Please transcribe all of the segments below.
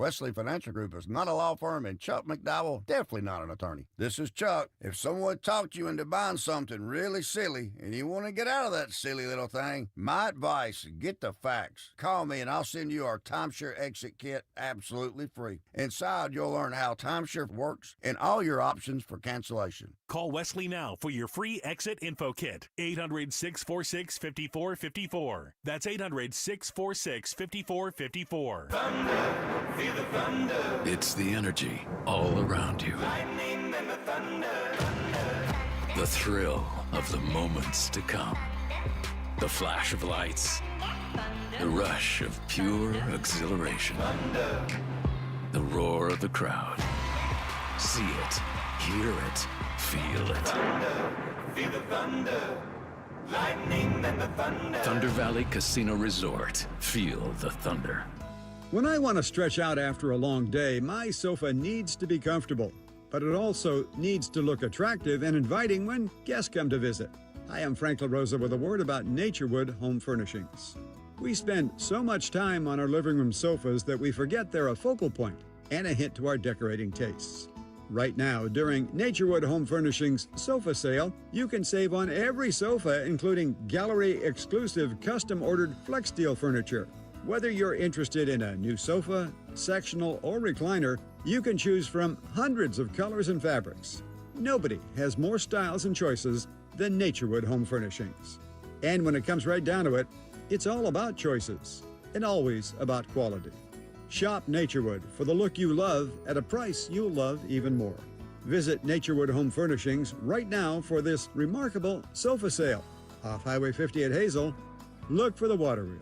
Wesley Financial Group is not a law firm, and Chuck McDowell definitely not an attorney. This is Chuck. If someone talked you into buying something really silly and you want to get out of that silly little thing, my advice, get the facts. Call me and I'll send you our timeshare exit kit absolutely free. Inside, you'll learn how timeshare works and all your options for cancellation. Call Wesley now for your free exit info kit. 800-646-5454. That's 800-646-5454. Thunder, feel the thunder. It's the energy all around you. Lightning and the thunder. The thrill of the moments to come. The flash of lights. The rush of pure exhilaration. Thunder. The roar of the crowd. See it, hear it, feel it. Thunder, feel the thunder. Lightning and the thunder. Thunder Valley Casino Resort. Feel the thunder. When I want to stretch out after a long day, my sofa needs to be comfortable, but it also needs to look attractive and inviting when guests come to visit. Hi, I'm Frank LaRosa with a word about Naturewood Home Furnishings. We spend so much time on our living room sofas that we forget they're a focal point and a hint to our decorating tastes. Right now, during Naturewood Home Furnishings sofa sale, you can save on every sofa, including gallery-exclusive custom-ordered flex steel furniture. Whether you're interested in a new sofa, sectional, or recliner, you can choose from hundreds of colors and fabrics. Nobody has more styles and choices than Naturewood Home Furnishings. And when it comes right down to it, it's all about choices and always about quality. Shop Naturewood for the look you love at a price you'll love even more. Visit Naturewood Home Furnishings right now for this remarkable sofa sale. Off Highway 50 at Hazel, look for the water wheel.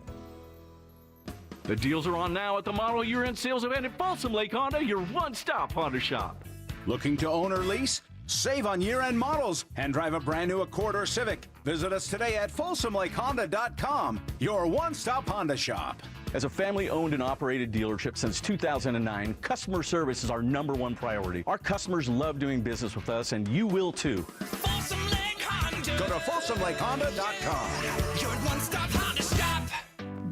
The deals are on now at the model year-end sales event at Folsom Lake Honda, your one-stop Honda shop. Looking to own or lease? Save on year-end models and drive a brand new Accord or Civic. Visit us today at FolsomLakeHonda.com, your one-stop Honda shop. As a family-owned and operated dealership since 2009, customer service is our #1 priority. Our customers love doing business with us, and you will too. Folsom Lake Honda. Go to FolsomLakeHonda.com. Your one-stop Honda shop.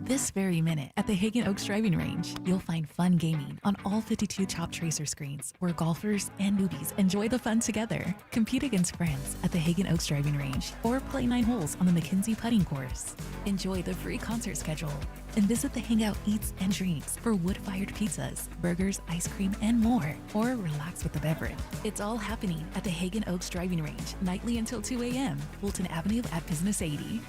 This very minute at the Hagen Oaks Driving Range, you'll find fun gaming on all 52 top tracer screens where golfers and newbies enjoy the fun together. Compete against friends at the Hagen Oaks Driving Range or play 9 holes on the McKenzie putting course. Enjoy the free concert schedule and visit the Hangout Eats and Drinks for wood-fired pizzas, burgers, ice cream, and more, or relax with a beverage. It's all happening at the Hagen Oaks Driving Range nightly until 2 a.m. Fulton Avenue at Business 80.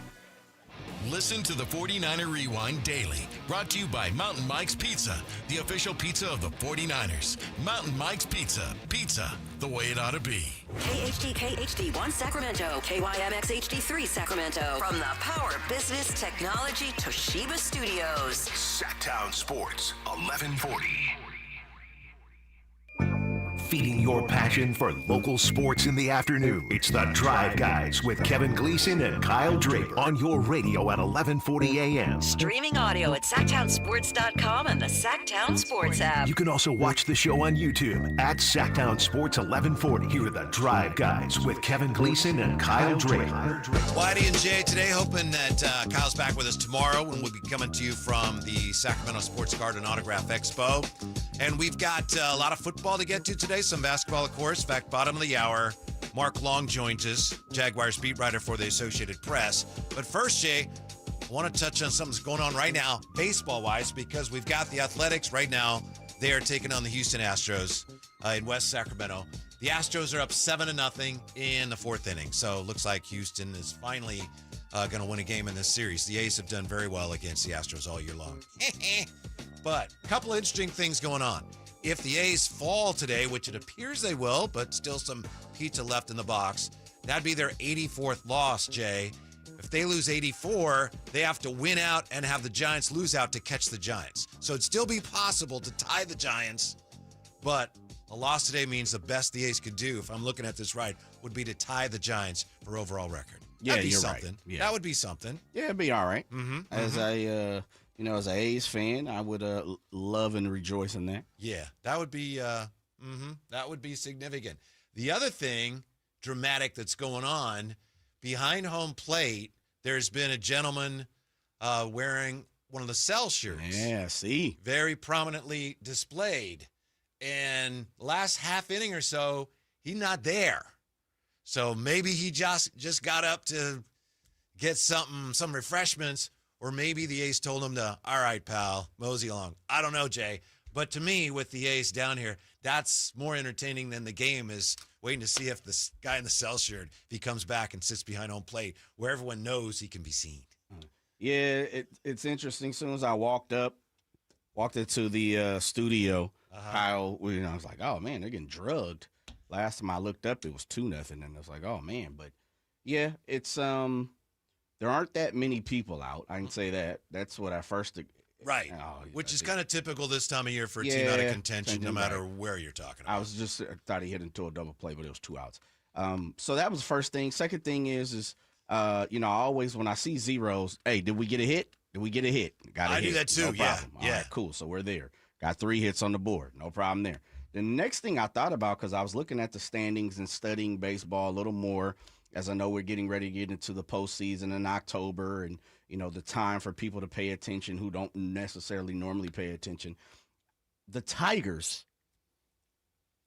Listen to the 49er Rewind daily, brought to you by Mountain Mike's Pizza, the official pizza of the 49ers. Mountain Mike's Pizza, pizza the way it ought to be. KHD1 Sacramento, KYMX HD3 Sacramento. From the Power Business Technology Toshiba Studios. Sactown Sports, 1140. Feeding your passion for local sports in the afternoon. It's the Drive Guys with Kevin Gleason and Kyle Draper on your radio at 1140 a.m. Streaming audio at SactownSports.com and the Sactown Sports app. You can also watch the show on YouTube at Sactown Sports 1140. Here are the Drive Guys with Kevin Gleason and Kyle Draper. Whitey and Jay today, hoping that Kyle's back with us tomorrow when we'll be coming to you from the Sacramento Sports Card and Autograph Expo. And we've got a lot of football to get to today, some basketball, of course. In fact, bottom of the hour, Mark Long joins us, Jaguars beat writer for the Associated Press. But first, Jay, I want to touch on something that's going on right now, baseball-wise, because we've got the Athletics right now. They are taking on the Houston Astros in West Sacramento. The Astros are up 7-0 in the 4th inning. So it looks like Houston is finally going to win a game in this series. The A's have done very well against the Astros all year long. But a couple of interesting things going on. If the A's fall today, which it appears they will, but still some pizza left in the box, that'd be their 84th loss, Jay. If they lose 84, they have to win out and have the Giants lose out to catch the Giants. So it'd still be possible to tie the Giants, but a loss today means the best the A's could do, if I'm looking at this right, would be to tie the Giants for overall record. Yeah, That'd be you're something. right. Yeah. That would be something. Yeah, it'd be all right. Mm-hmm. As a as an A's fan, I would love and rejoice in that. Yeah, that would be significant. The other thing dramatic that's going on behind home plate, there's been a gentleman wearing one of the cell shirts. Yeah, see. Very prominently displayed. And last half inning or so, he's not there. So maybe he just got up to get some refreshments, or maybe the ace told him to, all right, pal, mosey along. I don't know, Jay. But to me, with the ace down here, that's more entertaining than the game is waiting to see if this guy in the cell shirt, if he comes back and sits behind home plate, where everyone knows he can be seen. Yeah, it's interesting. As soon as I walked into the studio, Kyle, I was like, oh, man, they're getting drugged. Last time I looked up, it was 2-0, and I was like, oh, man. But, yeah, it's there aren't that many people out. I can say that. That's what I first Right, which is kind of typical this time of year for a team out of contention, no matter where you're talking about. I thought he hit into a double play, but it was 2 outs. So that was the first thing. Second thing is I always, when I see zeros, hey, did we get a hit? Did we get a hit? Got a hit. I do that too, no problem. All right, cool. So we're there. Got 3 hits on the board. No problem there. The next thing I thought about, because I was looking at the standings and studying baseball a little more, as I know we're getting ready to get into the postseason in October and, the time for people to pay attention who don't necessarily normally pay attention. The Tigers,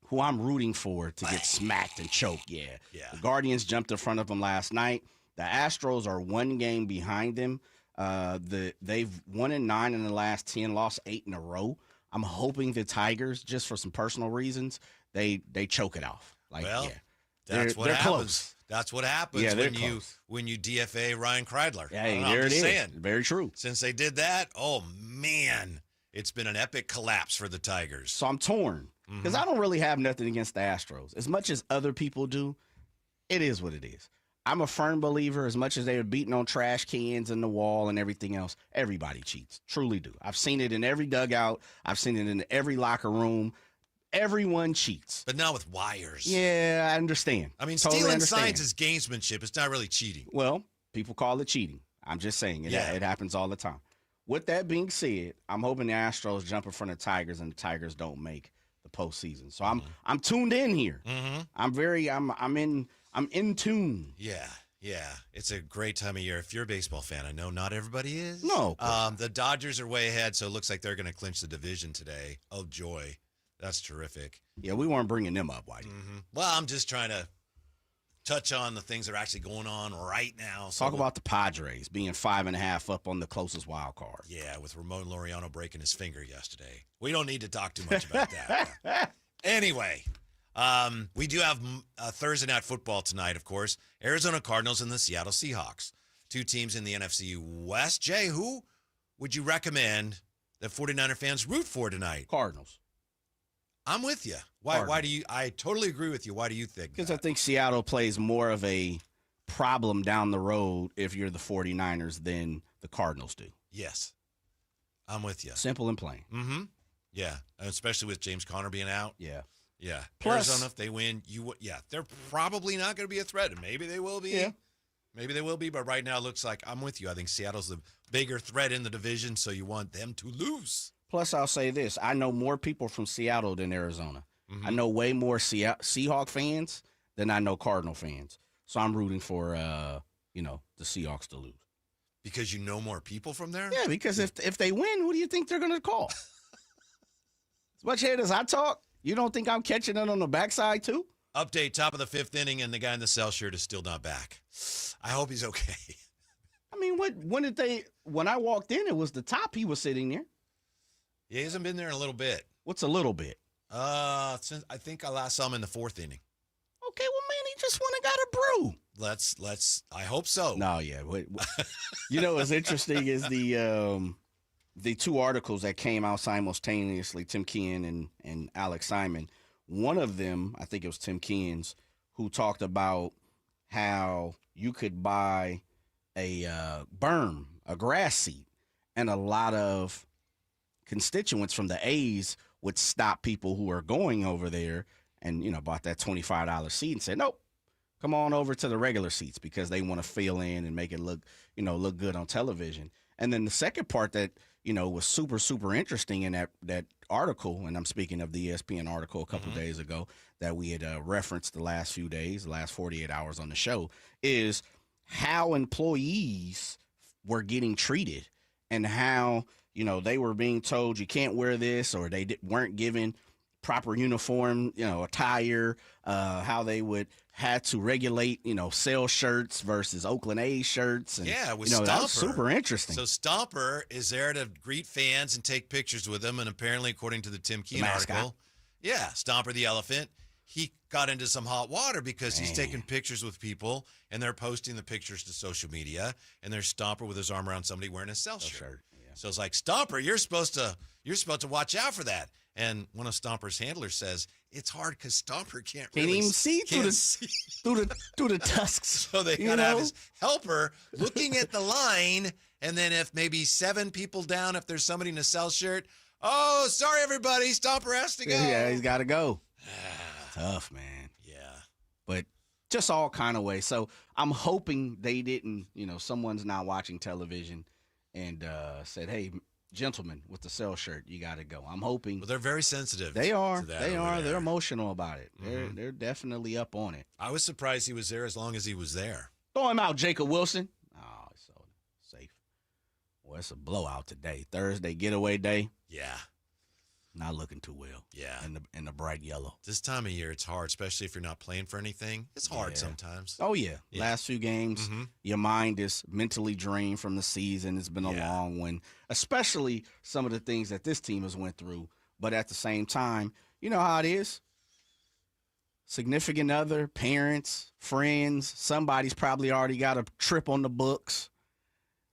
who I'm rooting for to get smacked and choked, yeah. The Guardians jumped in front of them last night. The Astros are 1 game behind them. They've won 9 in the last 10, lost 8 in a row. I'm hoping the Tigers, just for some personal reasons, they choke it off. That's what happens. Close. That's what happens when you DFA Ryan Kreidler. Hey, there it is. Very true. Since they did that, oh man, it's been an epic collapse for the Tigers. So I'm torn because I don't really have nothing against the Astros. As much as other people do, it is what it is. I'm a firm believer, as much as they are beating on trash cans and the wall and everything else, everybody cheats. Truly do. I've seen it in every dugout. I've seen it in every locker room. Everyone cheats. But not with wires. Yeah, I understand. I mean, stealing signs is gamesmanship. It's not really cheating. Well, people call it cheating. I'm just saying. It happens all the time. With that being said, I'm hoping the Astros jump in front of the Tigers and the Tigers don't make the postseason. So I'm tuned in here. I'm in tune. Yeah. It's a great time of year. If you're a baseball fan, I know not everybody is. No. The Dodgers are way ahead, so it looks like they're going to clinch the division today. Oh, joy. That's terrific. Yeah, we weren't bringing them up, Whitey. Well, I'm just trying to touch on the things that are actually going on right now. Talk about the Padres being 5.5 up on the closest wild card. Yeah, with Ramon Laureano breaking his finger yesterday. We don't need to talk too much about that. Anyway, we do have Thursday Night Football tonight, of course. Arizona Cardinals and the Seattle Seahawks. 2 teams in the NFC West. Jay, who would you recommend that 49er fans root for tonight? Cardinals. I'm with you. Why do you? I totally agree with you. Why do you think? Because I think Seattle plays more of a problem down the road if you're the 49ers than the Cardinals do. Yes. I'm with you. Simple and plain. Yeah, and especially with James Conner being out. Yeah. Plus, Arizona, if they win, they're probably not going to be a threat. And maybe they will be. Yeah. Maybe they will be, but right now it looks like I'm with you. I think Seattle's the bigger threat in the division, so you want them to lose. Plus, I'll say this. I know more people from Seattle than Arizona. I know way more Seahawk fans than I know Cardinal fans. So I'm rooting for, the Seahawks to lose. Because you know more people from there? Yeah, because if they win, who do you think they're going to call? As much head as I talk, you don't think I'm catching it on the backside too? Update, top of the 5th inning, and the guy in the cell shirt is still not back. I hope he's okay. I mean, when I walked in, it was the top he was sitting there. Yeah, he hasn't been there in a little bit. What's a little bit? Since I think I last saw him in the 4th inning. Okay, well, man, he just went and got a brew. Let's. I hope so. No, yeah. What's interesting is the 2 articles that came out simultaneously, Tim Kean and Alex Simon. One of them, I think it was Tim Kean's, who talked about how you could buy a berm, a grass seat, and a lot of constituents from the A's would stop people who are going over there and, bought that $25 seat and said, nope, come on over to the regular seats because they want to fill in and make it look good on television. And then the second part that, was super, super interesting in that article, and I'm speaking of the ESPN article a couple of days ago that we had referenced the last few days, the last 48 hours on the show, is how employees were getting treated and how, they were being told you can't wear this, or they weren't given proper uniform, attire, how they had to regulate, sell shirts versus Oakland A's shirts. And, with that Stomper. was super interesting. So Stomper is there to greet fans and take pictures with them, and apparently, according to the Tim Keene article, Stomper the elephant, he got into some hot water because he's taking pictures with people, and they're posting the pictures to social media, and there's Stomper with his arm around somebody wearing a cell shirt. Yeah. So it's like, Stomper, you're supposed to watch out for that. And one of Stomper's handlers says it's hard because Stomper can't really even see through the tusks. So they gotta have his helper looking at the line, and then if maybe 7 people down, if there's somebody in a cell shirt, oh, sorry everybody, Stomper has to go. Yeah, he's got to go. Tough, man. Yeah. But just all kind of ways. So I'm hoping they didn't, someone's not watching television and said, hey, gentlemen with the cell shirt, you got to go. I'm hoping. Well, they're very sensitive. They are. To that They are. there. They're emotional about it. Mm-hmm. They're definitely up on it. I was surprised he was there as long as he was there. Throw him out, Jacob Wilson. Oh, it's so safe. Well, it's a blowout today. Thursday getaway day. Yeah. Not looking too well. Yeah. In the bright yellow. This time of year, it's hard, especially if you're not playing for anything. It's hard sometimes. Oh, yeah. Last few games, your mind is mentally drained from the season. It's been a long one, especially some of the things that this team has went through. But at the same time, you know how it is. Significant other, parents, friends, somebody's probably already got a trip on the books,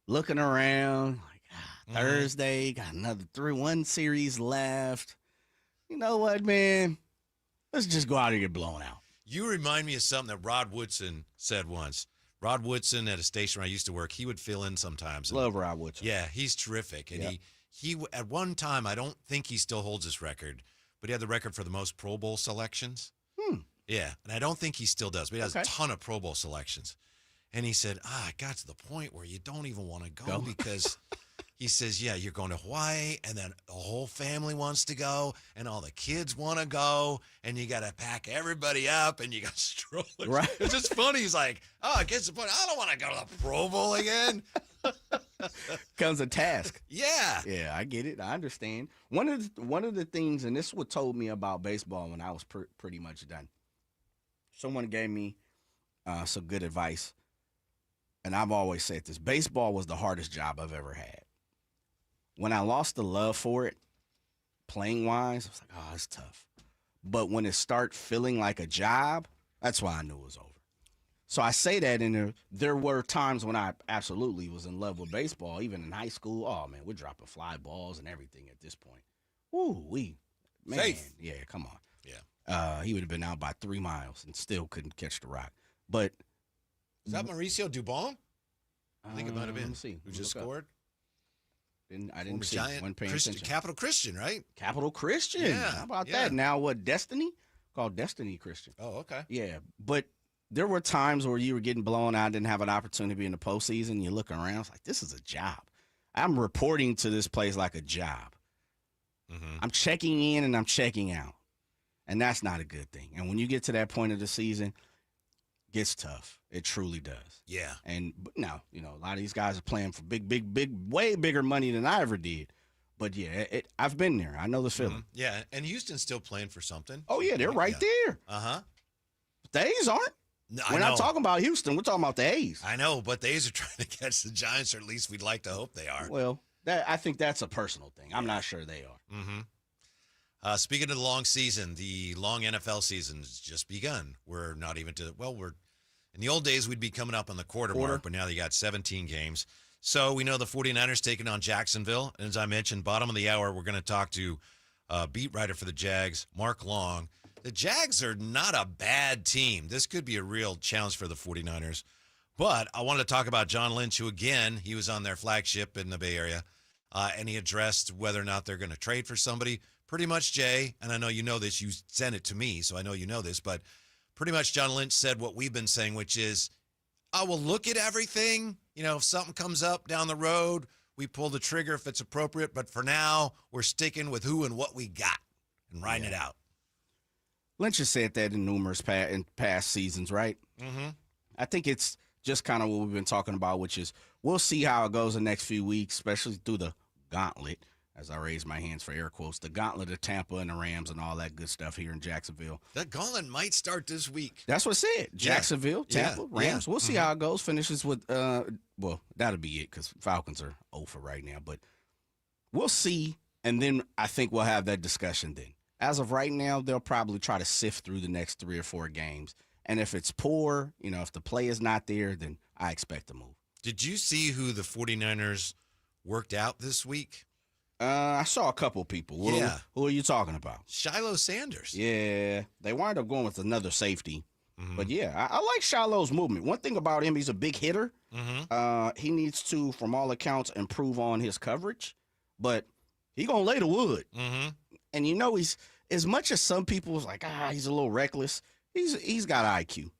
looking around. Thursday, got another 3-1 series left. You know what, man? Let's just go out and get blown out. You remind me of something that Rod Woodson said once. Rod Woodson at a station where I used to work, he would fill in sometimes. Love Rod Woodson. Yeah, he's terrific. And he at one time, I don't think he still holds this record, but he had the record for the most Pro Bowl selections. Yeah, and I don't think he still does, but he has a ton of Pro Bowl selections. And he said, it got to the point where you don't even want to go because he says, you're going to Hawaii, and then the whole family wants to go, and all the kids want to go, and you got to pack everybody up, and you got strollers. Right. It's just funny. He's like, it gets to the point, I don't want to go to the Pro Bowl again. Comes a task. Yeah. Yeah, I get it. I understand. One of the things, and this is what told me about baseball when I was pretty much done. Someone gave me some good advice, and I've always said this. Baseball was the hardest job I've ever had. When I lost the love for it, playing-wise, I was like, it's tough. But when it started feeling like a job, that's why I knew it was over. So I say that, and there were times when I absolutely was in love with baseball, even in high school. Oh, man, we're dropping fly balls and everything at this point. Man, Safe. Yeah, come on. Yeah. He would have been out by 3 miles and still couldn't catch the rock. But is that Mauricio Dubon? I think it might have been. Let's see. Who just scored? I didn't see. Giant, Wasn't paying attention. Capital Christian, right? Capital Christian. Yeah. How about that? Now what? Destiny? Called Destiny Christian. Oh, okay. Yeah, but there were times where you were getting blown out, didn't have an opportunity to be in the postseason. You're looking around, it's like, this is a job. I'm reporting to this place like a job. I'm checking in and I'm checking out, and that's not a good thing. And when you get to that point of the season, it gets tough. It truly does. Yeah. And now, a lot of these guys are playing for big, way bigger money than I ever did. But, yeah, I've been there. I know the feeling. Yeah, and Houston's still playing for something. Oh, yeah, they're right there. Uh-huh. But the A's aren't. No, we're not talking about Houston. We're talking about the A's. I know, but the A's are trying to catch the Giants, or at least we'd like to hope they are. Well, I think that's a personal thing. I'm not sure they are. Speaking of the long season, the long NFL season has just begun. We're not even we're in the old days, we'd be coming up on the quarter mark, but now they got 17 games. So we know the 49ers taking on Jacksonville. And as I mentioned, bottom of the hour, we're going to talk to beat writer for the Jags, Mark Long. The Jags are not a bad team. This could be a real challenge for the 49ers. But I wanted to talk about John Lynch, who, again, he was on their flagship in the Bay Area, and he addressed whether or not they're going to trade for somebody. Pretty much, Jay, and I know you know this, you sent it to me, so I know you know this, but pretty much John Lynch said what we've been saying, which is, I will look at everything. If something comes up down the road, we pull the trigger if it's appropriate. But for now, we're sticking with who and what we got and riding it out. Lynch has said that in numerous past seasons, right? I think it's just kind of what we've been talking about, which is we'll see how it goes the next few weeks, especially through the gauntlet, as I raise my hands for air quotes, the gauntlet of Tampa and the Rams and all that good stuff here in Jacksonville. That gauntlet might start this week. That's what I said. Jacksonville, Tampa, Rams. We'll see how it goes. Finishes with, well, that'll be it because Falcons are 0 for right now. But we'll see, and then I think we'll have that discussion then. As of right now, they'll probably try to sift through the next 3 or 4 games. And if it's poor, if the play is not there, then I expect a move. Did you see who the 49ers worked out this week? I saw a couple people. Who are you talking about? Shiloh Sanders. Yeah, they wind up going with another safety. But, yeah, I like Shiloh's movement. One thing about him, he's a big hitter. He needs to, from all accounts, improve on his coverage. But he going to lay the wood. And, he's as much as some people was like, he's a little reckless, he's got IQ.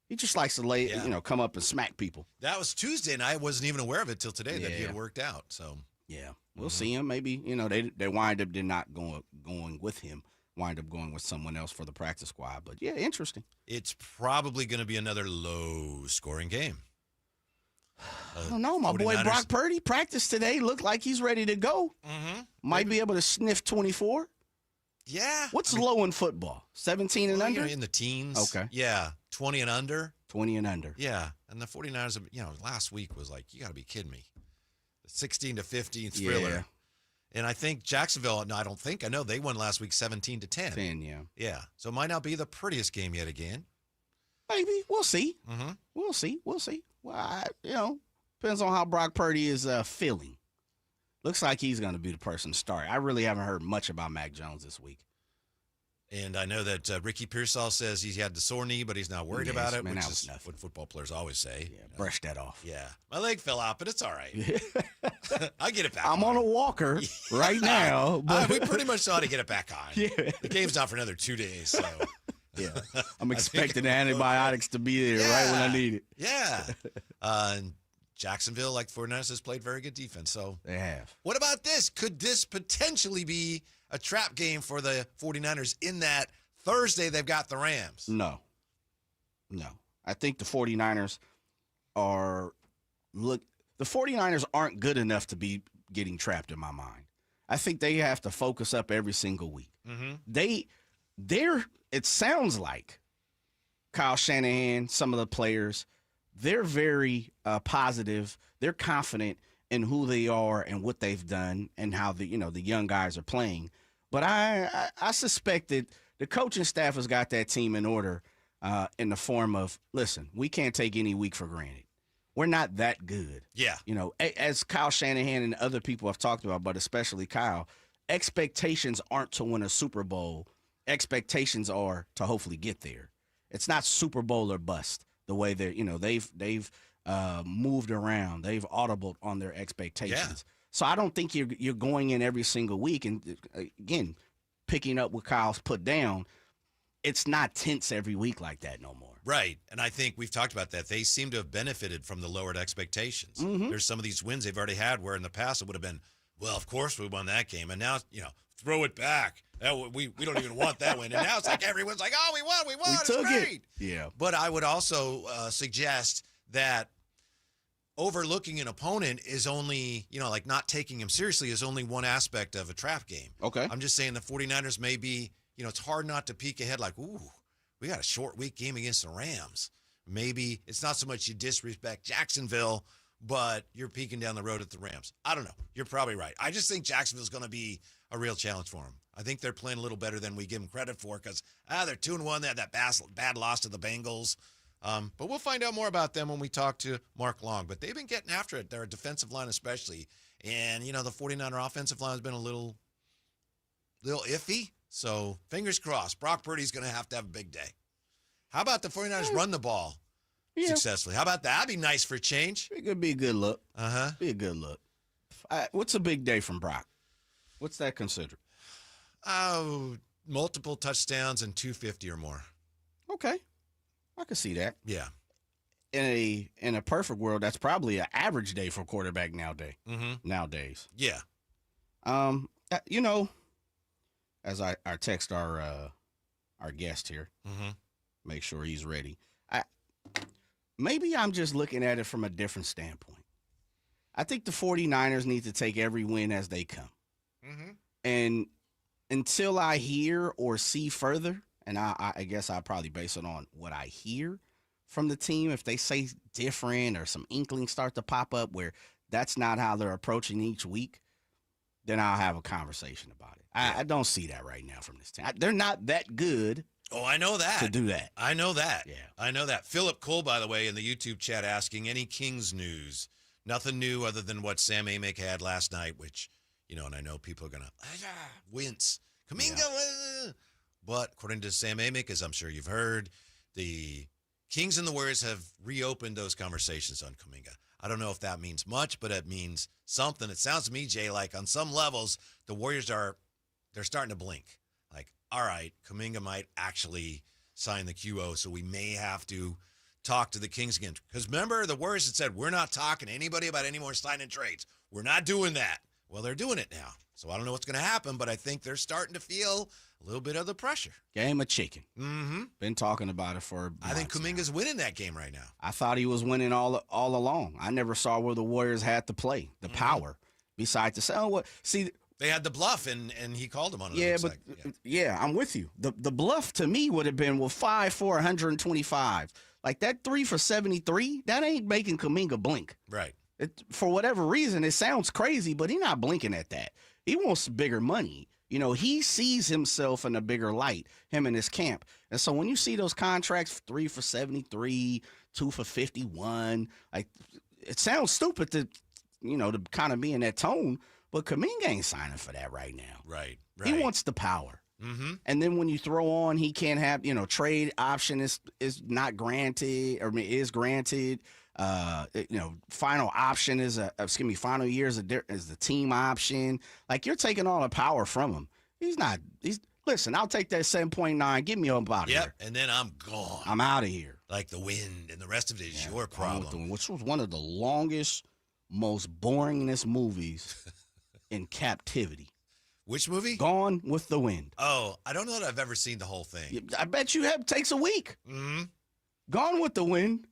He just likes to lay, come up and smack people. That was Tuesday, and I wasn't even aware of it till today that he had worked out. So yeah, we'll see him. Maybe they wind up not going with him. Wind up going with someone else for the practice squad. But yeah, interesting. It's probably going to be another low-scoring game. I don't know. My 49ers. boy Brock Purdy practiced today. Looked like he's ready to go. Might be able to sniff 24. Yeah. What's low in football? 17 and under? In the teens. Okay. Yeah. 20 and under. 20 and under. Yeah. And the 49ers, last week was like, you got to be kidding me. The 16 to 15 thriller. Yeah. And I think Jacksonville, I know they won last week 17 to 10. 10, yeah. Yeah. So it might not be the prettiest game yet again. Maybe. We'll see. We'll see. Well, depends on how Brock Purdy is feeling. Looks like he's going to be the person to start. I really haven't heard much about Mac Jones this week. And I know that Ricky Pearsall says he had the sore knee, but he's not worried about it, man, which that was is nothing. what football players always say. Yeah, brush that off. Yeah. My leg fell out, but it's all right. I get it back I'm on a walker right now. But we pretty much saw how to get it back on. Yeah. The game's not for another 2 days, so. Yeah. I'm expecting the antibiotics to be there right when I need it. Yeah. And Jacksonville, like 49ers, has played very good defense. So they have. What about this? Could this potentially be a trap game for the 49ers in that Thursday they've got the Rams? No. I think the 49ers the 49ers aren't good enough to be getting trapped in my mind. I think they have to focus up every single week. It sounds like Kyle Shanahan, some of the players, they're very positive. They're confident in who they are and what they've done and how the young guys are playing. But I suspect that the coaching staff has got that team in order in the form of, listen, we can't take any week for granted. We're not that good. Yeah. As Kyle Shanahan and other people have talked about, but especially Kyle, expectations aren't to win a Super Bowl. Expectations are to hopefully get there. It's not Super Bowl or bust the way they've moved around. They've audibled on their expectations. Yeah. So I don't think you're going in every single week and, again, picking up what Kyle's put down. It's not tense every week like that no more. Right. And I think we've talked about that. They seem to have benefited from the lowered expectations. There's some of these wins they've already had where in the past it would have been, well, of course we won that game. And now, throw it back. We don't even want that win. And now it's like everyone's like, oh, we won. It's great. Yeah. But I would also suggest that overlooking an opponent is only, like not taking him seriously is only one aspect of a trap game. Okay. I'm just saying the 49ers may be, it's hard not to peek ahead like, ooh, we got a short week game against the Rams. Maybe it's not so much you disrespect Jacksonville, but you're peeking down the road at the Rams. I don't know. You're probably right. I just think Jacksonville's going to be a real challenge for them. I think they're playing a little better than we give them credit for because, they're 2-1. They had that bad loss to the Bengals. But we'll find out more about them when we talk to Mark Long. But they've been getting after it. Their defensive line especially. And, the 49er offensive line has been a little iffy. So fingers crossed. Brock Purdy's going to have a big day. How about the 49ers run the ball successfully? How about that? That'd be nice for a change. It could be a good look. Be a good look. What's a big day from Brock? What's that considered? Multiple touchdowns and 250 or more. Okay. I can see that. Yeah. In a perfect world, that's probably an average day for a quarterback nowadays. Yeah. As I text our guest here, make sure he's ready. Maybe I'm just looking at it from a different standpoint. I think the 49ers need to take every win as they come. Mm-hmm. And until I hear or see further, and I guess I'll probably base it on what I hear from the team, if they say different or some inklings start to pop up where that's not how they're approaching each week, then I'll have a conversation about it. I don't see that right now from this team. They're not that good. Oh, I know that. To do that. I know that. Yeah. I know that. Philip Cole, by the way, in the YouTube chat asking, any Kings news? Nothing new other than what Sam Amick had last night, which, and I know people are going to wince. Kuminga. Yeah. But according to Sam Amick, as I'm sure you've heard, the Kings and the Warriors have reopened those conversations on Kuminga. I don't know if that means much, but it means something. It sounds to me, Jay, like on some levels, the Warriors they're starting to blink. Like, all right, Kuminga might actually sign the QO, so we may have to talk to the Kings again. Because remember, the Warriors had said, we're not talking to anybody about any more signing trades. We're not doing that. Well, they're doing it now. So I don't know what's going to happen, but I think they're starting to feel a little bit of the pressure. Game of chicken. Mm-hmm. Been talking about it for I think Kuminga's winning that game right now. I thought he was winning all along. I never saw where the Warriors had to play, the power, besides to say, see. They had the bluff, and he called him on it. Yeah, but I'm with you. The bluff to me would have been, 5 for 125. Like that 3 for 73, that ain't making Kuminga blink. Right. For whatever reason, it sounds crazy, but he's not blinking at that. He wants bigger money. He sees himself in a bigger light, him and his camp. And so when you see those contracts, 3 for 73, 2 for 51, like it sounds stupid to kind of be in that tone, but Kuminga ain't signing for that right now. Right. He wants the power. Mm-hmm. And then when you throw on, he can't have, trade option is not granted, or is granted. Final option final year is the team option. Like, you're taking all the power from him. Listen, I'll take that 7.9. Get me up out of here. And then I'm gone. I'm out of here. Like the wind, and the rest of it is your problem. Which was one of the longest, most boringest movies in captivity. Which movie? Gone with the Wind. Oh, I don't know that I've ever seen the whole thing. I bet you have. Takes a week. Mm-hmm. Gone with the Wind,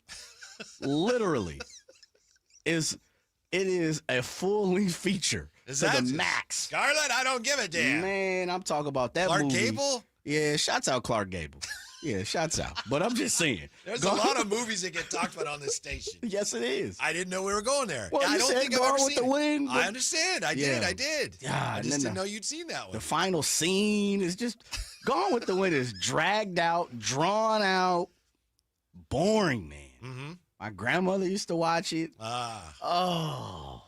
literally, it is a full-length feature to the max. Scarlett, I don't give a damn. Man, I'm talking about that movie. Clark Gable? Yeah, shouts out Clark Gable. Yeah, shouts out. But I'm just saying. There's a lot of movies that get talked about on this station. Yes, it is. I didn't know we were going there. Well, I don't think I've ever seen the Wind. I understand. I did. Yeah, I just didn't know you'd seen that one. The final scene is just Gone with the Wind is dragged out, drawn out, boring, man. Mm-hmm. My grandmother used to watch it. Ah.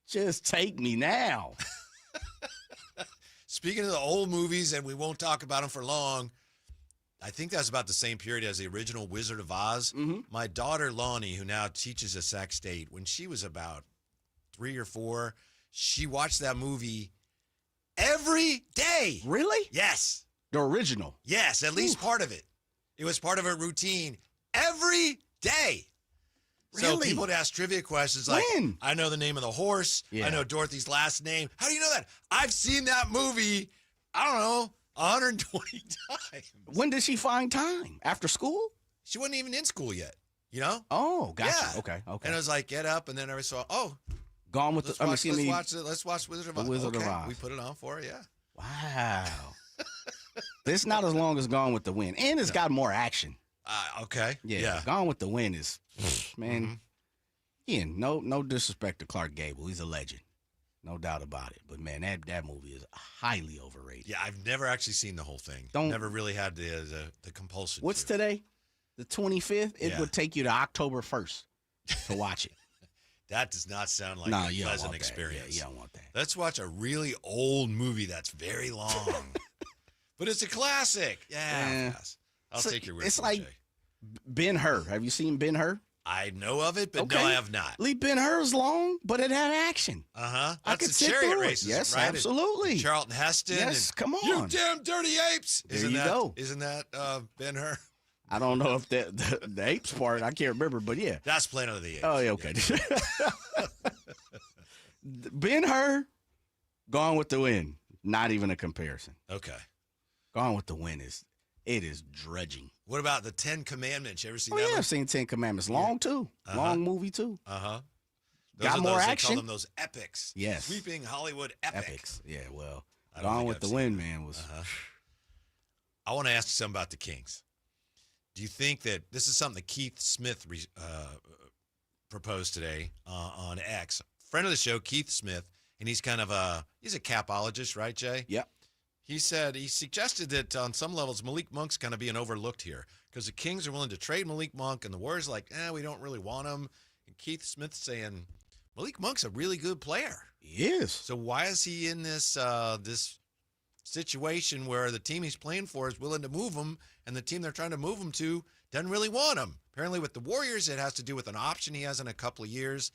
Just take me now. Speaking of the old movies, and we won't talk about them for long, I think that's about the same period as the original Wizard of Oz. Mm-hmm. My daughter, Lonnie, who now teaches at Sac State, when she was about 3 or 4, she watched that movie every day. Really? Yes. The original? Yes, at least part of it. It was part of her routine every day. Really? So people would ask trivia questions like, when? I know the name of the horse. Yeah. I know Dorothy's last name. How do you know that? I've seen that movie, I don't know, 120 times. When did she find time? After school? She wasn't even in school yet, you know? Oh, gotcha. Yeah. Okay. And I was like, get up, and then I saw, Gone with let's watch Wizard of Oz. Wizard of Oz. We put it on for her, yeah. Wow. It's not as long as Gone with the Wind. And it's got more action. Okay. Yeah. Gone with the Wind is, man, again, no disrespect to Clark Gable. He's a legend. No doubt about it. But, man, that movie is highly overrated. Yeah, I've never actually seen the whole thing. Never really had the compulsion. What's today? The 25th? It would take you to October 1st to watch it. That does not sound like a pleasant experience. Yeah, you don't want that. Let's watch a really old movie that's very long. But it's a classic. Yeah. I'll take your word. It's for like Jay. Ben-Hur. Have you seen Ben-Hur? I know of it, but no, I have not. Lee Ben-Hur's long, but it had action. Uh-huh. I That's could the sit chariot through it. races, Yes, right? absolutely. And Charlton Heston. Yes, come on. You damn dirty apes. There you go. Isn't that Ben-Hur? I don't know if the apes part, I can't remember, but yeah. That's Planet of the Apes. Oh, yeah, okay. Ben-Hur, Gone with the Wind. Not even a comparison. Okay. Gone with the Wind is drudging. What about the 10 Commandments? You ever seen Oh, that yeah, one? I've seen 10 Commandments. Long, too. Long movie, too. Uh-huh. got more action. They call them those epics. Yes. Sweeping Hollywood epics. Yeah, well, Gone with the Wind, man, was. I want to ask you something about the Kings. Do you think that this is something that Keith Smith proposed today on X? Friend of the show, Keith Smith, and he's kind of he's a capologist, right, Jay? Yep. He suggested that on some levels, Malik Monk's kind of being overlooked here because the Kings are willing to trade Malik Monk, and the Warriors are like, we don't really want him. And Keith Smith's saying, Malik Monk's a really good player. He is. So why is he in this this situation where the team he's playing for is willing to move him, and the team they're trying to move him to doesn't really want him? Apparently with the Warriors, it has to do with an option he has in a couple of years.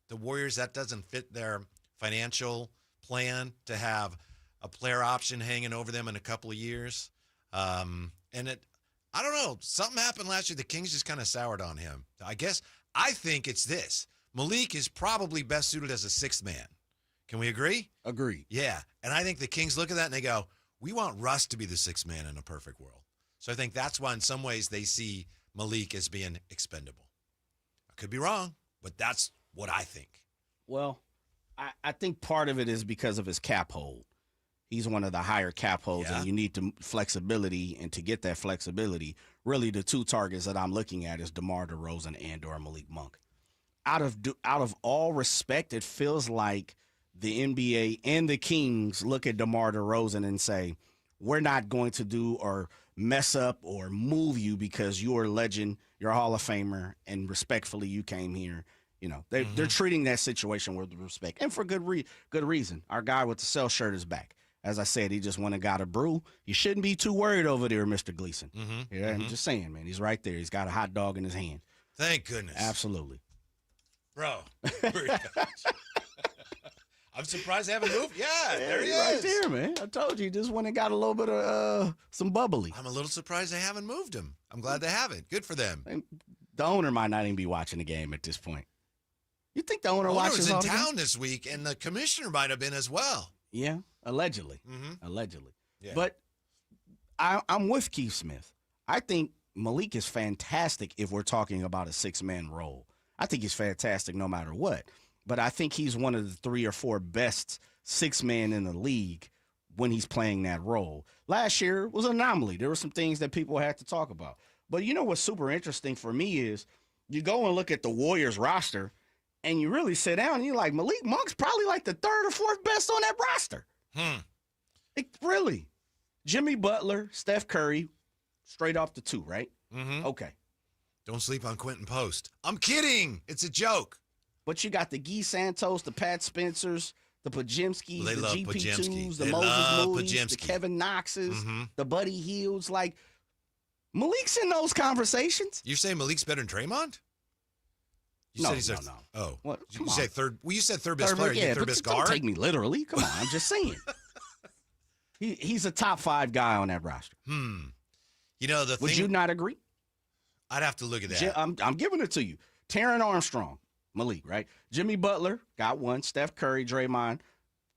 The Warriors, that doesn't fit their financial plan to have a player option hanging over them in a couple of years. I don't know, something happened last year. The Kings just kind of soured on him. I think it's this. Malik is probably best suited as a sixth man. Can we agree? Agreed. Yeah. And I think the Kings look at that and they go, we want Russ to be the sixth man in a perfect world. So I think that's why in some ways they see Malik as being expendable. I could be wrong, but that's what I think. Well, I think part of it is because of his cap hold. He's one of the higher cap holds, and you need the flexibility. And to get that flexibility, really the two targets that I'm looking at is DeMar DeRozan and/or Malik Monk. Out of all respect, it feels like the NBA and the Kings look at DeMar DeRozan and say, we're not going to do or mess up or move you because you're a legend, you're a Hall of Famer, and respectfully you came here. They're treating that situation with respect, and for good reason. Our guy with the cell shirt is back. As I said, he just went and got a brew. You shouldn't be too worried over there, Mr. Gleason. I'm just saying, man. He's right there. He's got a hot dog in his hand. Thank goodness. Absolutely. Bro. I'm surprised they haven't moved. Yeah, there he is. Right there, man. I told you, he just went and got a little bit of some bubbly. I'm a little surprised they haven't moved him. I'm glad they haven't. Good for them. The owner might not even be watching the game at this point. You think the owner watches was all in the town game? this week, and the commissioner might have been as well. Yeah, allegedly. Allegedly. Yeah. But I'm with Keith Smith. I think Malik is fantastic if we're talking about a six-man role. I think he's fantastic no matter what. But I think he's one of the 3 or 4 best six-man in the league when he's playing that role. Last year was an anomaly. There were some things that people had to talk about. But you know what's super interesting for me is you go and look at the Warriors roster, and you really sit down and you're like, Malik Monk's probably like the 3rd or 4th best on that roster. Really. Jimmy Butler, Steph Curry, straight off the 2, right? Okay. Don't sleep on Quentin Post. I'm kidding. It's a joke. But you got the Guy Santos, the Pat Spencers, the Pajimskis, They the love GP2s, the They Moses love Moody's, the Pajimski. Kevin Knoxes, the Buddy Hields. Like, Malik's in those conversations. You're saying Malik's better than Draymond? You No, said he's no, a, no. Oh. What? You Come say on. third. Well, you said third best player. You Yeah, think third but best don't guard? take me literally. Come on, I'm just saying. He's a top 5 guy on that roster. You know, the Would thing. you not agree? I'd have to look at that. I'm giving it to you. Taron Armstrong, Malik, right? Jimmy Butler got 1. Steph Curry, Draymond.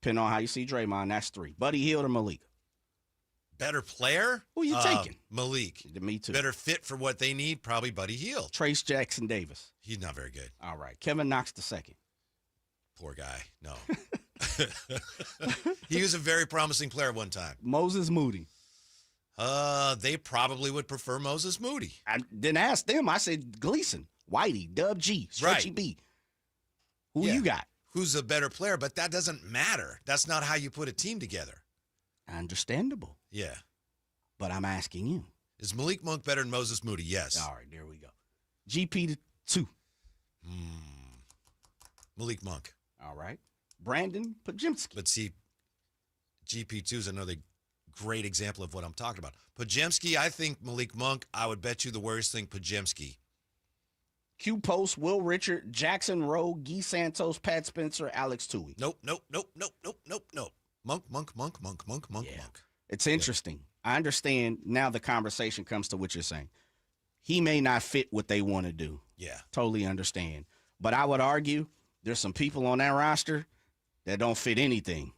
Depending on how you see Draymond, that's 3. Buddy Hield or Malik? Better player? Who you taking? Malik. Me too. Better fit for what they need? Probably Buddy Hield. Trace Jackson Davis. He's not very good. All right. Kevin Knox II. Poor guy. No. He was a very promising player at one time. Moses Moody. They probably would prefer Moses Moody. I didn't ask them. I said Gleason, Whitey, Dub G, Stretchy B. Who you got? Who's a better player? But that doesn't matter. That's not how you put a team together. Understandable. Yeah. But I'm asking you. Is Malik Monk better than Moses Moody? Yes. All right, there we go. GP2. Malik Monk. All right. Brandon Pajimski. But see, GP2 is another great example of what I'm talking about. Pajemski, I think Malik Monk. I would bet you the Warriors think Pajemski. Q Post, Will Richard, Jackson Rowe, Guy Santos, Pat Spencer, Alex Tui. Nope. Monk. It's interesting. I understand now the conversation comes to what you're saying. He may not fit what they want to do. Yeah. Totally understand. But I would argue there's some people on that roster that don't fit anything,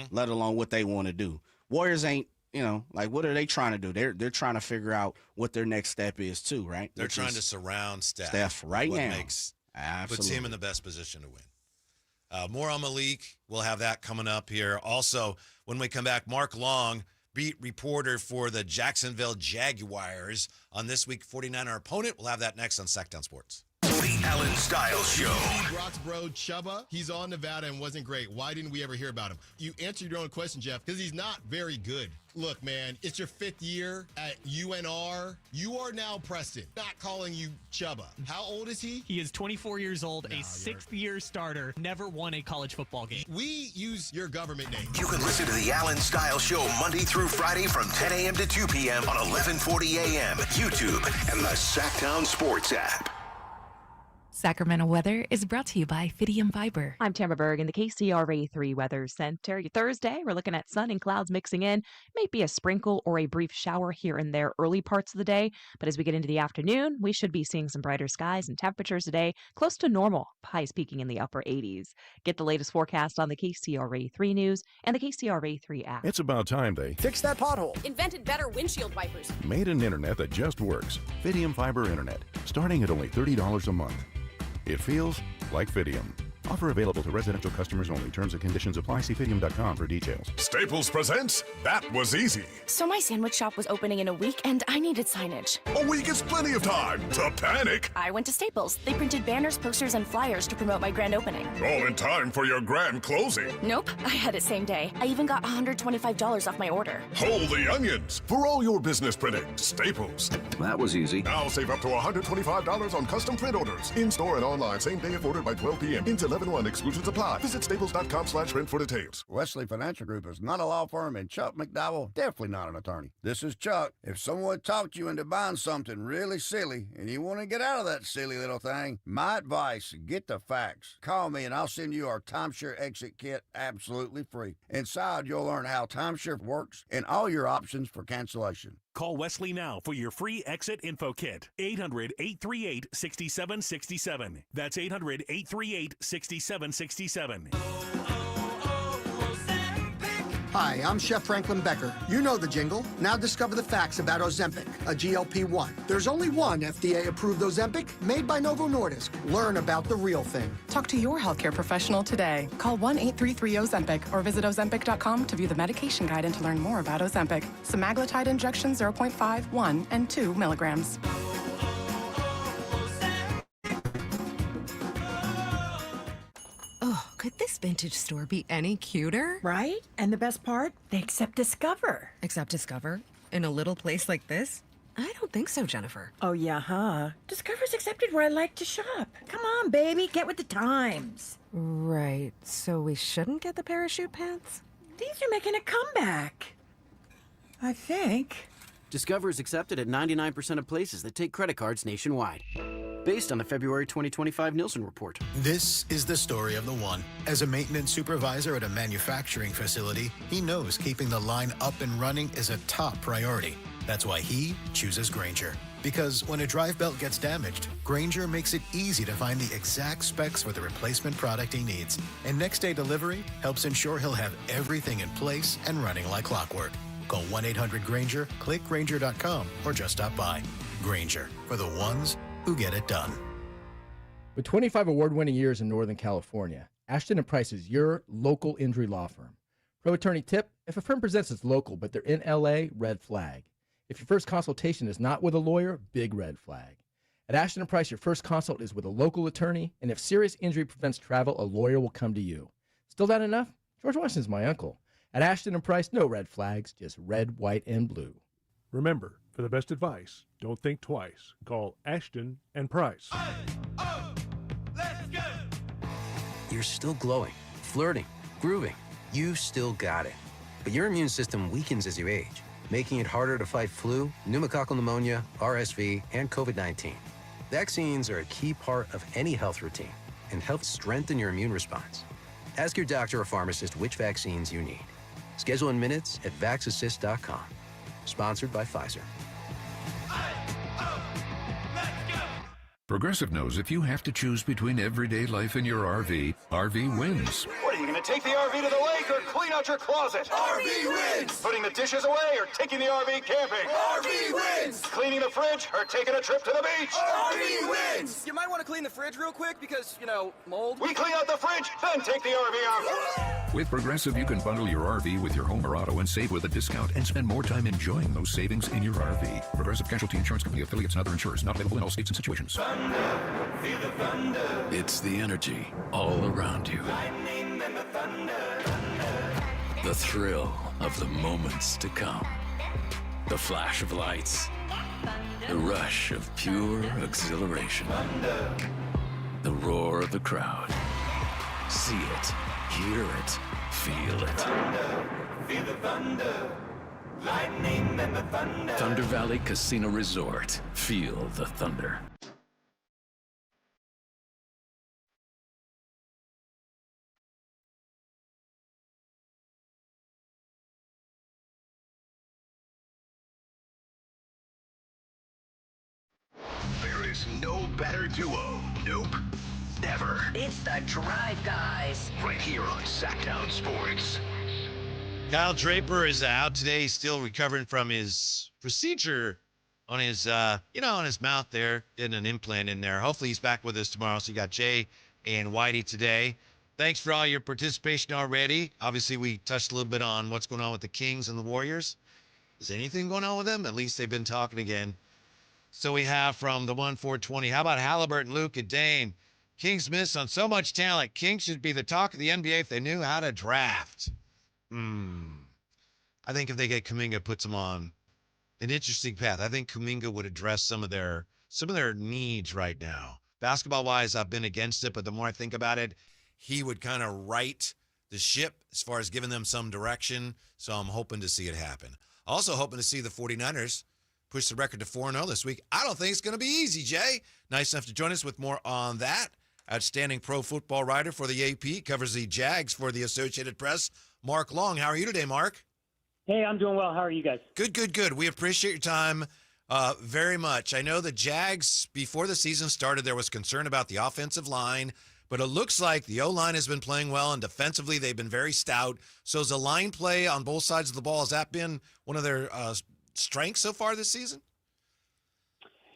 let alone what they want to do. Warriors ain't, like what are they trying to do? They're trying to figure out what their next step is too, right? They're trying to surround Steph. Steph right what now. Puts Absolutely. him in the best position to win. More on Malik. We'll have that coming up here. Also, when we come back, Mark Long, beat reporter for the Jacksonville Jaguars on This Week 49er opponent. We'll have that next on Sactown Sports. The Alan Styles Show. Brock's bro, Chuba, he's on Nevada and wasn't great. Why didn't we ever hear about him? You answered your own question, Jeff, because he's not very good. Look, man, it's your 5th year at UNR. You are now Preston, not calling you Chuba. How old is he? He is 24 years old, a 6th-year starter, never won a college football game. We use your government name. You can listen to the Alan Styles Show Monday through Friday from 10 a.m. to 2 p.m. on 1140 a.m., YouTube, and the Sactown Sports app. Sacramento weather is brought to you by Fidium Fiber. I'm Tamara Berg in the KCRA 3 Weather Center. Thursday, we're looking at sun and clouds mixing in. Maybe a sprinkle or a brief shower here and there early parts of the day. But as we get into the afternoon, we should be seeing some brighter skies and temperatures today close to normal, highs peaking in the upper 80s. Get the latest forecast on the KCRA 3 News and the KCRA 3 app. It's about time they fix that pothole. Invented better windshield wipers. Made an internet that just works. Fidium Fiber Internet, starting at only $30 a month. It feels like Fidium. Offer available to residential customers only. Terms and conditions apply. See Fidium.com for details. Staples presents That Was Easy. So my sandwich shop was opening in a week, and I needed signage. A week is plenty of time to panic. I went to Staples. They printed banners, posters, and flyers to promote my grand opening. All in time for your grand closing. Nope, I had it same day. I even got $125 off my order. Hold the onions. For all your business printing, Staples. That was easy. Now save up to $125 on custom print orders. In-store and online, same day if ordered by 12 p.m. Into 11/1. Exclusions apply. Visit staples.com/print for details. Wesley Financial Group is not a law firm, and Chuck McDowell definitely not an attorney. This is Chuck. If someone talked you into buying something really silly and you want to get out of that silly little thing, my advice, get the facts. Call me and I'll send you our timeshare exit kit absolutely free. Inside, you'll learn how timeshare works and all your options for cancellation. Call Wesley now for your free exit info kit. 800-838-6767. That's 800-838-6767. Hi, I'm Chef Franklin Becker. You know the jingle. Now discover the facts about Ozempic, a GLP-1. There's only one FDA-approved Ozempic made by Novo Nordisk. Learn about the real thing. Talk to your healthcare professional today. Call 1-833-OZEMPIC or visit Ozempic.com to view the medication guide and to learn more about Ozempic. Semaglutide injection 0.5, 1, and 2 milligrams. Oh, could this vintage store be any cuter? Right? And the best part? They accept Discover. Accept Discover? In a little place like this? I don't think so, Jennifer. Oh, yeah, huh? Discover's accepted where I like to shop. Come on, baby, get with the times. Right, so we shouldn't get the parachute pants? These are making a comeback. I think. Discover is accepted at 99% of places that take credit cards nationwide. Based on the February 2025 Nielsen report. This is the story of the one. As a maintenance supervisor at a manufacturing facility, he knows keeping the line up and running is a top priority. That's why he chooses Grainger. Because when a drive belt gets damaged, Grainger makes it easy to find the exact specs for the replacement product he needs. And next day delivery helps ensure he'll have everything in place and running like clockwork. Call 1-800-GRAINGER, click Grainger.com, or just stop by. Grainger, for the ones who get it done. With 25 award-winning years in Northern California, Ashton & Price is your local injury law firm. Pro attorney tip: if a firm presents as local but they're in LA, red flag. If your first consultation is not with a lawyer, big red flag. At Ashton & Price, your first consult is with a local attorney, and if serious injury prevents travel, a lawyer will come to you. Still not enough? George Washington's my uncle. At Ashton & Price, no red flags, just red, white, and blue. Remember, for the best advice, don't think twice. Call Ashton & Price. You're still glowing, flirting, grooving. You still got it. But your immune system weakens as you age, making it harder to fight flu, pneumococcal pneumonia, RSV, and COVID-19. Vaccines are a key part of any health routine and help strengthen your immune response. Ask your doctor or pharmacist which vaccines you need. Schedule in minutes at vaxassist.com. Sponsored by Pfizer. Progressive knows if you have to choose between everyday life and your RV, RV wins. What are you You're going to take the RV to the lake or clean out your closet? RV wins! Putting the dishes away or taking the RV camping? RV wins! Cleaning the fridge or taking a trip to the beach? RV wins! You might want to clean the fridge real quick because, mold. We clean out the fridge, then take the RV out. With Progressive, you can bundle your RV with your home or auto and save with a discount and spend more time enjoying those savings in your RV. Progressive Casualty Insurance Company, affiliates, and other insurers. Not available in all states and situations. Thunder, feel the thunder. It's the energy all around you. Lightning and the thunder. The thrill of the moments to come. The flash of lights. The rush of pure exhilaration. Thunder. The roar of the crowd. See it, hear it, feel it. Thunder, feel the thunder. Lightning and the thunder. Thunder Valley Casino Resort. Feel the thunder. There is no better duo. Nope. Never. It's the Drive Guys. Right here on Sactown Sports. Kyle Draper is out today. He's still recovering from his procedure on his, on his mouth there. Getting an implant in there. Hopefully he's back with us tomorrow. So you got Jay and Whitey today. Thanks for all your participation already. Obviously, we touched a little bit on what's going on with the Kings and the Warriors. Is anything going on with them? At least they've been talking again. So we have from the 1-420. How about Halliburton, Luke, and Dane? Kings miss on so much talent. Kings should be the talk of the NBA if they knew how to draft. I think if they get Kuminga, it puts them on an interesting path. I think Kuminga would address some of their needs right now. Basketball-wise, I've been against it, but the more I think about it, he would kind of right the ship as far as giving them some direction. So I'm hoping to see it happen. Also hoping to see the 49ers push the record to 4-0 this week. I don't think it's going to be easy, Jay. Nice enough to join us with more on that. Outstanding pro football writer for the AP, covers the Jags for the Associated Press, Mark Long. How are you today, Mark? Hey, I'm doing well. How are you guys? Good. We appreciate your time very much. I know the Jags, before the season started, there was concern about the offensive line, but it looks like the O-line has been playing well, and defensively they've been very stout. So is the line play on both sides of the ball, has that been one of their strengths so far this season?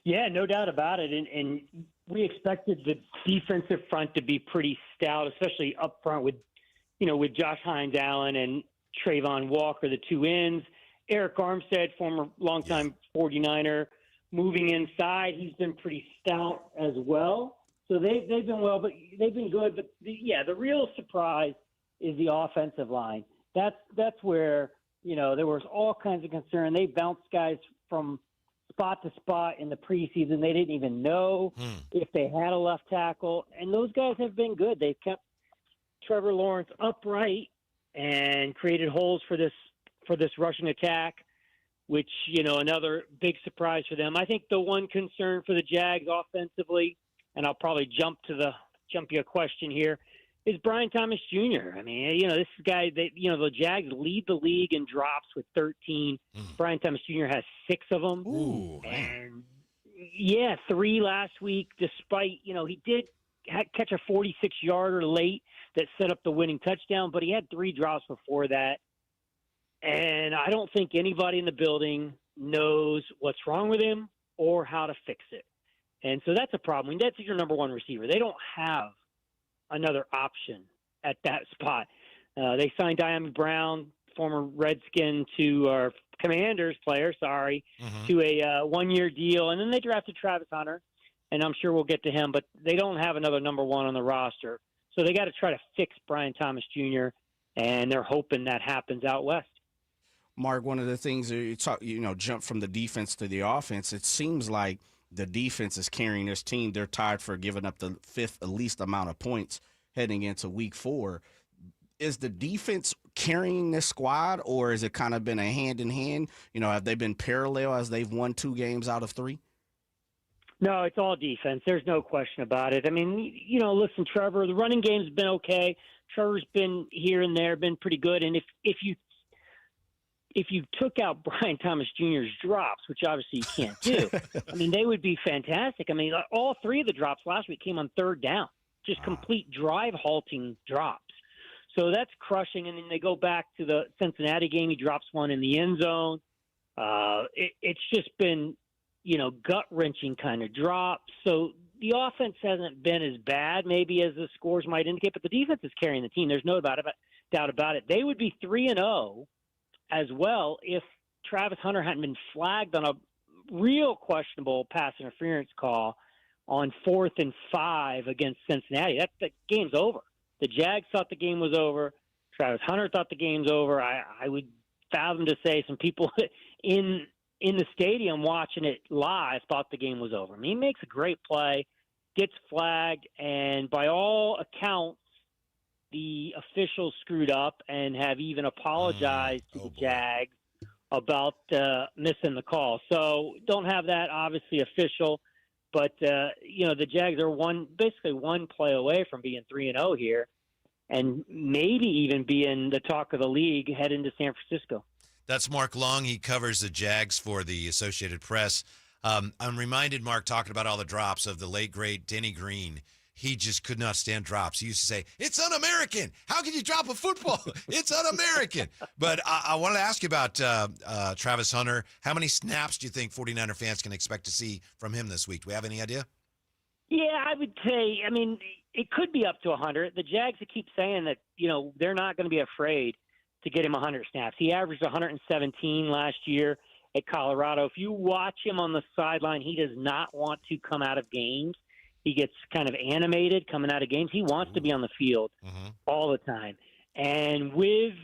Yeah, no doubt about it. And we expected the defensive front to be pretty stout, especially up front with Josh Hines Allen and Trayvon Walker, the two ends. Eric Armstead, former longtime 49er, moving inside. He's been pretty stout as well. So they've been well, but they've been good. But the real surprise is the offensive line. That's where there was all kinds of concern. They bounced guys from spot to spot in the preseason. They didn't even know if they had a left tackle, and those guys have been good. They've kept Trevor Lawrence upright and created holes for this rushing attack, which another big surprise for them. I think the one concern for the Jags offensively, and I'll probably jump you a question here, is Brian Thomas Jr. I mean, this guy, the Jags lead the league in drops with 13. Brian Thomas Jr. has 6 of them. Ooh, and 3 last week, despite, he did catch a 46-yarder late that set up the winning touchdown, but he had 3 drops before that. And I don't think anybody in the building knows what's wrong with him or how to fix it. And so that's a problem. That's your number one receiver. They don't have another option at that spot. They signed Diami Brown, former Redskin, to Commanders player, to a 1-year deal. And then they drafted Travis Hunter, and I'm sure we'll get to him, but they don't have another number one on the roster. So they got to try to fix Brian Thomas Jr., and they're hoping that happens out west. Mark, one of the things that you talk, jump from the defense to the offense, it seems like the defense is carrying this team. They're tired for giving up the 5th least amount of points heading into week 4. Is the defense carrying this squad, or has it kind of been a hand-in-hand? Have they been parallel as they've won 2 games out of 3? No, it's all defense. There's no question about it. I mean, listen, Trevor, the running game's been okay. Trevor's been here and there, been pretty good. And if you took out Brian Thomas Jr.'s drops, which obviously you can't do, I mean, they would be fantastic. I mean, all 3 of the drops last week came on 3rd down, just complete drive-halting drops. So that's crushing. And then they go back to the Cincinnati game. He drops one in the end zone. It's just been, gut-wrenching kind of drops. So the offense hasn't been as bad maybe as the scores might indicate, but the defense is carrying the team. There's no doubt about it. They would be 3-0 as well if Travis Hunter hadn't been flagged on a real questionable pass interference call on 4th and 5 against Cincinnati. The game's over. The Jags thought the game was over. Travis Hunter thought the game's over. I would fathom to say some people in the stadium watching it live thought the game was over. I mean, he makes a great play, gets flagged, and by all accounts, the officials screwed up and have even apologized to the Jags about missing the call. So don't have that obviously official, but the Jags are basically one play away from being 3-0 here, and maybe even being the talk of the league heading to San Francisco. That's Mark Long. He covers the Jags for the Associated Press. I'm reminded, Mark, talking about all the drops of the late, great Denny Green. He just could not stand drops. He used to say, "It's un-American. How can you drop a football? It's un-American." But I wanted to ask you about Travis Hunter. How many snaps do you think 49er fans can expect to see from him this week? Do we have any idea? Yeah, I would say, it could be up to 100. The Jags keep saying that, they're not going to be afraid to get him 100 snaps. He averaged 117 last year at Colorado. If you watch him on the sideline, he does not want to come out of games. He gets kind of animated coming out of games. He wants to be on the field all the time. And with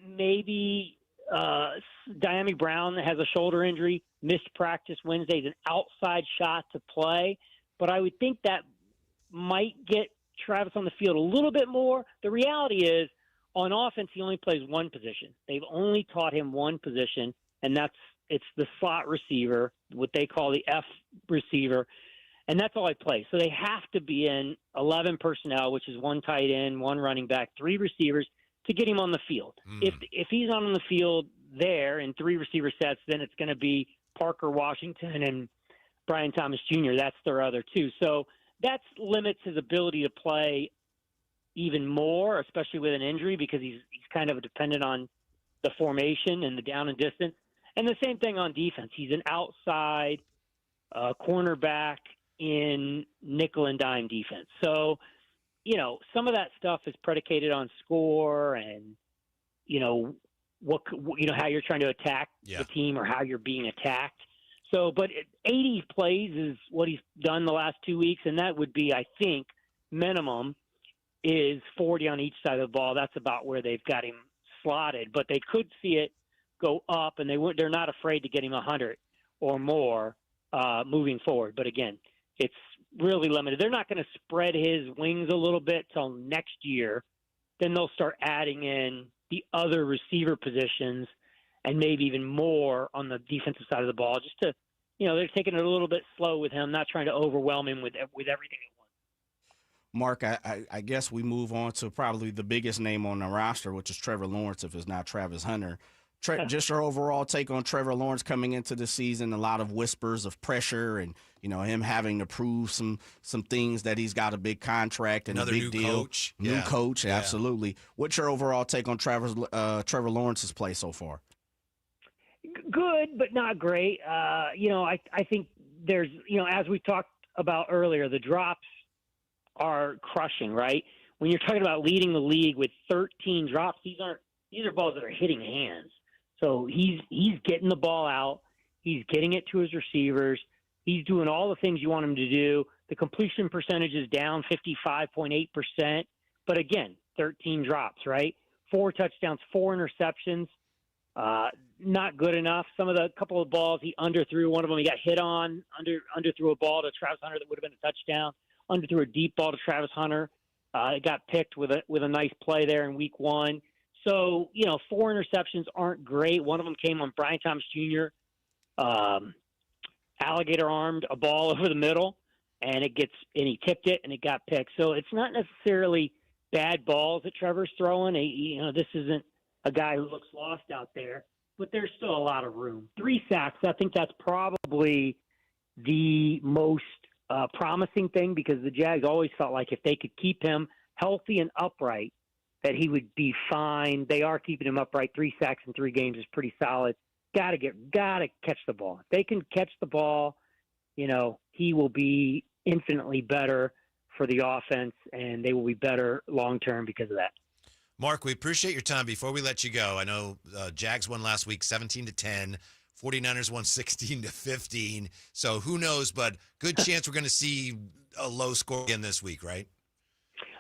maybe Diami Brown has a shoulder injury, missed practice Wednesday, is an outside shot to play. But I would think that might get Travis on the field a little bit more. The reality is, on offense, he only plays one position. They've only taught him one position, and it's the slot receiver, what they call the F receiver. And that's all I play. So they have to be in 11 personnel, which is one tight end, one running back, 3 receivers to get him on the field. If he's not on the field there in 3 receiver sets, then it's going to be Parker Washington and Brian Thomas Jr. That's their other 2. So that limits his ability to play even more, especially with an injury, because he's kind of dependent on the formation and the down and distance. And the same thing on defense. He's an outside cornerback in nickel and dime defense. So, some of that stuff is predicated on score and, how you're trying to attack the team or how you're being attacked. So, but 80 plays is what he's done the last 2 weeks, and that would be, I think, minimum is 40 on each side of the ball. That's about where they've got him slotted, but they could see it go up, and they're not afraid to get him 100 or more moving forward. But again, it's really limited. They're not going to spread his wings a little bit till next year. Then they'll start adding in the other receiver positions and maybe even more on the defensive side of the ball. Just to, they're taking it a little bit slow with him, not trying to overwhelm him with everything at once. Mark, I guess we move on to probably the biggest name on the roster, which is Trevor Lawrence, if it's not Travis Hunter. Just your overall take on Trevor Lawrence coming into the season, a lot of whispers of pressure and, him having to prove some things, that he's got a big contract and another a big new deal. Coach. New coach, absolutely. What's your overall take on Trevor Lawrence's play so far? Good, but not great. I think there's, as we talked about earlier, the drops are crushing, right? When you're talking about leading the league with 13 drops, these are balls that are hitting hands. So he's getting the ball out. He's getting it to his receivers. He's doing all the things you want him to do. The completion percentage is down 55.8%. But again, 13 drops, right? 4 touchdowns, 4 interceptions. Not good enough. Couple of balls he underthrew. One of them he got hit on, underthrew a ball to Travis Hunter that would have been a touchdown. Underthrew a deep ball to Travis Hunter. It got picked with a nice play there in week 1. So, 4 interceptions aren't great. One of them came on Brian Thomas Jr. Alligator armed a ball over the middle, and he tipped it, and it got picked. So it's not necessarily bad balls that Trevor's throwing. This isn't a guy who looks lost out there, but there's still a lot of room. 3 sacks, I think that's probably the most promising thing, because the Jags always felt like if they could keep him healthy and upright, that he would be fine. They are keeping him upright. 3 sacks in 3 games is pretty solid. Gotta catch the ball. If they can catch the ball, he will be infinitely better for the offense, and they will be better long-term because of that. Mark, we appreciate your time. Before we let you go, I know Jags won last week 17-10. 49ers won 16-15. So who knows, but good chance we're going to see a low score again this week, right?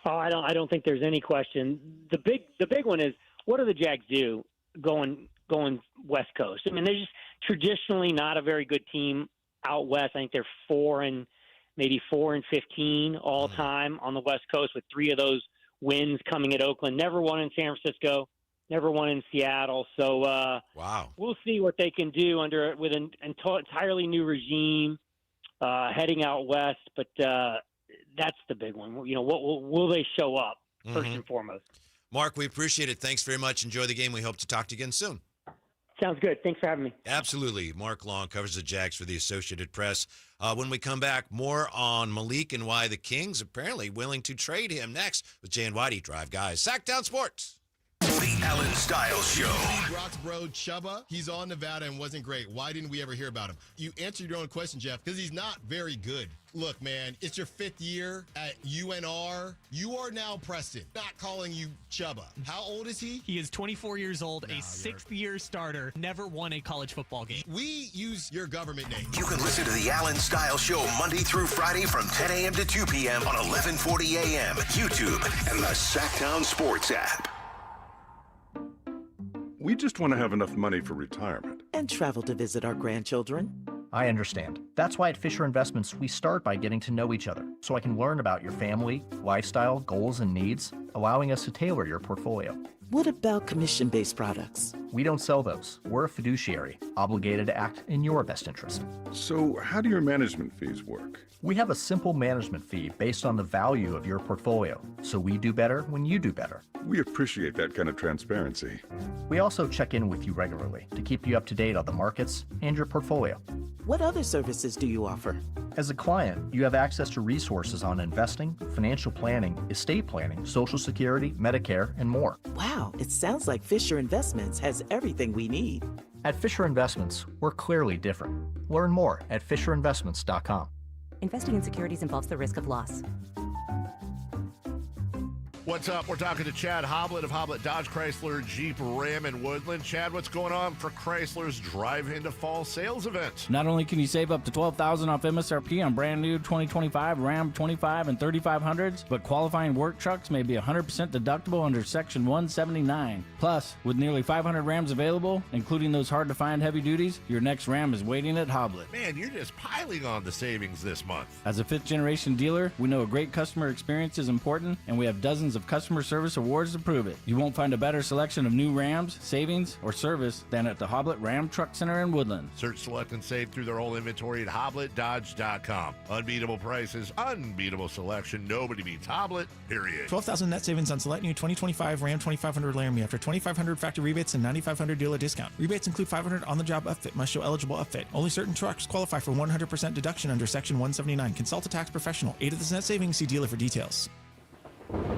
Oh, I don't think there's any question. The big one is, what do the Jags do going West Coast? I mean, they're just traditionally not a very good team out west. I think they're 4-15 all time on the West Coast, with 3 of those wins coming at Oakland. Never won in San Francisco, never won in Seattle. So wow, we'll see what they can do with an entirely new regime heading out west. But that's the big one. What will they show up first and foremost? Mark, we appreciate it. Thanks very much. Enjoy the game. We hope to talk to you again soon. Sounds good. Thanks for having me. Absolutely. Mark Long covers the Jags for the Associated Press. When we come back, more on Malik and why the Kings apparently willing to trade him next with Jay and Whitey. Drive Guys. Sactown Sports. The Alan Stiles Show. Brock's bro, Chubba, he's on Nevada and wasn't great. Why didn't we ever hear about him? You answered your own question, Jeff, because he's not very good. Look, man, it's your 5th year at UNR. You are now Preston. Not calling you Chubba. How old is he? He is 24 years old, a 6th-year starter, never won a college football game. We use your government name. You can listen to the Alan Stiles Show Monday through Friday from 10 a.m. to 2 p.m. on 1140 a.m., YouTube, and the Sactown Sports app. We just want to have enough money for retirement. And travel to visit our grandchildren. I understand. That's why at Fisher Investments, we start by getting to know each other, so I can learn about your family, lifestyle, goals, and needs, allowing us to tailor your portfolio. What about commission-based products? We don't sell those. We're a fiduciary, obligated to act in your best interest. So how do your management fees work? We have a simple management fee based on the value of your portfolio, so we do better when you do better. We appreciate that kind of transparency. We also check in with you regularly to keep you up to date on the markets and your portfolio. What other services do you offer? As a client, you have access to resources on investing, financial planning, estate planning, Social Security, Medicare, and more. Wow, it sounds like Fisher Investments has everything we need. At Fisher Investments, we're clearly different. Learn more at FisherInvestments.com. Investing in securities involves the risk of loss. What's up? We're talking to Chad Hoblet of Hoblet Dodge Chrysler Jeep Ram in Woodland. Chad, what's going on for Chrysler's Drive Into Fall sales event? Not only can you save up to $12,000 off MSRP on brand new 2025 Ram 25 and 3500s, but qualifying work trucks may be 100% deductible under Section 179. Plus, with nearly 500 Rams available, including those hard-to-find heavy duties, your next Ram is waiting at Hoblet. Man, you're just piling on the savings this month. As a fifth-generation dealer, we know a great customer experience is important, and we have dozens of customer service awards to prove it. You won't find a better selection of new Rams, savings, or service than at the Hoblet Ram Truck Center in Woodland. Search, select, and save through their whole inventory at HobletDodge.com. Unbeatable prices, unbeatable selection. Nobody beats Hoblet, period. $12,000 net savings on select new 2025 Ram 2500 Laramie after $2,500 factory rebates and $9,500 dealer discount. Rebates include $500 on-the-job upfit. Must show eligible upfit. Only certain trucks qualify for 100% deduction under Section 179. Consult a tax professional. Aid of the net savings. See dealer for details.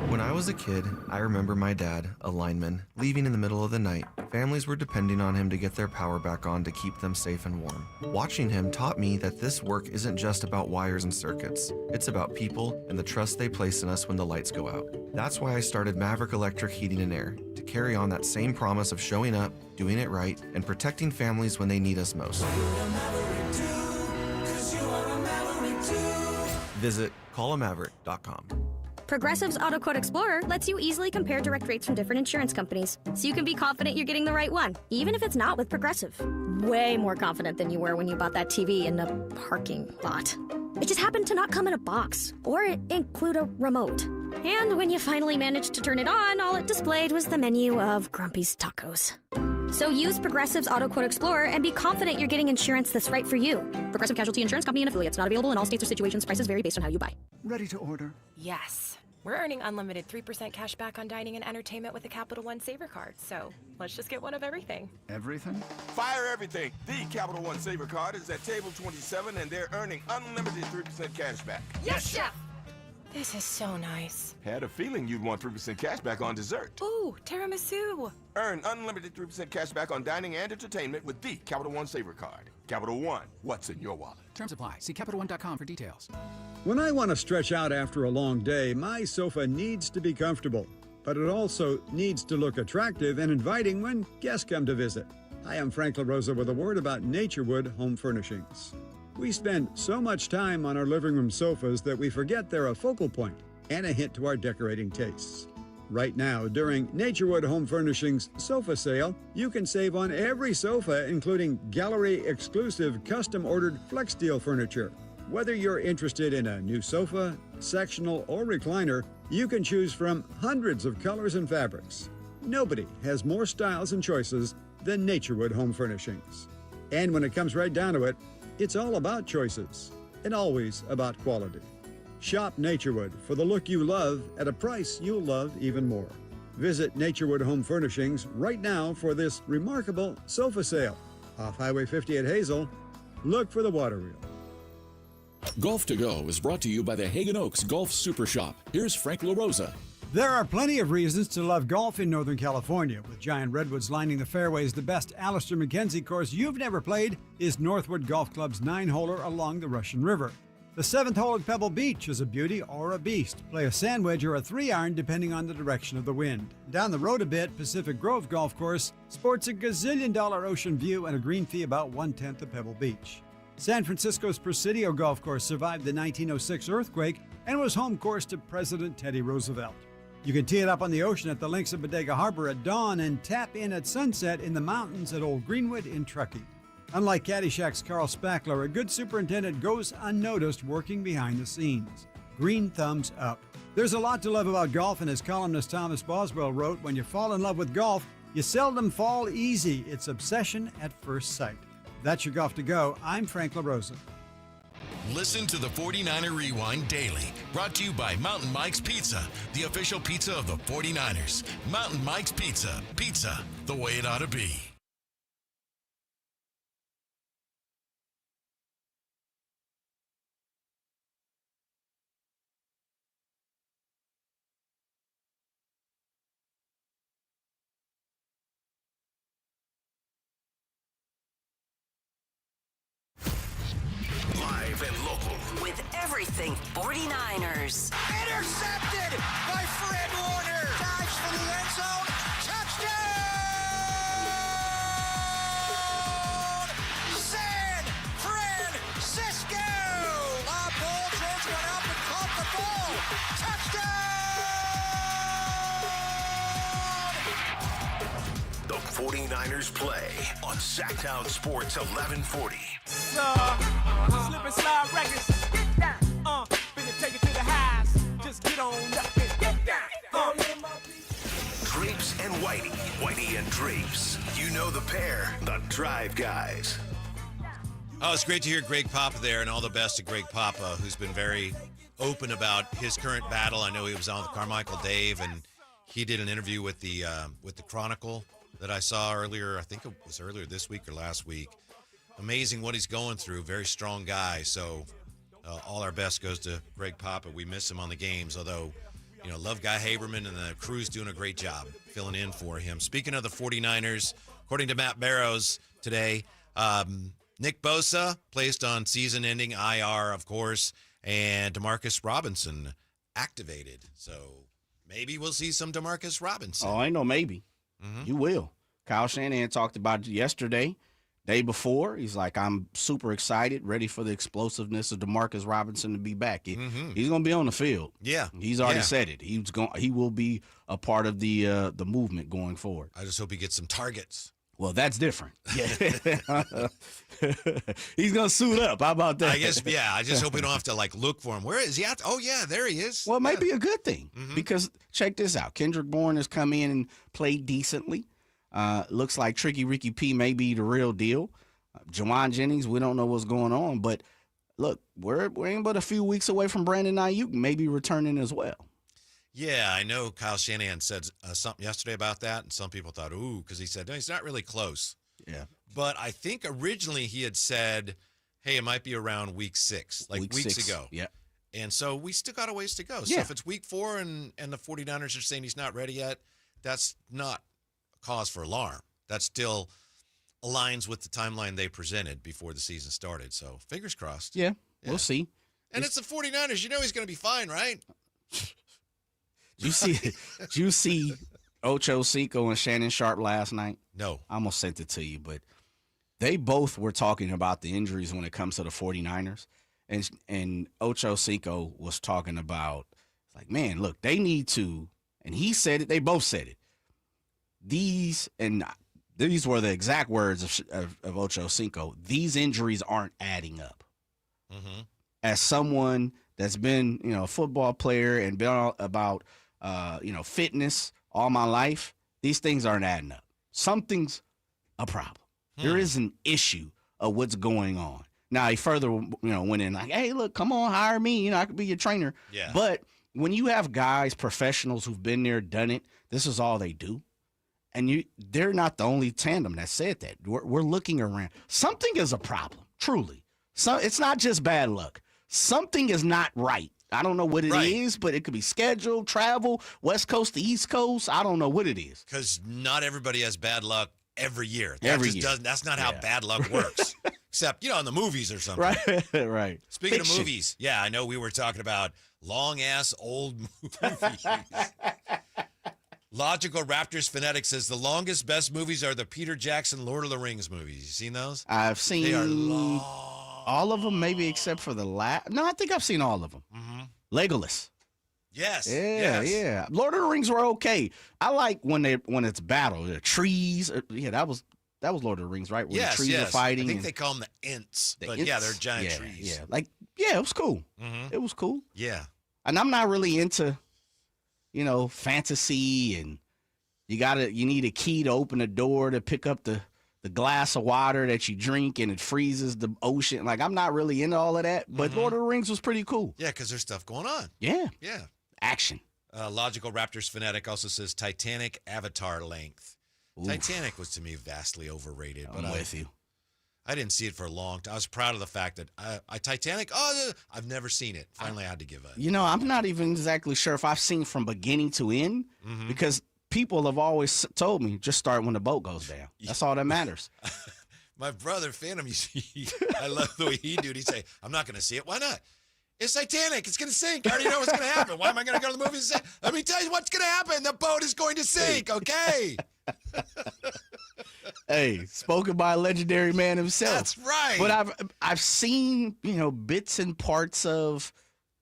When I was a kid, I remember my dad, a lineman, leaving in the middle of the night. Families were depending on him to get their power back on to keep them safe and warm. Watching him taught me that this work isn't just about wires and circuits. It's about people and the trust they place in us when the lights go out. That's why I started Maverick Electric Heating and Air, to carry on that same promise of showing up, doing it right, and protecting families when they need us most. Visit callamaverick.com. Progressive's Auto Quote Explorer lets you easily compare direct rates from different insurance companies, so you can be confident you're getting the right one, even if it's not with Progressive. Way more confident than you were when you bought that TV in a parking lot. It just happened to not come in a box, or include a remote. And when you finally managed to turn it on, all it displayed was the menu of Grumpy's Tacos. So use Progressive's Auto Quote Explorer and be confident you're getting insurance that's right for you. Progressive Casualty Insurance Company and affiliates. Not available in all states or situations. Prices vary based on how you buy. Ready to order? Yes. We're earning unlimited 3% cash back on dining and entertainment with a Capital One Saver card. So let's just get one of everything. Everything? Fire everything. The Capital One Saver card is at table 27, and they're earning unlimited 3% cash back. Yes, Chef! This is so nice. Had a feeling you'd want 3% cash back on dessert. Ooh, tiramisu. Earn unlimited 3% cash back on dining and entertainment with the Capital One Saver Card. Capital One, what's in your wallet? Terms apply. See CapitalOne.com for details. When I want to stretch out after a long day, my sofa needs to be comfortable, but it also needs to look attractive and inviting when guests come to visit. Hi, I'm Frank LaRosa with a word about Naturewood Home Furnishings. We spend so much time on our living room sofas that we forget they're a focal point and a hint to our decorating tastes. Right now, during Naturewood Home Furnishings sofa sale, you can save on every sofa, including gallery-exclusive custom-ordered flex steel furniture. Whether you're interested in a new sofa, sectional, or recliner, you can choose from hundreds of colors and fabrics. Nobody has more styles and choices than Naturewood Home Furnishings. And when it comes right down to it, it's all about choices and always about quality. Shop Naturewood for the look you love at a price you'll love even more. Visit Naturewood Home Furnishings right now for this remarkable sofa sale. Off Highway 50 at Hazel, look for the water wheel. Golf to Go is brought to you by the Hagen Oaks Golf Super Shop. Here's Frank LaRosa. There are plenty of reasons to love golf in Northern California. With giant redwoods lining the fairways, the best Alistair McKenzie course you've never played is Northwood Golf Club's 9-holer along the Russian River. The 7th hole at Pebble Beach is a beauty or a beast. Play a sand wedge or a 3-iron depending on the direction of the wind. Down the road a bit, Pacific Grove Golf Course sports a gazillion-dollar ocean view and a green fee about 1/10 of Pebble Beach. San Francisco's Presidio Golf Course survived the 1906 earthquake and was home course to President Teddy Roosevelt. You can tee it up on the ocean at the links of Bodega Harbor at dawn and tap in at sunset in the mountains at Old Greenwood in Truckee. Unlike Caddyshack's Carl Spackler, a good superintendent goes unnoticed working behind the scenes. Green thumbs up. There's a lot to love about golf, and as columnist Thomas Boswell wrote, when you fall in love with golf, you seldom fall easy. It's obsession at first sight. That's your Golf to Go. I'm Frank LaRosa. Listen to the 49er Rewind daily. Brought to you by Mountain Mike's Pizza, the official pizza of the 49ers. Mountain Mike's Pizza. Pizza, the way it ought to be. Live and local. With everything 49ers. Intercepted by Fred Warner. Dives for the end zone. Touchdown! San Francisco! Lob ball. George went up and caught the ball. Touchdown! The 49ers play on Sactown Sports 1140. Slip and slide records. Get down. Finna take it to the highs. Just get on up and get down. Drapes and Whitey. Whitey and Drapes. You know the pair, the Drive Guys. Oh, it's great to hear Greg Papa there, and all the best to Greg Papa, who's been very open about his current battle. I know he was on with Carmichael Dave, and he did an interview with the Chronicle that I saw earlier. I think it was earlier this week or last week. Amazing what he's going through. Very strong guy. So all our best goes to Greg Papa. We miss him on the games, although, love Guy Haberman and the crew's doing a great job filling in for him. Speaking of the 49ers, according to Matt Barrows today, Nick Bosa placed on season-ending IR, of course, and Demarcus Robinson activated. So maybe we'll see some Demarcus Robinson. Oh, I know maybe. Mm-hmm. You will. Kyle Shanahan talked about it yesterday. Day before, he's like, I'm super excited, ready for the explosiveness of Demarcus Robinson to be back. He's going to be on the field. Yeah. He's already said it. He will be a part of the movement going forward. I just hope he gets some targets. Well, that's different. Yeah. He's going to suit up. How about that? I guess, yeah. I just hope we don't have to, look for him. Where is he at? Oh, yeah, there he is. Well, it might be a good thing because check this out. Kendrick Bourne has come in and played decently. Looks like Tricky Ricky P may be the real deal. Jawan Jennings, we don't know what's going on, but look, we're ain't but a few weeks away from Brandon Ayuk maybe returning as well. Yeah, I know Kyle Shanahan said something yesterday about that, and some people thought, ooh, because he said, no, he's not really close. Yeah. But I think originally he had said, hey, it might be around week 6, like weeks ago. Yeah. And so we still got a ways to go. So Yeah. if it's week 4 and the 49ers are saying he's not ready yet, that's not a cause for alarm. That still aligns with the timeline they presented before the season started. So fingers crossed. Yeah, we'll see. And it's the 49ers. You know he's going to be fine, right? Did you see Ocho Cinco and Shannon Sharp last night? No. I almost sent it to you, but they both were talking about the injuries when it comes to the 49ers. And Ocho Cinco was talking about, like, man, look, they need to, and he said it, they both said it. These were the exact words of Ocho Cinco. These injuries aren't adding up. Mm-hmm. As someone that's been, a football player and been all about, fitness all my life, these things aren't adding up. Something's a problem. There is an issue of what's going on. Now, he further, went in like, hey, look, come on, hire me. I could be your trainer. Yeah. But when you have guys, professionals who've been there, done it, this is all they do. And they're not the only tandem that said that. We're looking around. Something is a problem, truly. So it's not just bad luck. Something is not right. I don't know what it is, but it could be schedule, travel, West Coast to East Coast. I don't know what it is. Because not everybody has bad luck every year. That's not how bad luck works. Except, in the movies or something. Right, right. Speaking Fiction. of movies, I know we were talking about long-ass old movies. Logical Raptors Fanatic says the longest, best movies are the Peter Jackson Lord of the Rings movies. You seen those? I've seen They are long. all of them, maybe except for the last. No, I think I've seen all of them. Mm-hmm. Legolas. Yes. Yeah. Lord of the Rings were okay. I like when it's battle, the trees. That was Lord of the Rings, right? Where the trees are fighting. I think they call them the Ents. But they're giant trees. Yeah. It was cool. Mm-hmm. It was cool. Yeah. And I'm not really into, fantasy, and you need a key to open the door to pick up the glass of water that you drink and it freezes the ocean. Like, I'm not really into all of that, but Lord of the Rings was pretty cool. Yeah, because there's stuff going on. Yeah. Yeah. Action. Logical Raptors Fanatic also says Titanic Avatar length. Oof. Titanic was, to me, vastly overrated. I'm with you. I didn't see it for a long time. I was proud of the fact that Titanic, I've never seen it. Finally, I had to give up. I'm not even exactly sure if I've seen from beginning to end because people have always told me just start when the boat goes down. That's all that matters. My brother, Phantom, I love the way he do it. He'd say, I'm not going to see it. Why not? It's Titanic. It's going to sink. I already know what's going to happen. Why am I going to go to the movie and say, let me tell you what's going to happen. The boat is going to sink, okay? Hey, spoken by a legendary man himself. That's right. But I've seen, bits and parts of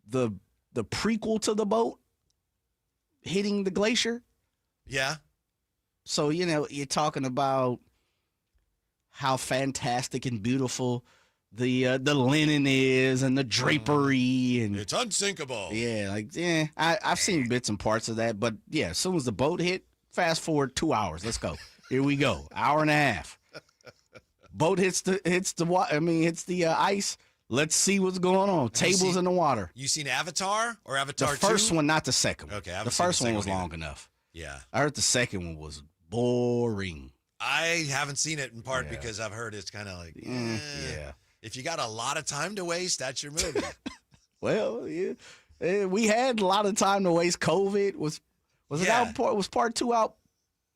the prequel to the boat hitting the glacier. Yeah. So, you're talking about how fantastic and beautiful the linen is and the drapery and it's unsinkable. Yeah, I've seen bits and parts of that, but as soon as the boat hit, fast forward 2 hours. Let's go. Here we go. Hour and a half. Boat hits the ice. Let's see what's going on. Tables in the water. You seen Avatar or Avatar 2? The first one, not the second one. Okay, the first one was long enough. Yeah. I heard the second one was boring. I haven't seen it in part because I've heard it's kind of like, yeah. If you got a lot of time to waste, that's your movie. Well, we had a lot of time to waste. COVID was it out? Was part 2 out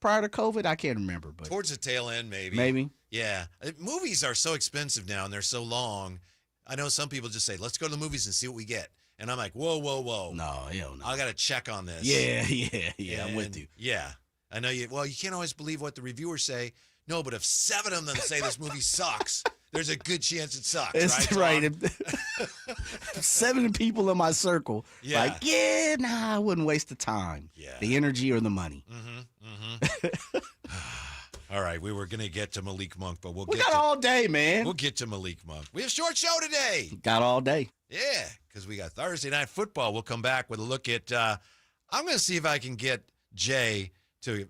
prior to COVID? I can't remember, but towards the tail end, maybe. Maybe. Yeah, movies are so expensive now, and they're so long. I know some people just say, "Let's go to the movies and see what we get," and I'm like, "Whoa, whoa, whoa! No, hell no! I got to check on this." Yeah. I'm with you. Yeah, I know you. Well, you can't always believe what the reviewers say. No, but if 7 of them say this movie sucks, there's a good chance it sucks. It's right. 7 people in my circle, I wouldn't waste the time, the energy, or the money. All right, we were gonna get to Malik Monk, but we got all day, man. We'll get to Malik Monk. We have a short show today. Got all day. Yeah, because we got Thursday Night Football. We'll come back with a look at. I'm gonna see if I can get Jay to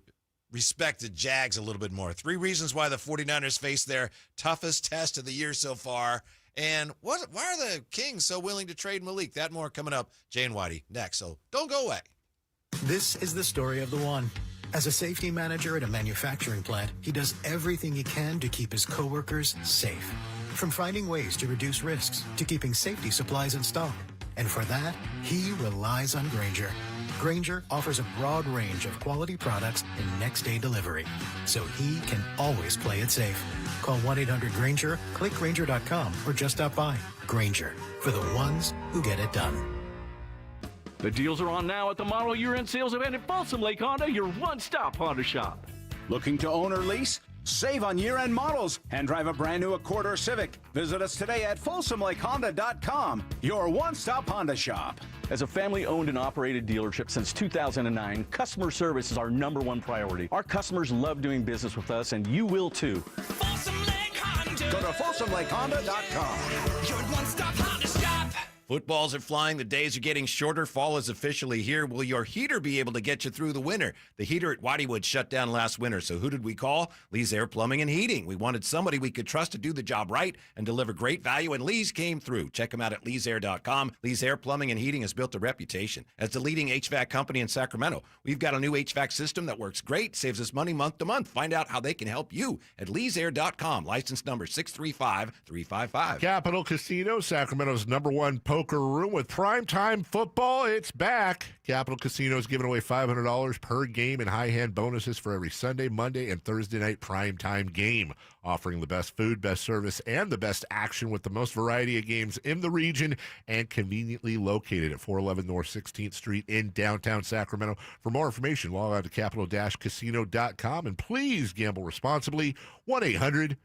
respect the Jags a little bit more. 3 reasons why the 49ers face their toughest test of the year so far. And why are the Kings so willing to trade Malik? That more coming up. Jay and Whitey next, so don't go away. This is the story of the one. As a safety manager at a manufacturing plant, he does everything he can to keep his coworkers safe. From finding ways to reduce risks to keeping safety supplies in stock. And for that, he relies on Grainger. Grainger offers a broad range of quality products and next-day delivery, so he can always play it safe. Call 1-800-GRAINGER, click Grainger.com, or just stop by. Grainger, for the ones who get it done. The deals are on now at the model year-end sales event at Folsom Lake Honda, your one-stop Honda shop. Looking to own or lease? Save on year-end models and drive a brand new Accord or Civic. Visit us today at FolsomLakeHonda.com, your one-stop Honda shop. As a family-owned and operated dealership since 2009, customer service is our #1 priority. Our customers love doing business with us, and you will too. Go to FolsomLakeHonda.com. Your one-stop Honda shop. Footballs are flying. The days are getting shorter. Fall is officially here. Will your heater be able to get you through the winter? The heater at Whitey Wood shut down last winter. So who did we call? Lee's Air Plumbing and Heating. We wanted somebody we could trust to do the job right and deliver great value, and Lee's came through. Check them out at leesair.com. Lee's Air Plumbing and Heating has built a reputation as the leading HVAC company in Sacramento. We've got a new HVAC system that works great, saves us money month to month. Find out how they can help you at leesair.com. License number 635355. Capital Casino, Sacramento's #1 poker room with primetime football. It's back. Capital Casino is giving away $500 per game in high-hand bonuses for every Sunday, Monday, and Thursday night primetime game, offering the best food, best service, and the best action with the most variety of games in the region and conveniently located at 411 North 16th Street in downtown Sacramento. For more information, log on to capital-casino.com, and please gamble responsibly. 1-800-GAMBLER.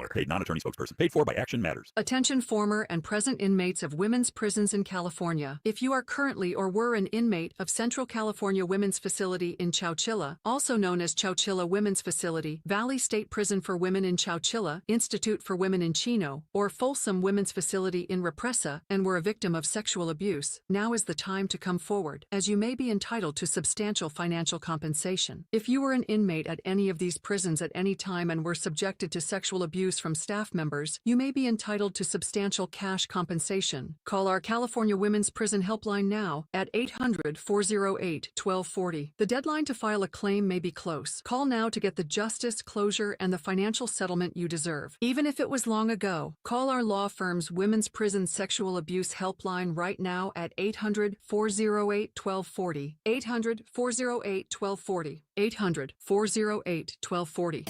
Paid non-attorney spokesperson. Paid for by Action Matters. Attention former and present inmates of women's prisons in California. If you are currently or were an inmate of Central California Women's Facility in Chowchilla, also known as Chowchilla Women's Facility, Valley State Prison for Women in Chowchilla, Institute for Women in Chino, or Folsom Women's Facility in Represa, and were a victim of sexual abuse, now is the time to come forward, as you may be entitled to substantial financial compensation. If you were an inmate at any of these prisons at any time and were subjected to sexual abuse from staff members, you may be entitled to substantial cash compensation. Call our California Women's Prison Helpline now at 800-408-1240. The deadline to file a claim may be close. Call now to get the justice, closure, and the financial settlement you deserve. Even if it was long ago, call our law firm's Women's Prison Sexual Abuse Helpline right now at 800-408-1240. 800-408-1240. 800-408-1240.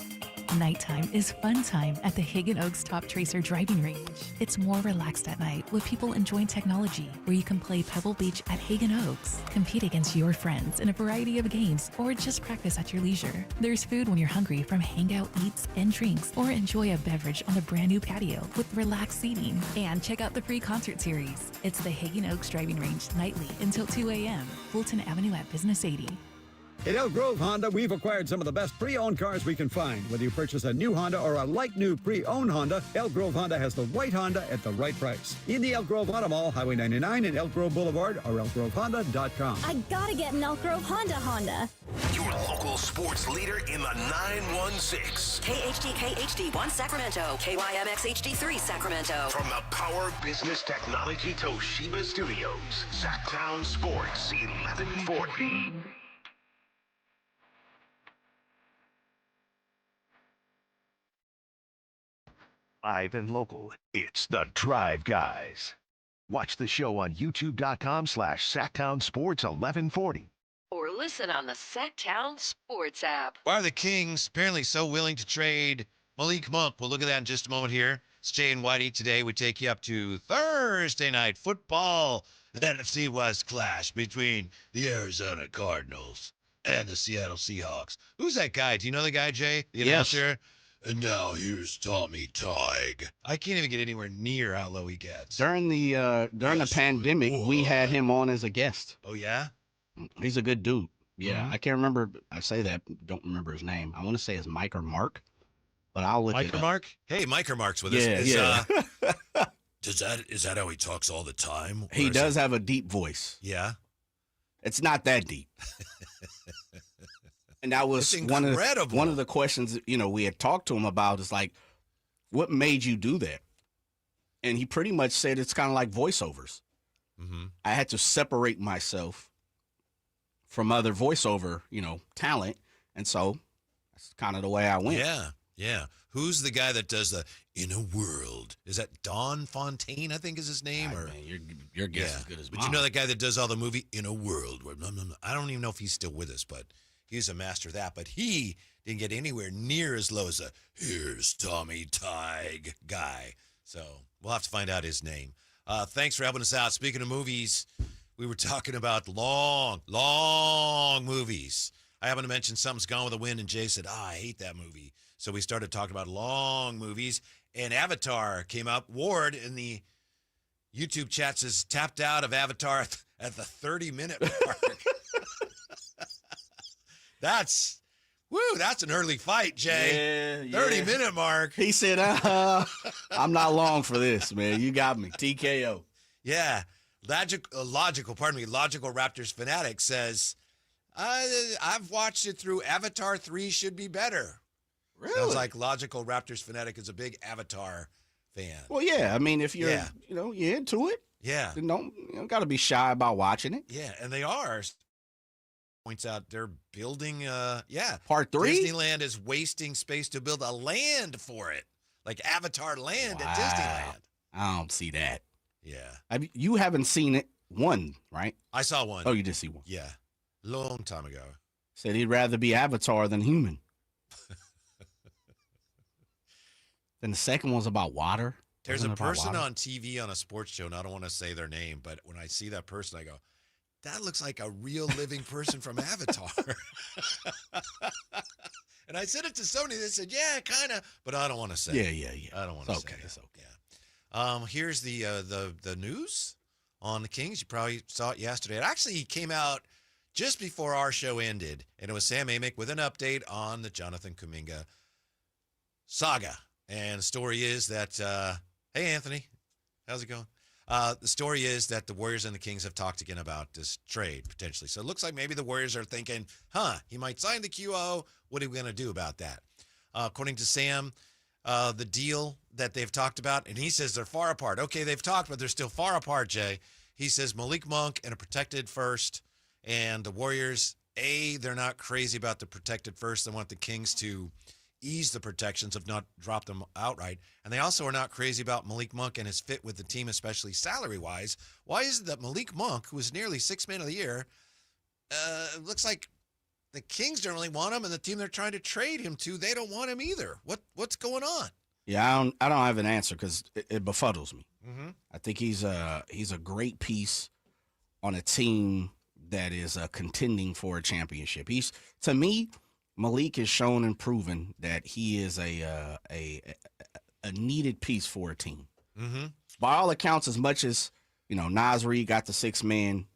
Nighttime is fun time at the Hagen Oaks Top Tracer driving range. It's more relaxed at night with people enjoying technology, where you can play Pebble Beach at Hagen Oaks, compete against your friends in a variety of games, or just practice at your leisure. There's food when you're hungry from hangout eats and drinks, or enjoy a beverage on the brand new patio with relaxed seating. And check out the free concert series. It's the Hagen Oaks driving range nightly until 2 a.m. Fulton Avenue at Business 80. At Elk Grove Honda, we've acquired some of the best pre-owned cars we can find. Whether you purchase a new Honda or a like-new pre-owned Honda, Elk Grove Honda has the right Honda at the right price. In the Elk Grove Auto Mall, Highway 99 and Elk Grove Boulevard, or elkgrovehonda.com. I gotta get an Elk Grove Honda. Your local sports leader in the 916. KHD1 Sacramento, KYMX HD3 Sacramento. From the Power Business Technology Toshiba Studios, Sactown Sports, 1140. Live and local, it's the Drive Guys. Watch the show on youtube.com/Sactown Sports 1140. Or listen on the Sactown Sports app. Why are the Kings apparently so willing to trade Malik Monk? We'll look at that in just a moment here. It's Jay and Whitey. Today we take you up to Thursday night football. The NFC West clash between the Arizona Cardinals and the Seattle Seahawks. Who's that guy? Do you know the guy, Jay? The announcer? And now here's Tommy Tighe. I can't even get anywhere near how low he gets. During the pandemic, we had him on as a guest. Oh, yeah? He's a good dude. Yeah, I can't remember. I say that, don't remember his name. I want to say it's Mike or Mark, but I'll look it up. Mark? Hey, Mike or Mark's with us. Yeah. Is that how he talks all the time? He does have a deep voice. Yeah? It's not that deep. And that was one of the questions, we had talked to him about, is like, what made you do that? And he pretty much said it's kind of like voiceovers. Mm-hmm. I had to separate myself from other voiceover, talent. And so that's kind of the way I went. Yeah. Yeah. Who's the guy that does the In a World? Is that Don Fontaine, I think is his name? God, or man, your guess is as good as mine. But you know that guy that does all the movie In a World? Where, I don't even know if he's still with us, but he's a master of that. But he didn't get anywhere near as low as a Here's Tommy Tig guy. So we'll have to find out his name. Thanks for helping us out. Speaking of movies, we were talking about long movies. I happened to mention Something's Gone with the Wind, and Jay said, I hate that movie. So we started talking about long movies, and Avatar came up. Ward in the YouTube chat says, tapped out of Avatar at the 30-minute mark. That's an early fight, Jay. Yeah. 30-minute mark. He said, I'm not long for this, man. You got me. TKO. Yeah. Logical Raptors fanatic says, I've watched it through. Avatar 3 should be better. Really? Sounds like Logical Raptors fanatic is a big Avatar fan. Well, yeah. I mean, if you're, you're into it, yeah, then you don't got to be shy about watching it. Yeah, and they are. Points out they're building, Part 3? Disneyland is wasting space to build a land for it, like Avatar Land at Disneyland. I don't see that. Yeah. You haven't seen it, one, right? I saw one. Oh, you did see one. Yeah. Long time ago. Said he'd rather be Avatar than human. Then the second one's about water. There's a person on TV on a sports show, and I don't want to say their name, but when I see that person, I go, that looks like a real living person from Avatar. And I said it to somebody that said, yeah, kind of, but I don't want to say it. Yeah. I don't want to say it. It's okay. Yeah. Here's the news on the Kings. You probably saw it yesterday. It actually came out just before our show ended, and it was Sam Amick with an update on the Jonathan Kuminga saga. And the story is that, hey, Anthony, how's it going? The story is that the Warriors and the Kings have talked again about this trade, potentially. So it looks like maybe the Warriors are thinking, he might sign the QO. What are we going to do about that? According to Sam, the deal that they've talked about, and he says they're far apart. Okay, they've talked, but they're still far apart, Jay. He says Malik Monk and a protected first, and the Warriors, they're not crazy about the protected first. They want the Kings to ease the protections, if not drop them outright. And they also are not crazy about Malik Monk and his fit with the team, especially salary-wise. Why is it that Malik Monk, who is nearly Sixth Man of the Year, looks like the Kings don't really want him, and the team they're trying to trade him to, they don't want him either. What's going on? Yeah, I don't have an answer because it befuddles me. Mm-hmm. I think he's a great piece on a team that is contending for a championship. To me, Malik has shown and proven that he is a needed piece for a team. Mm-hmm. By all accounts, as much as Naz Reid got the 6 man,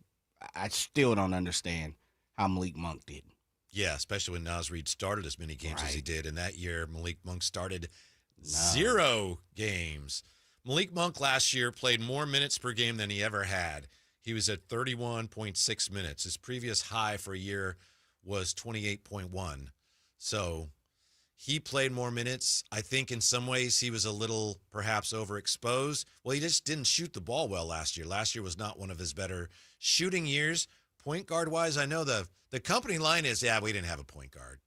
I still don't understand how Malik Monk did. Yeah, especially when Naz Reid started as many games as he did. And that year, Malik Monk started 0 games. Malik Monk last year played more minutes per game than he ever had. He was at 31.6 minutes. His previous high for a year was 28.1. So he played more minutes. I think in some ways he was a little perhaps overexposed. Well, he just didn't shoot the ball well last year. Last year was not one of his better shooting years. Point guard wise, I know the company line is, we didn't have a point guard.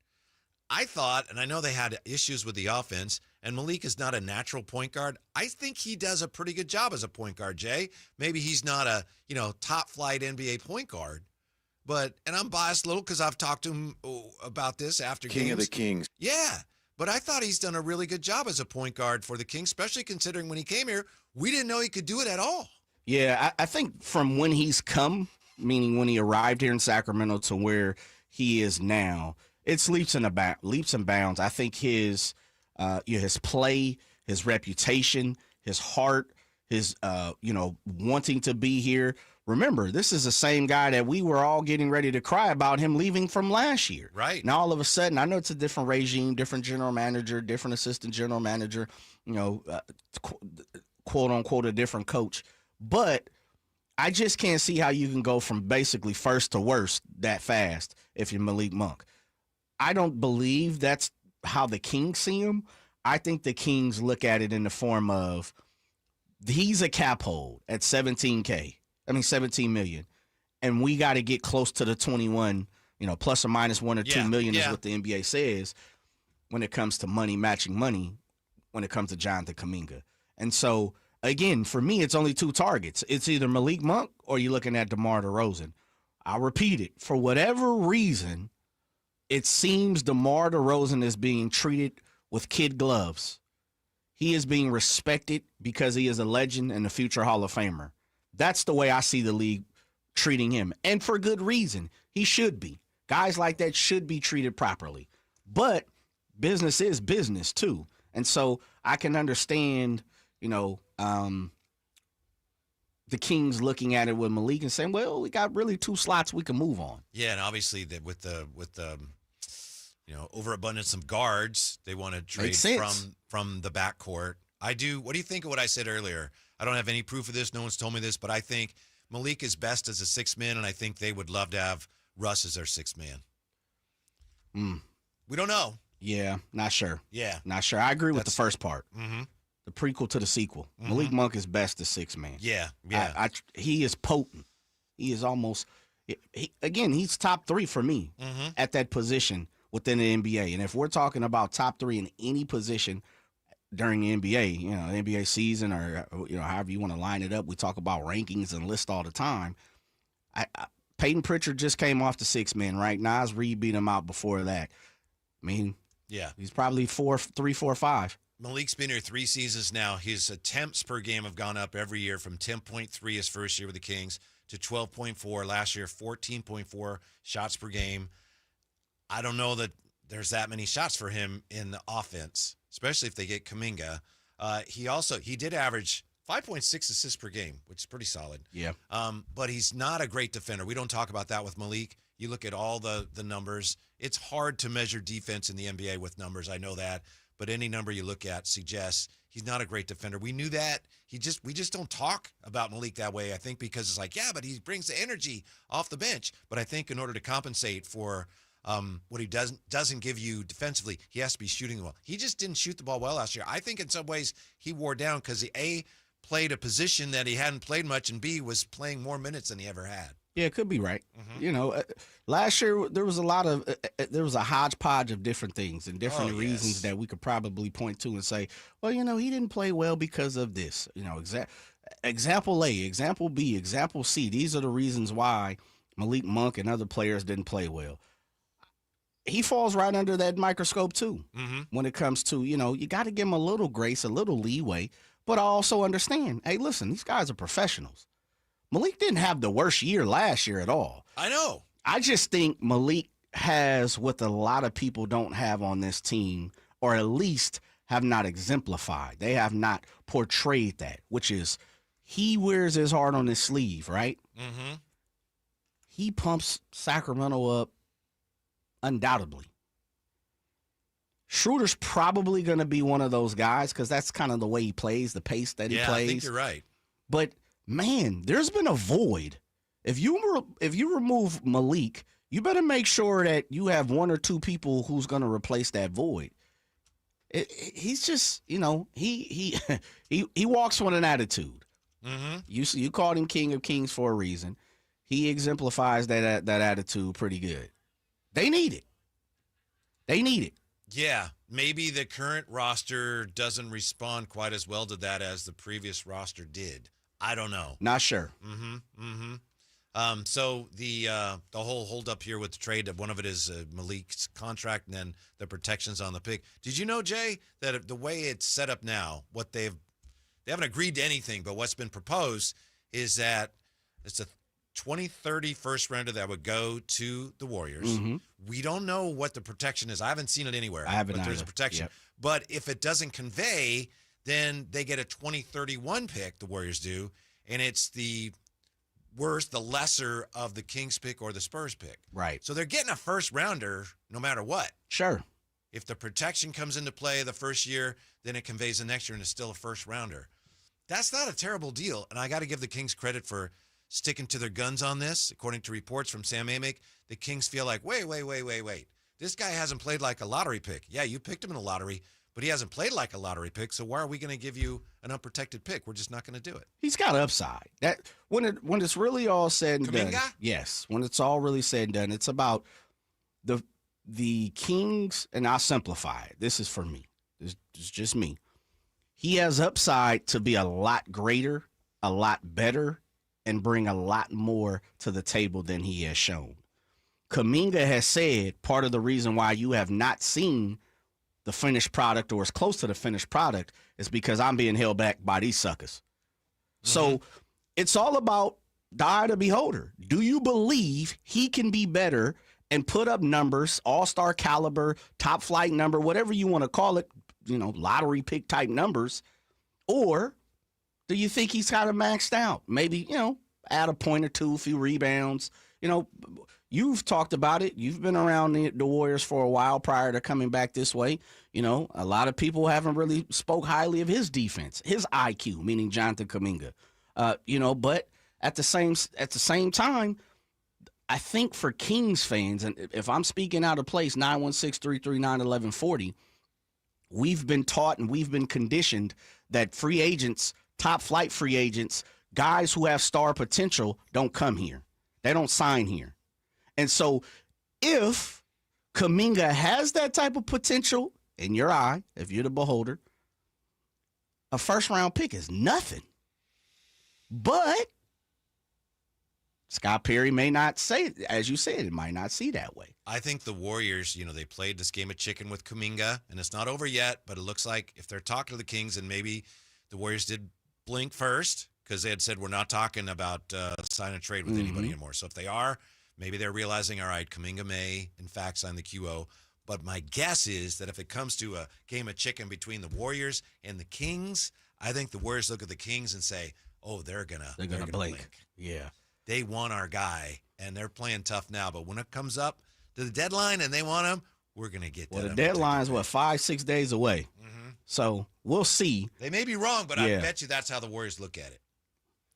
I thought, and I know they had issues with the offense, and Malik is not a natural point guard. I think he does a pretty good job as a point guard, Jay. Maybe he's not a, top flight NBA point guard. And I'm biased a little because I've talked to him about this after games. King of the Kings. Yeah, but I thought he's done a really good job as a point guard for the Kings, especially considering when he came here, we didn't know he could do it at all. Yeah, I think from when he's come, meaning when he arrived here in Sacramento to where he is now, it's leaps and bounds. I think his play, his reputation, his heart, his wanting to be here. Remember, this is the same guy that we were all getting ready to cry about him leaving from last year. Right. Now, all of a sudden, I know it's a different regime, different general manager, different assistant general manager, quote unquote, a different coach. But I just can't see how you can go from basically first to worst that fast if you're Malik Monk. I don't believe that's how the Kings see him. I think the Kings look at it in the form of he's a cap hold at 17 million. And we got to get close to the 21, plus or minus 1 or 2 million is what the NBA says. when it comes to money matching money when it comes to Jonathan Kuminga. And so, again, for me, it's only 2 targets. It's either Malik Monk or you're looking at DeMar DeRozan. I'll repeat it. For whatever reason, it seems DeMar DeRozan is being treated with kid gloves. He is being respected because he is a legend and a future Hall of Famer. That's the way I see the league treating him. And for good reason. He should be. Guys like that should be treated properly. But business is business, too. And so I can understand, the Kings looking at it with Malik and saying, well, we got really 2 slots we can move on. Yeah, and obviously with the overabundance of guards, they want to trade from the backcourt. What do you think of what I said earlier? I don't have any proof of this. No one's told me this, but I think Malik is best as a 6th man, and I think they would love to have Russ as their 6th man. We don't know. Yeah, not sure. Yeah. Not sure. I agree with the first part. Mm-hmm. The prequel to the sequel. Mm-hmm. Malik Monk is best as 6th man. Yeah. He is potent. He is almost he's top 3 for me at that position within the NBA. And if we're talking about top 3 in any position during the NBA, the NBA season or however you want to line it up, we talk about rankings and lists all the time. Peyton Pritchard just came off the 6th man, right? Nas Reed beat him out before that. I mean, he's probably 3, 4, 5. Malik's been here 3 seasons now. His attempts per game have gone up every year from 10.3 his first year with the Kings to 12.4 last year, 14.4 shots per game. I don't know that there's that many shots for him in the offense, especially if they get Kuminga. He did average 5.6 assists per game, which is pretty solid. Yeah. But he's not a great defender. We don't talk about that with Malik. You look at all the numbers. It's hard to measure defense in the NBA with numbers. I know that. But any number you look at suggests he's not a great defender. We knew that. We just don't talk about Malik that way, I think, because it's like, yeah, but he brings the energy off the bench. But I think in order to compensate for what he doesn't give you defensively, he has to be shooting the ball. He just didn't shoot the ball well last year. I think in some ways he wore down because he, A, played a position that he hadn't played much, and B, was playing more minutes than he ever had. Yeah, it could be right. Last year there was a hodgepodge of different things and different reasons that we could probably point to and say, well, he didn't play well because of this. Example A, example B, example C. These are the reasons why Malik Monk and other players didn't play well. He falls right under that microscope too. When it comes to, you got to give him a little grace, a little leeway, but I also understand, hey, listen, these guys are professionals. Malik didn't have the worst year last year at all. I know. I just think Malik has what a lot of people don't have on this team, or at least have not exemplified. They have not portrayed that, which is he wears his heart on his sleeve, right? He pumps Sacramento up undoubtedly. Schroeder's probably going to be one of those guys because that's kind of the way he plays, the pace that he plays. I think you're right. But man, there's been a void. If you remove Malik, you better make sure that you have 1 or 2 people who's going to replace that void. He's just, he walks with an attitude. You called him King of Kings for a reason. He exemplifies that attitude pretty good. They need it. Yeah, maybe the current roster doesn't respond quite as well to that as the previous roster did. I don't know. Not sure. So the whole holdup here with the trade, one of it is Malik's contract and then the protections on the pick. Did you know, Jay, that the way it's set up now, they haven't agreed to anything, but what's been proposed is that it's a 2030 first rounder that would go to the Warriors. We don't know what the protection is. I haven't seen it anywhere. I haven't but there's either. a protection. Yep. But if it doesn't convey, then they get a 2031 pick, the Warriors do, and it's the lesser of the Kings pick or the Spurs pick. Right. So they're getting a first rounder no matter what. Sure. If the protection comes into play the first year, then it conveys the next year and it's still a first rounder. That's not a terrible deal. And I got to give the Kings credit for sticking to their guns on this. According to reports from Sam Amick, the Kings feel like, wait. This guy hasn't played like a lottery pick. Yeah, you picked him in a lottery, but he hasn't played like a lottery pick, so why are we going to give you an unprotected pick? We're just not going to do it. He's got upside. That when it's really all said and Kuminga? done. Yes, when it's all really said and done, it's about the the Kings, and I'll simplify it. This is for me. This is just me. He has upside to be a lot greater, a lot better, and bring a lot more to the table than he has shown. Kuminga has said part of the reason why you have not seen the finished product or as close to the finished product is because I'm being held back by these suckers. So it's all about the eye of the beholder. Do you believe he can be better and put up numbers, all-star caliber, top flight number, whatever you want to call it, lottery pick type numbers? Or do you think he's kind of maxed out? Maybe, add a point or two, a few rebounds. You've talked about it. You've been around the Warriors for a while prior to coming back this way. A lot of people haven't really spoke highly of his defense, his IQ, meaning Jonathan Kuminga. But at the same time, I think for Kings fans, and if I'm speaking out of place, 916-339-1140, we've been taught and we've been conditioned that free agents, top flight free agents, guys who have star potential don't come here. They don't sign here. And so if Kuminga has that type of potential in your eye, if you're the beholder, a first-round pick is nothing. But Scott Perry may not say, as you said, it might not see that way. I think the Warriors, they played this game of chicken with Kuminga, and it's not over yet, but it looks like if they're talking to the Kings, and maybe the Warriors did blink first because they had said we're not talking about sign and trade with anybody anymore. So if they are, maybe they're realizing, all right, Kuminga may, in fact, sign the QO. But my guess is that if it comes to a game of chicken between the Warriors and the Kings, I think the Warriors look at the Kings and say, oh, they're gonna blink. Yeah. They want our guy, and they're playing tough now. But when it comes up to the deadline and they want him, we're going to get that. Well, the deadline's, 5-6 days away. So we'll see. They may be wrong, but I bet you that's how the Warriors look at it.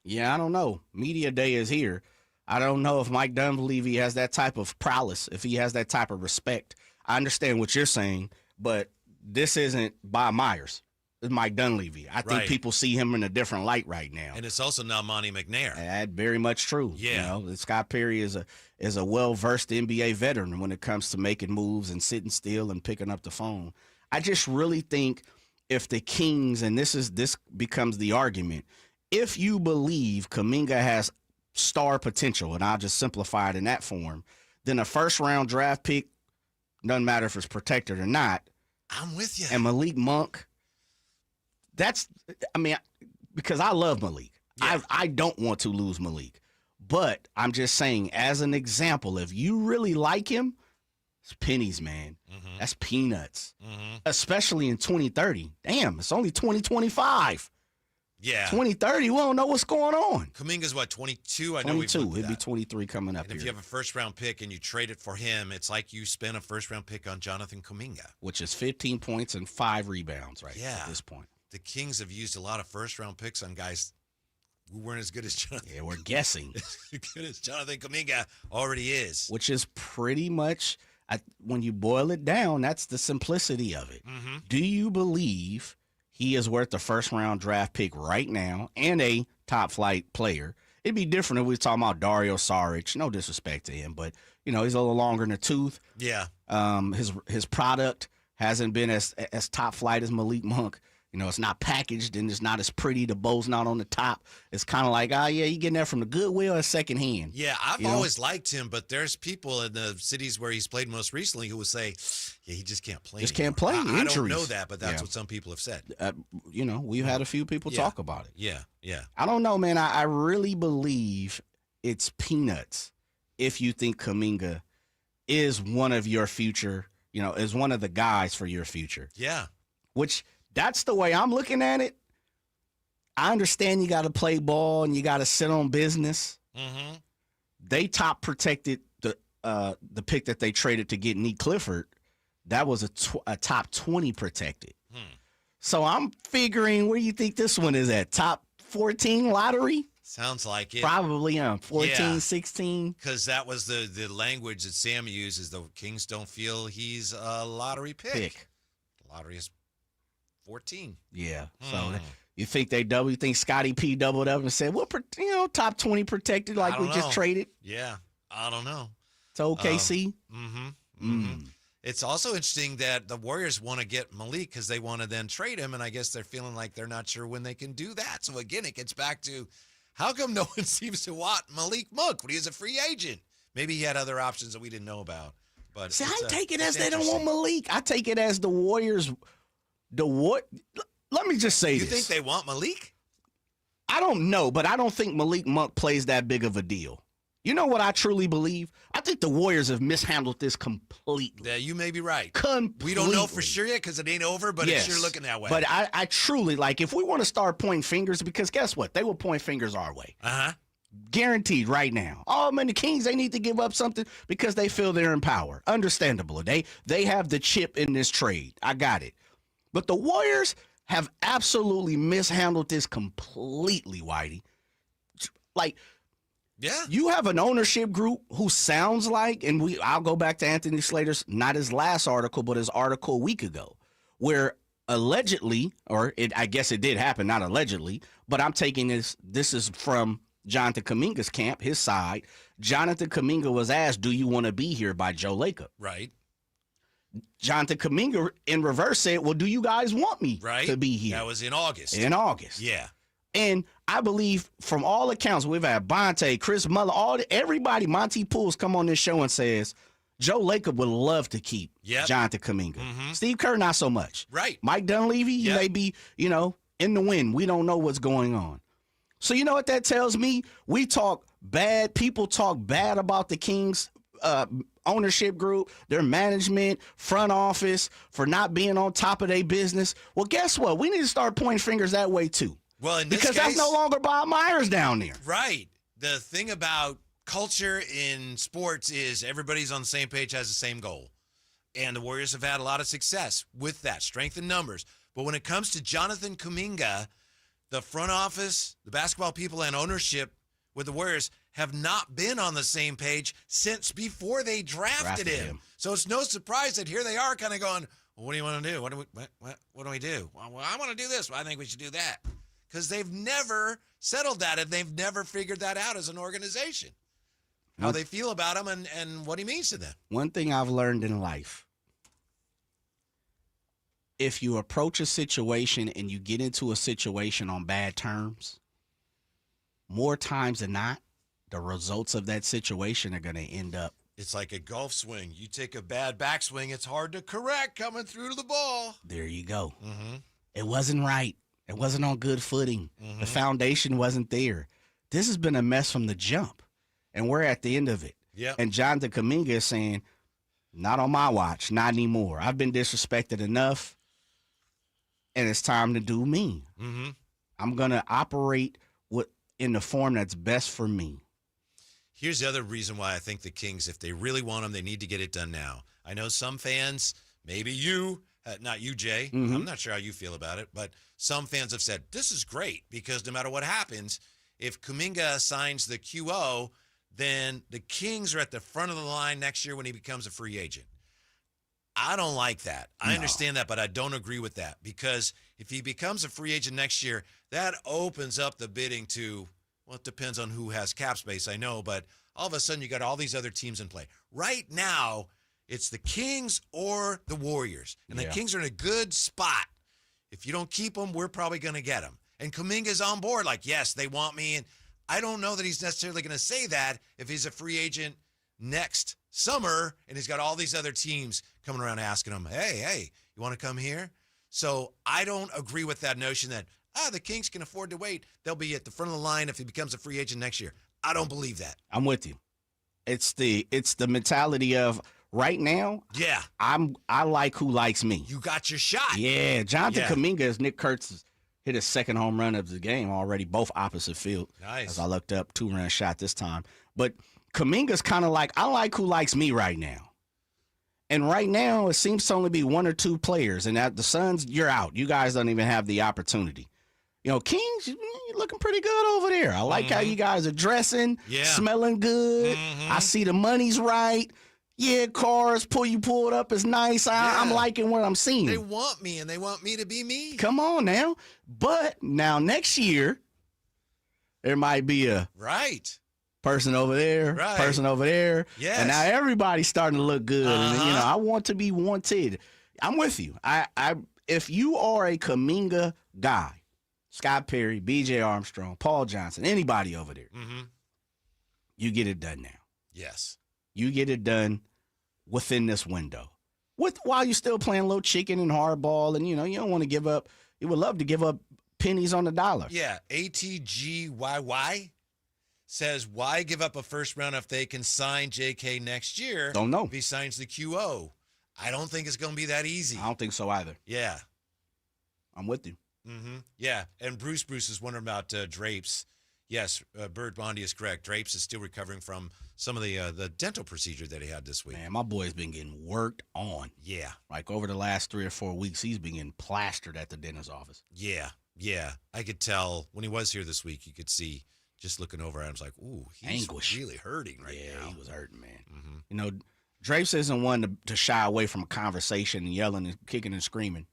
Yeah, I don't know. Media day is here. I don't know if Mike Dunleavy has that type of prowess, if he has that type of respect. I understand what you're saying, but this isn't Bob Myers. It's Mike Dunleavy. I think people see him in a different light right now. And it's also now Monty McNair. That's very much true. Yeah. Scott Perry is a well-versed NBA veteran when it comes to making moves and sitting still and picking up the phone. I just really think if the Kings, and this becomes the argument, if you believe Kuminga has star potential, and I'll just simplify it in that form, then a first-round draft pick, doesn't matter if it's protected or not. I'm with you. And Malik Monk, because I love Malik. Yeah. I don't want to lose Malik. But I'm just saying, as an example, if you really like him, it's pennies, man. That's peanuts. Especially in 2030. Damn, it's only 2025. Yeah. 2030, we don't know what's going on. Kuminga's what, 22? I know 22. He'll be 23 coming up and if you have a first-round pick and you trade it for him, it's like you spent a first-round pick on Jonathan Kuminga. Which is 15 points and 5 rebounds at this point. The Kings have used a lot of first-round picks on guys who weren't as good as Jonathan. Yeah, we're guessing. As good as Jonathan Kuminga already is. Which is pretty much, when you boil it down, that's the simplicity of it. Do you believe he is worth the first-round draft pick right now and a top-flight player? It'd be different if we were talking about Dario Saric. No disrespect to him, but, he's a little longer in the tooth. Yeah. His product hasn't been as top-flight as Malik Monk. It's not packaged and it's not as pretty. The bow's not on the top. It's kind of like, you getting that from the Goodwill or secondhand. Yeah, I've always liked him, but there's people in the cities where he's played most recently who will say, he just can't play Can't play. I don't know that, but that's what some people have said. We've had a few people talk about it. Yeah. I don't know, man. I really believe it's peanuts if you think Kuminga is one of your future, is one of the guys for your future. Yeah. Which... that's the way I'm looking at it. I understand you got to play ball and you got to sit on business. They top protected the pick that they traded to get Nick Clifford. That was a top 20 protected. So I'm figuring, where you think this one is at? Top 14 lottery? Sounds like it. Probably 14, 16. Because that was the language that Sam uses. The Kings don't feel he's a lottery pick. The lottery is 14. Yeah. So you think they double? You think Scotty P doubled up and said, "Well, top 20 protected like we just traded"? Yeah, I don't know. To OKC. It's also interesting that the Warriors want to get Malik because they want to then trade him, and I guess they're feeling like they're not sure when they can do that. So, again, it gets back to how come no one seems to want Malik Monk when he is a free agent? Maybe he had other options that we didn't know about. But see, I take it as they don't want Malik. I take it as the Warriors. Let me just say this. You think they want Malik? I don't know, but I don't think Malik Monk plays that big of a deal. You know what I truly believe? I think the Warriors have mishandled this completely. Yeah, you may be right. Completely. We don't know for sure yet because it ain't over, but it's sure looking that way. But I truly, like, if we want to start pointing fingers, because guess what? They will point fingers our way. Uh-huh. Guaranteed right now. Oh, man, the Kings, they need to give up something because they feel they're in power. Understandable. They have the chip in this trade. I got it. But the Warriors have absolutely mishandled this completely, Whitey. Like, yeah, you have an ownership group who sounds like, and I'll go back to Anthony Slater's, not his last article, but his article a week ago, where allegedly, I guess it did happen, not allegedly, but I'm taking this is from Jonathan Kuminga's camp, his side. Jonathan Kuminga was asked, do you want to be here by Joe Lacob? Right. Jonathan Kuminga in reverse said, well, do you guys want me to be here? That was in August. Yeah. And I believe from all accounts, we've had Bonte, Chris Muller, everybody, Monty Pools come on this show and says, Joe Lacob would love to keep Jonathan Kuminga. Mm-hmm. Steve Kerr, not so much. Right. Mike Dunleavy, he may be, in the wind. We don't know what's going on. So you know what that tells me? We talk bad. People talk bad about the Kings ownership group, their management, front office for not being on top of their business. Well, guess what? We need to start pointing fingers that way too. Well, in this because case, that's no longer Bob Myers down there. Right. The thing about culture in sports is everybody's on the same page, has the same goal. And the Warriors have had a lot of success with that, strength in numbers. But when it comes to Jonathan Kuminga, the front office, the basketball people, and ownership with the Warriors have not been on the same page since before they drafted him. So it's no surprise that here they are kind of going, well, what do you want to do? What do we do? Well, I want to do this. Well, I think we should do that. Because they've never settled that, and they've never figured that out as an organization, how they feel about him and what he means to them. One thing I've learned in life, if you approach a situation and you get into a situation on bad terms, more times than not, the results of that situation are going to end up. It's like a golf swing. You take a bad backswing, it's hard to correct coming through to the ball. There you go. Mm-hmm. It wasn't right. It wasn't on good footing. Mm-hmm. The foundation wasn't there. This has been a mess from the jump, and we're at the end of it. Yep. And Jonathan Kuminga is saying, not on my watch, not anymore. I've been disrespected enough, and it's time to do me. Mm-hmm. I'm going to operate in the form that's best for me. Here's the other reason why I think the Kings, if they really want him, they need to get it done now. I know some fans, maybe you, not you, Jay. Mm-hmm. I'm not sure how you feel about it, but some fans have said, this is great because no matter what happens, if Kuminga signs the QO, then the Kings are at the front of the line next year when he becomes a free agent. I don't like that. I understand that, but I don't agree with that because if he becomes a free agent next year, that opens up the bidding to, well, it depends on who has cap space, I know, but all of a sudden you got all these other teams in play. Right now, it's the Kings or the Warriors, and the Kings are in a good spot. If you don't keep them, we're probably going to get them. And Kuminga's on board, like, yes, they want me, and I don't know that he's necessarily going to say that if he's a free agent next summer and he's got all these other teams coming around asking him, hey, you want to come here? So I don't agree with that notion that, the Kings can afford to wait. They'll be at the front of the line if he becomes a free agent next year. I don't believe that. I'm with you. It's the mentality of right now. Yeah. I like who likes me. You got your shot. Yeah. Jonathan Kuminga, as Nick Kurtz hit his second home run of the game already, both opposite field. Nice. As I looked up, 2-run shot this time. But Kuminga's kind of like, I like who likes me right now. And right now, it seems to only be one or two players. And the Suns, you're out. You guys don't even have the opportunity. Kings, you're looking pretty good over there. I like how you guys are dressing, smelling good. I see the money's right. Yeah, cars, pulled up is nice. I'm liking what I'm seeing. They want me, and they want me to be me. Come on now. But now next year, there might be a... Right. person over there, Right. person over there. Yes. And now everybody's starting to look good. And, I want to be wanted. I'm with you. If you are a Kuminga guy, Scott Perry, B.J. Armstrong, Paul Johnson, anybody over there, you get it done now. Yes. You get it done within this window. While you're still playing little chicken and hardball, and, you don't want to give up. You would love to give up pennies on the dollar. Yeah, ATGYY says, why give up a first round if they can sign JK next year? Don't know. If he signs the QO. I don't think it's going to be that easy. I don't think so either. Yeah. I'm with you. Yeah, and Bruce is wondering about Drapes. Yes, Bird Bondi is correct. Drapes is still recovering from some of the dental procedure that he had this week. Man, my boy's been getting worked on. Yeah. Like over the last 3 or 4 weeks, he's been getting plastered at the dentist's office. Yeah. I could tell when he was here this week, you could see just looking over at him, I was like, ooh, he's Anguish. really hurting now. Yeah, he was hurting, man. Drapes isn't one to shy away from a conversation and yelling and kicking and screaming.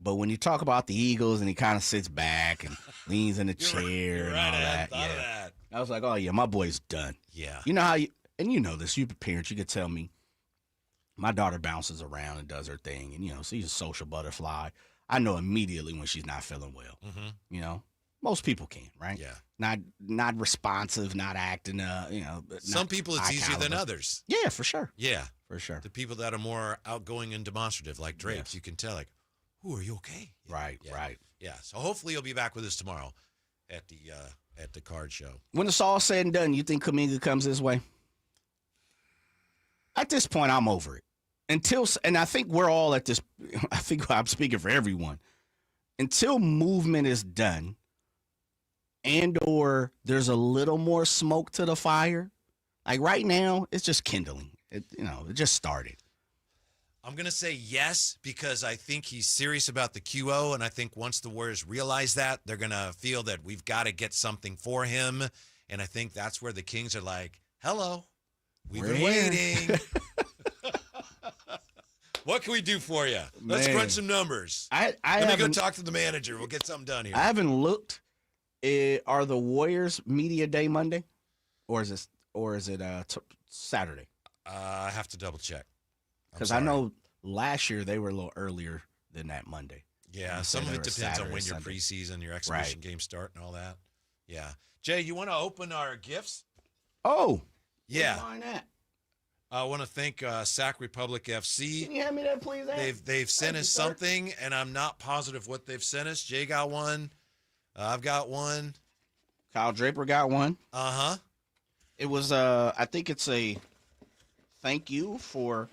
But when you talk about the Eagles and he kind of sits back and leans in the chair and all that, I was like, oh, yeah, my boy's done. Yeah. You know how and you know this, you parents, you could tell me, my daughter bounces around and does her thing, and, she's a social butterfly. I know immediately when she's not feeling well. Most people can, right? Yeah. Not responsive, not acting, Some people it's easier than others. Yeah, for sure. Yeah. For sure. The people that are more outgoing and demonstrative, like Drapes, you can tell, like, ooh, are you okay? Right. Yeah. So hopefully you'll be back with us tomorrow at the card show. When it's all said and done, you think Kuminga comes this way? At this point, I'm over it. And I think we're all at this, I think I'm speaking for everyone. Until movement is done and or there's a little more smoke to the fire, like right now, it's just kindling. It just started. I'm going to say yes because I think he's serious about the QO, and I think once the Warriors realize that, they're going to feel that we've got to get something for him, and I think that's where the Kings are like, hello, we've been waiting. What can we do for you? Let's crunch some numbers. Let me go talk to the manager. We'll get something done here. I haven't looked. Are the Warriors Media Day Monday, or is it Saturday? I have to double check. Because I know last year they were a little earlier than that Monday. Yeah, some of it depends on when your preseason, your exhibition games start and all that. Yeah. Jay, you want to open our gifts? Oh. Yeah. Why not? I want to thank Sac Republic FC. Can you hand me that, please? They've sent us something, and I'm not positive what they've sent us. Jay got one. I've got one. Kyle Draper got one. Uh-huh. It was, I think it's a thank you for...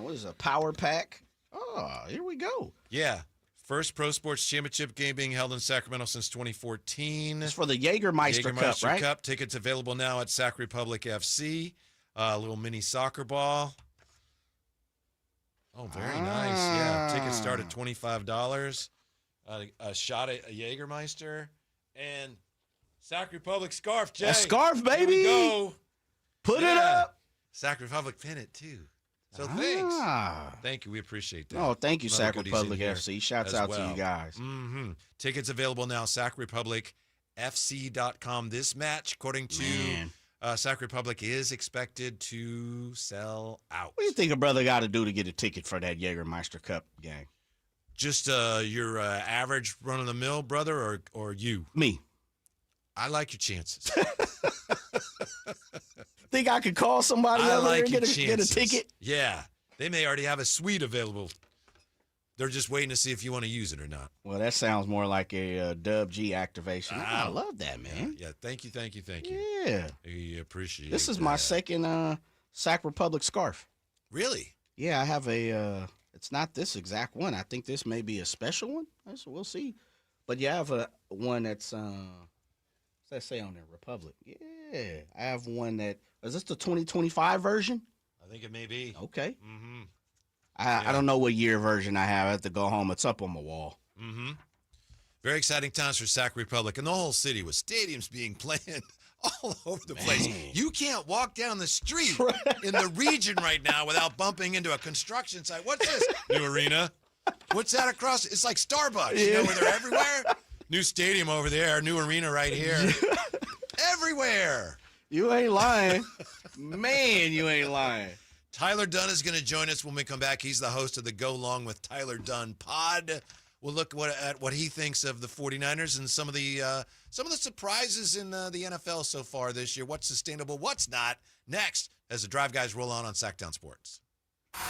what is it, a power pack? Oh, here we go. Yeah. First Pro Sports Championship game being held in Sacramento since 2014. It's for the Jägermeister Cup, right? Cup. Tickets available now at Sac Republic FC. A little mini soccer ball. Oh, very nice. Yeah. Tickets start at $25. A shot at a Jägermeister. And Sac Republic scarf, Jay. A scarf, baby. Here we go. Put it up. Sac Republic pin it, too. So thanks. Thank you. We appreciate that. Oh, thank you, Sac Republic FC. Shouts out to you guys. Mm-hmm. Tickets available now, SacRepublicFC.com. This match, according to Sac Republic, is expected to sell out. What do you think a brother got to do to get a ticket for that Jägermeister Cup game? Just your average run-of-the-mill brother or you? Me. I like your chances. Think I could call somebody over there and get a ticket? Yeah. They may already have a suite available. They're just waiting to see if you want to use it or not. Well, that sounds more like a Dub G activation. I love that, man. Yeah. Thank you. Yeah. We appreciate it. This is my second Sac Republic scarf. Really? Yeah, I have a it's not this exact one. I think this may be a special one. We'll see. But yeah, I have one that's what's that say on there? Republic. Yeah. I have one that is this the 2025 version? I think it may be. Okay. Mm-hmm. I don't know what year version I have. I have to go home. It's up on my wall. Mm-hmm. Very exciting times for Sac Republic and the whole city with stadiums being planned all over the place. You can't walk down the street in the region right now without bumping into a construction site. What's this? New arena. What's that across? It's like Starbucks. You know where they're everywhere? New stadium over there. New arena right here. everywhere. You ain't lying. Man, you ain't lying. Tyler Dunn is going to join us when we come back. He's the host of the Go Long with Tyler Dunn pod. We'll look at what he thinks of the 49ers and some of the surprises in the NFL so far this year. What's sustainable, what's not. Next, as the Drive Guys roll on Sactown Sports.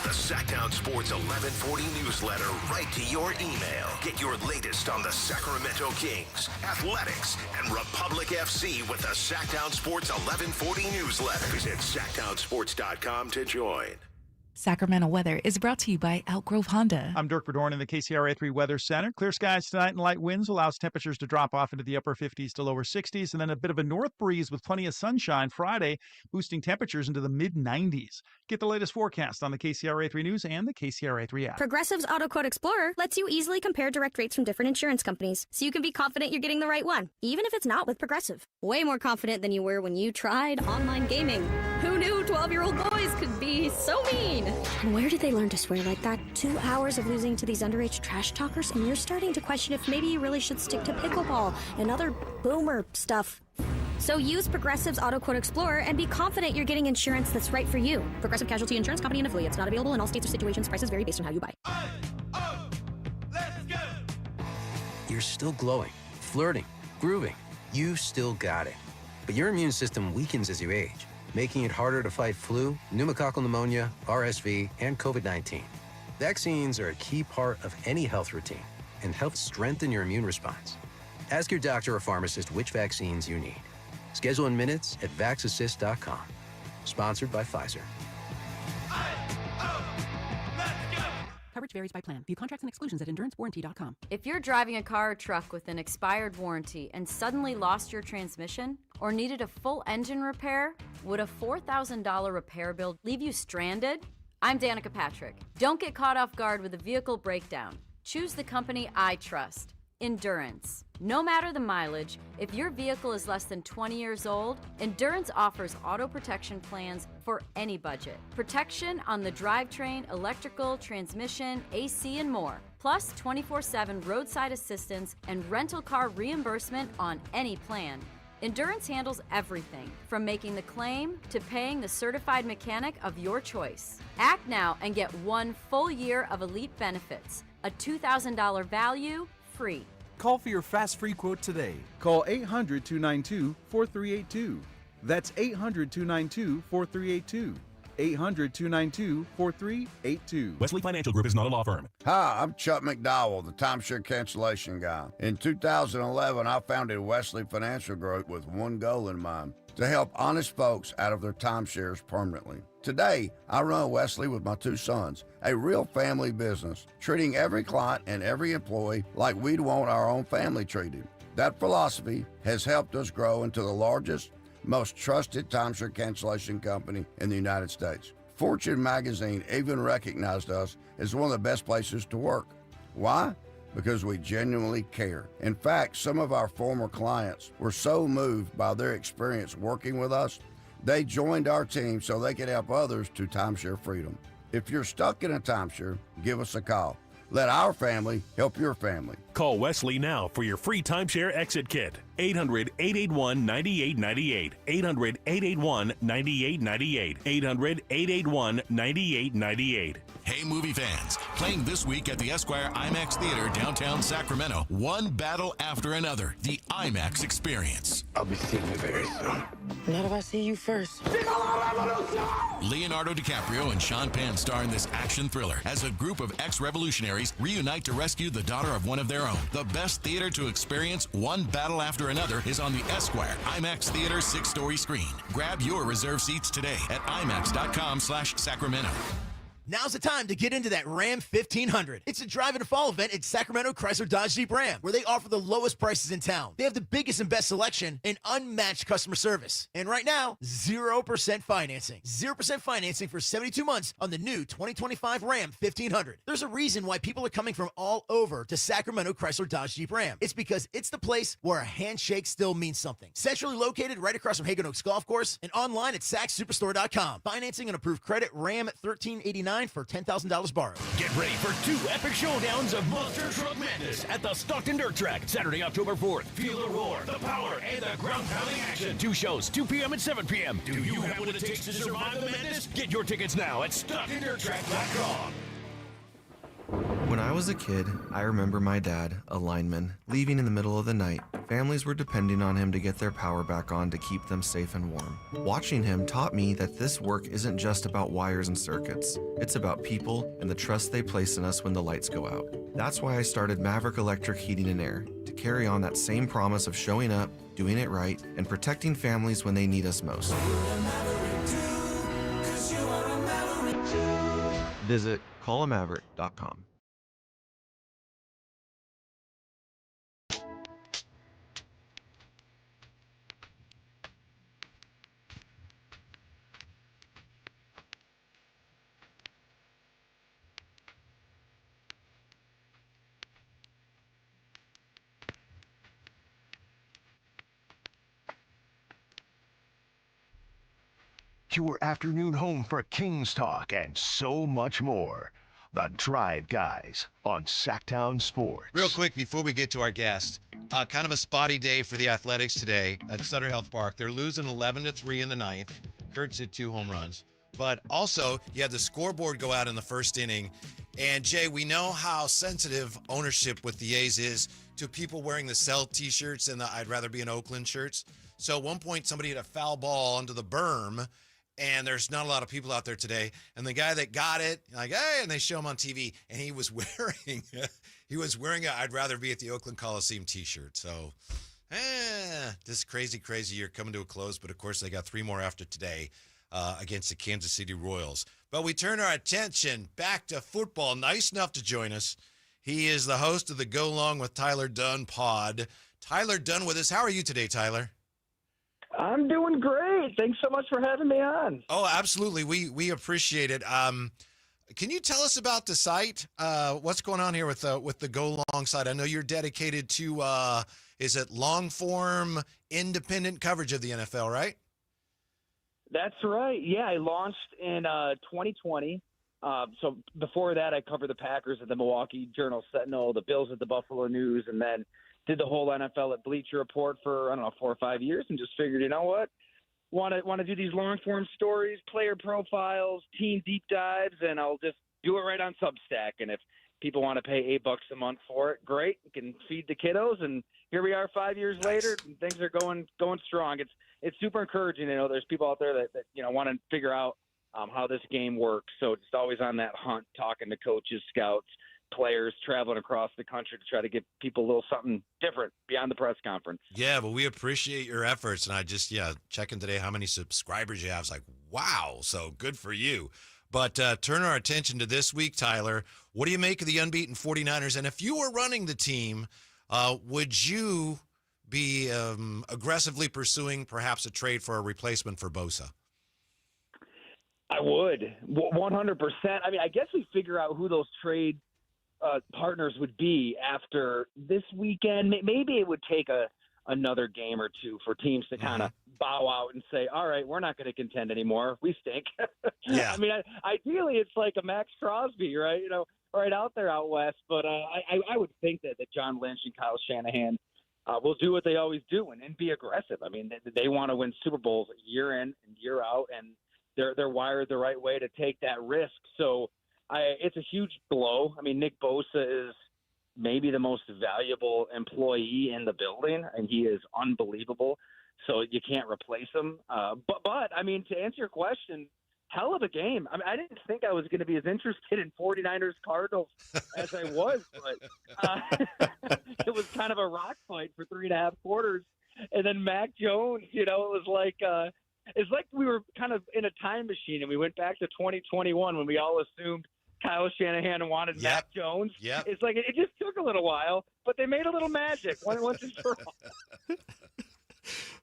The Sactown Sports 1140 newsletter right to your email. Get your latest on the Sacramento Kings, athletics, and Republic FC with the Sactown Sports 1140 newsletter. Visit SactownSports.com to join. Sacramento weather is brought to you by Elk Grove Honda. I'm Dirk Verdorn in the KCRA 3 Weather Center. Clear skies tonight and light winds allows temperatures to drop off into the upper 50s to lower 60s, and then a bit of a north breeze with plenty of sunshine Friday, boosting temperatures into the mid-90s. Get the latest forecast on the KCRA 3 News and the KCRA 3 app. Progressive's Auto Quote Explorer lets you easily compare direct rates from different insurance companies, so you can be confident you're getting the right one, even if it's not with Progressive. Way more confident than you were when you tried online gaming. Who knew 12-year-old boys could be so mean? And where did they learn to swear like that? 2 hours of losing to these underage trash talkers, and you're starting to question if maybe you really should stick to pickleball and other boomer stuff. So use Progressive's Auto Quote Explorer and be confident you're getting insurance that's right for you. Progressive Casualty Insurance Company and affiliates. Not available in all states or situations. Prices vary based on how you buy. You're still glowing, flirting, grooving. You still got it. But your immune system weakens as you age, making it harder to fight flu, pneumococcal pneumonia, RSV, and COVID-19. Vaccines are a key part of any health routine and help strengthen your immune response. Ask your doctor or pharmacist which vaccines you need. Schedule in minutes at VaxAssist.com. Sponsored by Pfizer. Coverage varies by plan. View contracts and exclusions at endurancewarranty.com. If you're driving a car or truck with an expired warranty and suddenly lost your transmission or needed a full engine repair, would a $4,000 repair bill leave you stranded? I'm Danica Patrick. Don't get caught off guard with a vehicle breakdown. Choose the company I trust. Endurance. No matter the mileage, if your vehicle is less than 20 years old, Endurance offers auto protection plans for any budget. Protection on the drivetrain, electrical, transmission, AC, and more. Plus 24/7 roadside assistance and rental car reimbursement on any plan. Endurance handles everything, from making the claim to paying the certified mechanic of your choice. Act now and get 1 full year of elite benefits. A $2,000 value, free. Call for your fast free quote today. Call 800-292-4382. That's 800-292-4382. 800-292-4382. Wesley Financial Group is not a law firm. Hi, I'm Chuck McDowell, the timeshare cancellation guy. In 2011, I founded Wesley Financial Group with one goal in mind: to help honest folks out of their timeshares permanently. Today, I run Wesley with my 2 sons, a real family business, treating every client and every employee like we'd want our own family treated. That philosophy has helped us grow into the largest, most trusted timeshare cancellation company in the United States. Fortune magazine even recognized us as one of the best places to work. Why? Because we genuinely care. In fact, some of our former clients were so moved by their experience working with us, they joined our team so they could help others to timeshare freedom. If you're stuck in a timeshare, give us a call. Let our family help your family. Call Wesley now for your free timeshare exit kit. 800-881-9898. 800-881-9898. 800-881-9898. Hey, movie fans, playing this week at the Esquire IMAX Theater downtown Sacramento, one battle after another, the IMAX experience. I'll be seeing you very soon. Not if I see you first. Leonardo DiCaprio and Sean Penn star in this action thriller as a group of ex-revolutionaries reunite to rescue the daughter of one of their own. The best theater to experience one battle after another is on the Esquire IMAX Theater 6-story screen. Grab your reserve seats today at IMAX.com/Sacramento. Now's the time to get into that Ram 1500. It's a drive and fall event at Sacramento Chrysler Dodge Jeep Ram, where they offer the lowest prices in town. They have the biggest and best selection and unmatched customer service. And right now, 0% financing. 0% financing for 72 months on the new 2025 Ram 1500. There's a reason why people are coming from all over to Sacramento Chrysler Dodge Jeep Ram. It's because it's the place where a handshake still means something. Centrally located right across from Hagan Oaks Golf Course and online at sacssuperstore.com. Financing and approved credit Ram 1389 $1,899 for $10,000 borrowed. Get ready for 2 epic showdowns of Monster Truck Madness at the Stockton Dirt Track, Saturday, October 4th. Feel the roar, the power, and the ground-pounding action. 2 shows, 2 p.m. and 7 p.m. Do you have what it takes to survive the madness? Get your tickets now at StocktonDirtTrack.com. When I was a kid, I remember my dad, a lineman, leaving in the middle of the night. Families were depending on him to get their power back on to keep them safe and warm. Watching him taught me that this work isn't just about wires and circuits. It's about people and the trust they place in us when the lights go out. That's why I started Maverick Electric Heating and Air, to carry on that same promise of showing up, doing it right, and protecting families when they need us most. Visit callamaverick.com. Your afternoon home for Kings talk and so much more. The Drive Guys on Sactown Sports. Real quick before we get to our guest, kind of a spotty day for the Athletics today at Sutter Health Park. They're losing 11-3 in the ninth. Kurtz hit 2 home runs. But also, you had the scoreboard go out in the first inning. And, Jay, we know how sensitive ownership with the A's is to people wearing the Cell T-shirts and the I'd rather be in Oakland shirts. So at one point, somebody hit a foul ball onto the berm, and there's not a lot of people out there today. And the guy that got it, like, hey, and they show him on TV, and he was wearing a I'd rather be at the Oakland Coliseum T-shirt. So, this crazy year coming to a close. But, of course, they got 3 more after today against the Kansas City Royals. But we turn our attention back to football. Nice enough to join us. He is the host of the Go Long with Tyler Dunn pod. Tyler Dunn with us. How are you today, Tyler? I'm doing great. Thanks so much for having me on. Oh, absolutely. We appreciate it. Can you tell us about the site? What's going on here with the Go Long site? I know you're dedicated to is it long form independent coverage of the NFL, right? That's right. Yeah, I launched in 2020. So before that, I covered the Packers at the Milwaukee Journal-Sentinel, the Bills at the Buffalo News, and then did the whole NFL at Bleacher Report for, 4 or 5 years, and just figured, you know what? Want to do these long-form stories, player profiles, team deep dives, and I'll just do it right on Substack. And if people want to pay $8 a month for it, great. We can feed the kiddos, and here we are 5 years later, and things are going strong. It's super encouraging. You know, there's people out there that want to figure out how this game works. So just always on that hunt, talking to coaches, scouts, players, traveling across the country to try to give people a little something different beyond the press conference. Yeah, but we appreciate your efforts. And I just, checking today how many subscribers you have. It's like, wow, so good for you. But turn our attention to this week, Tyler. What do you make of the unbeaten 49ers? And if you were running the team, would you be aggressively pursuing perhaps a trade for a replacement for Bosa? I would, 100%. I mean, I guess we figure out who those trade partners would be after this weekend. Maybe it would take another game or two for teams to kind of bow out and say, all right, we're not going to contend anymore. We stink. Yeah. I mean, ideally it's like a Max Crosby, right? Right out there out west. But I would think that John Lynch and Kyle Shanahan will do what they always do and be aggressive. I mean, they want to win Super Bowls year in and year out, and they're wired the right way to take that risk. So it's a huge blow. I mean, Nick Bosa is maybe the most valuable employee in the building, and he is unbelievable. So you can't replace him. But I mean, to answer your question, hell of a game. I mean, I didn't think I was going to be as interested in 49ers Cardinals as I was, but it was kind of a rock fight for 3.5 quarters. And then Mac Jones, it was like it's like we were kind of in a time machine, and we went back to 2021 when we all assumed Kyle Shanahan wanted Mac Jones. Yep. It's like it just took a little while, but they made a little magic once and for all.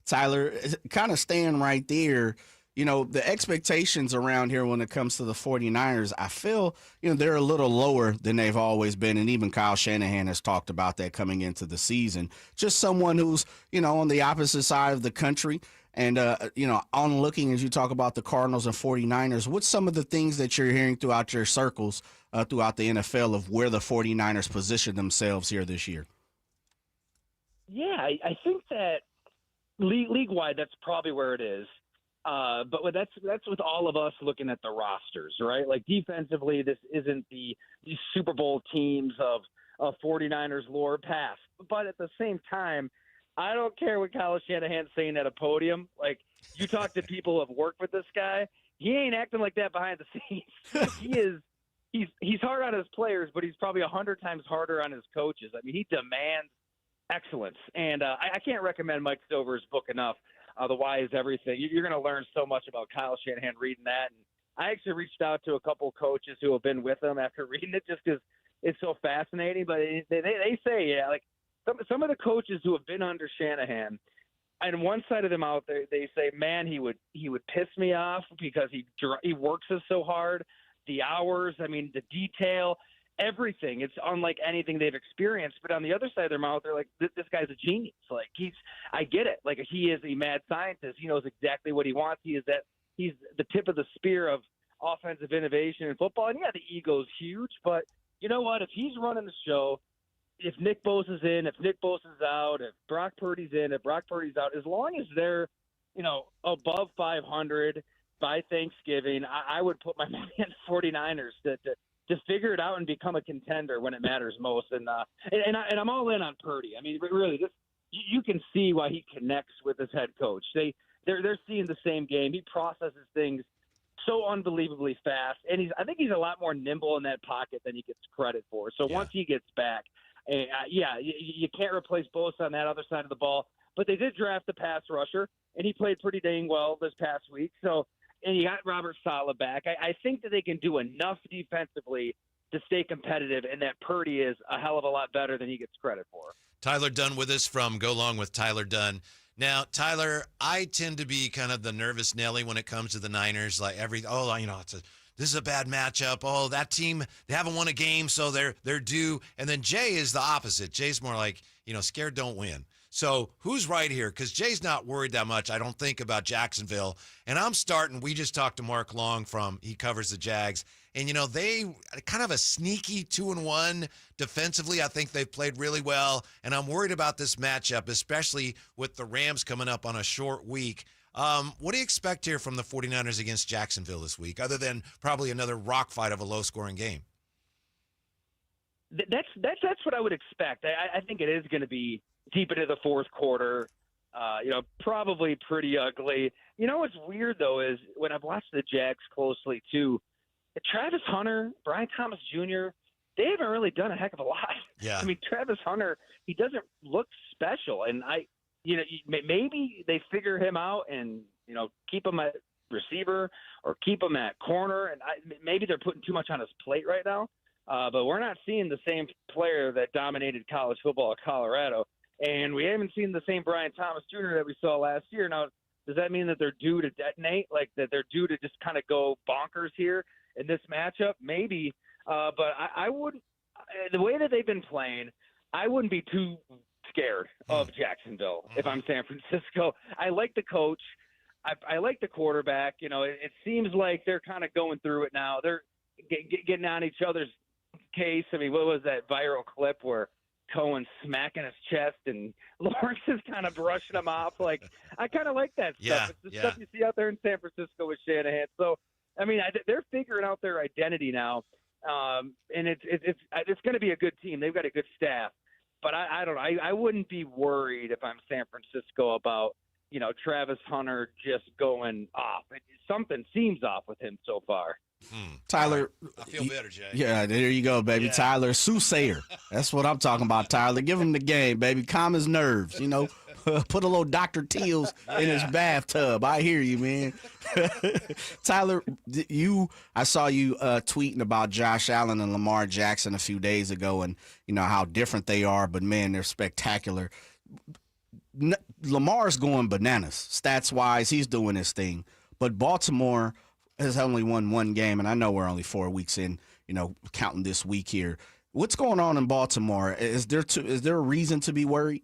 Tyler, kind of staying right there, the expectations around here when it comes to the 49ers, I feel, they're a little lower than they've always been. And even Kyle Shanahan has talked about that coming into the season. Just someone who's, on the opposite side of the country. And, on looking, as you talk about the Cardinals and 49ers, what's some of the things that you're hearing throughout your circles throughout the NFL of where the 49ers position themselves here this year? Yeah, I think that league-wide, that's probably where it is. But that's with all of us looking at the rosters, right? Like defensively, this isn't the Super Bowl teams of 49ers lore past. But at the same time, I don't care what Kyle Shanahan's saying at a podium. Like, you talk to people who have worked with this guy, he ain't acting like that behind the scenes. He's hard on his players, but he's probably 100 times harder on his coaches. I mean, he demands excellence. And I can't recommend Mike Stover's book enough. The Why is Everything. You're going to learn so much about Kyle Shanahan reading that. And I actually reached out to a couple coaches who have been with him after reading it just because it's so fascinating. But they say, like some of the coaches who have been under Shanahan, and one side of them out there, they say, man, he would piss me off because he works us so hard. The hours, I mean, the detail, everything. It's unlike anything they've experienced. But on the other side of their mouth, they're like, this guy's a genius. Like, I get it. Like, he is a mad scientist. He knows exactly what he wants. He's the tip of the spear of offensive innovation in football. And yeah, the ego's huge, but you know what? If he's running the show, if Nick Bosa's in, if Nick Bosa's out, if Brock Purdy's in, if Brock Purdy's out, as long as they're, above 500 by Thanksgiving, I would put my money on the 49ers to figure it out and become a contender when it matters most. And I'm all in on Purdy. I mean, really, you can see why he connects with his head coach. They're seeing the same game. He processes things so unbelievably fast, and I think he's a lot more nimble in that pocket than he gets credit for. So once he gets back, you can't replace Bosa on that other side of the ball. But they did draft a pass rusher, and he played pretty dang well this past week. So. And you got Robert Saleh back. I think that they can do enough defensively to stay competitive, and that Purdy is a hell of a lot better than he gets credit for. Tyler Dunn with us from Go Long with Tyler Dunn. Now, Tyler, I tend to be kind of the nervous Nelly when it comes to the Niners. Like this is a bad matchup. Oh, that team, they haven't won a game, so they're due. And then Jay is the opposite. Jay's more like, scared don't win. So who's right here? Because Jay's not worried that much, I don't think, about Jacksonville. And I'm starting, we just talked to Mark Long he covers the Jags. And, they kind of a sneaky 2-1 defensively. I think they've played really well. And I'm worried about this matchup, especially with the Rams coming up on a short week. What do you expect here from the 49ers against Jacksonville this week, other than probably another rock fight of a low-scoring game? That's what I would expect. I think it is going to be deep into the fourth quarter, probably pretty ugly. What's weird, though, is when I've watched the Jags closely, too, Travis Hunter, Brian Thomas Jr., they haven't really done a heck of a lot. Yeah. I mean, Travis Hunter, he doesn't look special. And maybe they figure him out and, keep him at receiver or keep him at corner. And maybe they're putting too much on his plate right now. But we're not seeing the same player that dominated college football at Colorado. And we haven't seen the same Brian Thomas Jr. that we saw last year. Now, does that mean that they're due to detonate, like that they're due to just kind of go bonkers here in this matchup? Maybe. But I wouldn't – the way that they've been playing, I wouldn't be too scared of Jacksonville if I'm San Francisco. I like the coach. I like the quarterback. It seems like they're kind of going through it now. They're getting on each other's case. I mean, what was that viral clip where – Cohen's smacking his chest and Lawrence is kind of brushing him off? Like, I kind of like that stuff. It's the stuff you see out there in San Francisco with Shanahan. So, I mean, they're figuring out their identity now, and it's going to be a good team. They've got a good staff, but I don't know. I wouldn't be worried if I'm San Francisco about Travis Hunter just going off. Something seems off with him so far. Tyler, I feel better, Jay. Yeah, there you go, baby. Yeah. Tyler, soothsayer. That's what I'm talking about, Tyler. Give him the game, baby. Calm his nerves, Put a little Dr. Teals in his bathtub. I hear you, man. Tyler, I saw you tweeting about Josh Allen and Lamar Jackson a few days ago and, how different they are, but, man, they're spectacular. Lamar's going bananas. Stats-wise, he's doing his thing. But Baltimore has only won one game, and I know we're only 4 weeks in, counting this week here. What's going on in Baltimore? Is there a reason to be worried?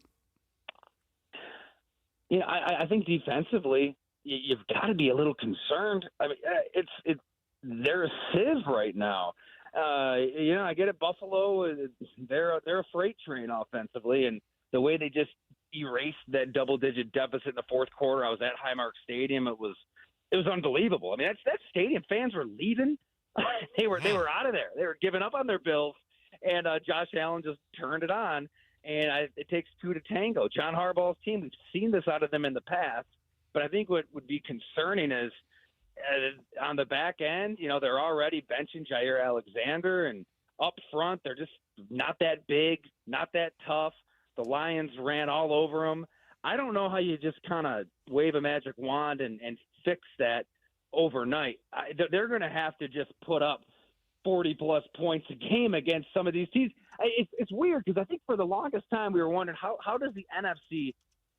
I think defensively, you've got to be a little concerned. I mean, they're a sieve right now. I get it. Buffalo, they're a freight train offensively, and the way they just erased that double-digit deficit in the fourth quarter. I was at Highmark Stadium. It was unbelievable. I mean, that stadium, fans were leaving. they were out of there. They were giving up on their Bills, and Josh Allen just turned it on. And it takes two to tango. John Harbaugh's team, we've seen this out of them in the past, but I think what would be concerning is on the back end, they're already benching Jair Alexander, and up front, they're just not that big, not that tough. The Lions ran all over them. I don't know how you just kind of wave a magic wand and fix that overnight. They're going to have to just put up 40-plus points a game against some of these teams. It's weird because I think for the longest time we were wondering how does the NFC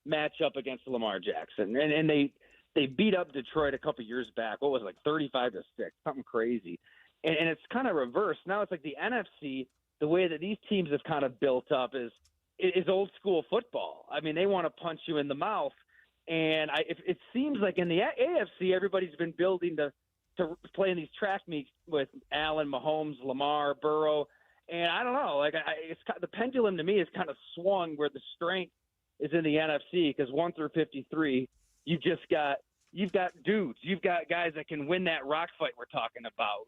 match up against Lamar Jackson? And they beat up Detroit a couple years back. What was it, like 35-6, something crazy. And it's kind of reversed. Now it's like the NFC, the way that these teams have kind of built up is old school football. I mean, they want to punch you in the mouth. And it seems like in the AFC, everybody's been building to play in these track meets with Allen, Mahomes, Lamar, Burrow. And I don't know, the pendulum to me has kind of swung where the strength is in the NFC, because 1 through 53, you've got dudes, you've got guys that can win that rock fight we're talking about.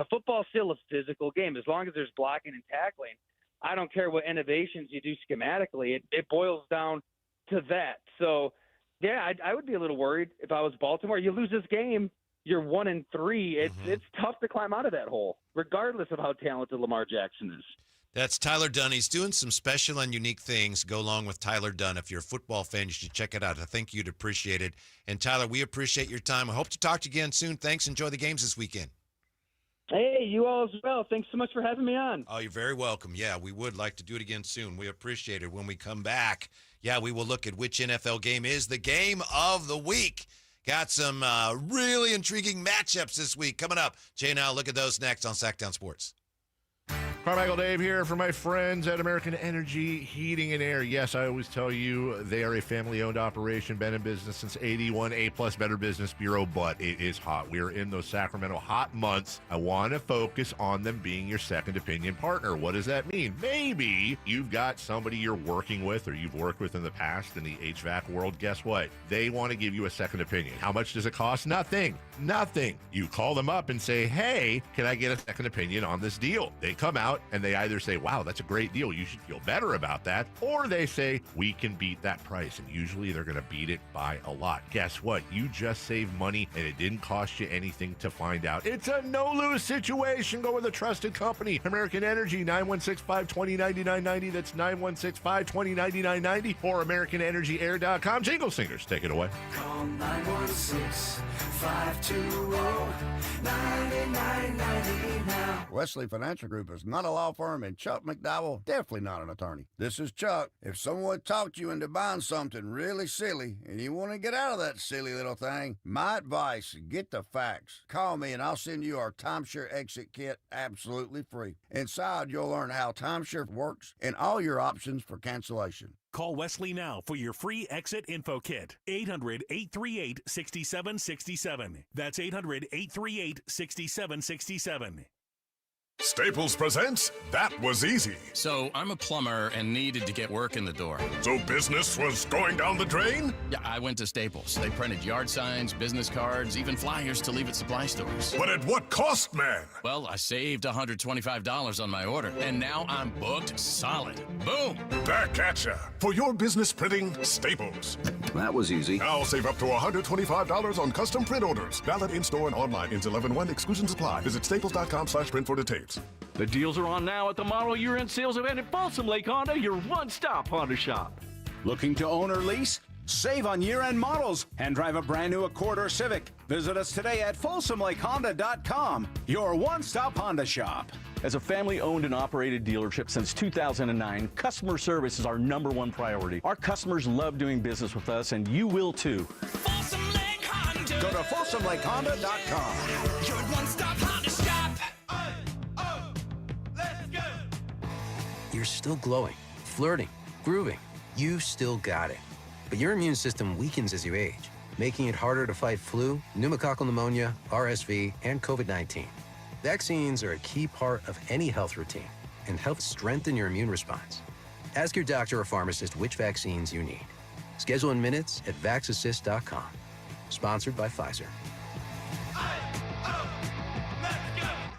Football's still a physical game as long as there's blocking and tackling. I don't care what innovations you do schematically; it boils down to that. So, yeah, I would be a little worried if I was Baltimore. You lose this game, you're 1-3. It's tough to climb out of that hole, regardless of how talented Lamar Jackson is. That's Tyler Dunn. He's doing some special and unique things go along with Tyler Dunn. If you're a football fan, you should check it out. I think you'd appreciate it. And, Tyler, we appreciate your time. I hope to talk to you again soon. Thanks. Enjoy the games this weekend. Hey, you all as well. Thanks so much for having me on. Oh, you're very welcome. Yeah, we would like to do it again soon. We appreciate it. When we come back, we will look at which NFL game is the game of the week. Got some really intriguing matchups this week coming up. Jay and I'll look at those next on Sactown Sports. Carmichael Dave here for my friends at American Energy Heating and Air. Yes, I always tell you they are a family-owned operation, been in business since 81, A-plus Better Business Bureau, but it is hot. We are in those Sacramento hot months. I want to focus on them being your second opinion partner. What does that mean? Maybe you've got somebody you're working with or you've worked with in the past in the HVAC world. Guess what? They want to give you a second opinion. How much does it cost? Nothing. You call them up and say, hey, can I get a second opinion on this deal? They come out and they either say, wow, that's a great deal, you should feel better about that, or they say, we can beat that price. And usually they're going to beat it by a lot. Guess what? You just saved money and it didn't cost you anything to find out. It's a no-lose situation. Go with a trusted company. American Energy, 916-520-9990. That's 916-520-9990 or AmericanEnergyAir.com. Jingle Singers, take it away. Call 916-520-9990 now. Wesley Financial Group is not a law firm, and Chuck McDowell, definitely not an attorney. This is Chuck. If someone talked you into buying something really silly and you want to get out of that silly little thing, my advice, get the facts. Call me and I'll send you our timeshare exit kit absolutely free. Inside, you'll learn how timeshare works and all your options for cancellation. Call Wesley now for your free exit info kit. 800-838-6767. That's 800-838-6767. Staples presents That Was Easy. So I'm a plumber and needed to get work in the door. So business was going down the drain? Yeah, I went to Staples. They printed yard signs, business cards, even flyers to leave at supply stores. But at what cost, man? Well, I saved $125 on my order, and now I'm booked solid. Boom! Back at ya. For your business printing, Staples. That was easy. Now save up to $125 on custom print orders. Valid in-store and online. Ends 11/1. Exclusions apply. Visit staples.com/print for details. The deals are on now at the model year-end sales event at Folsom Lake Honda, your one-stop Honda shop. Looking to own or lease? Save on year-end models and drive a brand new Accord or Civic. Visit us today at FolsomLakeHonda.com, your one-stop Honda shop. As a family-owned and operated dealership since 2009, customer service is our #1 priority. Our customers love doing business with us, and you will too. Folsom Lake Honda. Go to FolsomLakeHonda.com. Your one-stop Honda shop. You're still glowing, flirting, grooving. You've still got it. But your immune system weakens as you age, making it harder to fight flu, pneumococcal pneumonia, RSV, and COVID-19. Vaccines are a key part of any health routine and help strengthen your immune response. Ask your doctor or pharmacist which vaccines you need. Schedule in minutes at VaxAssist.com. Sponsored by Pfizer.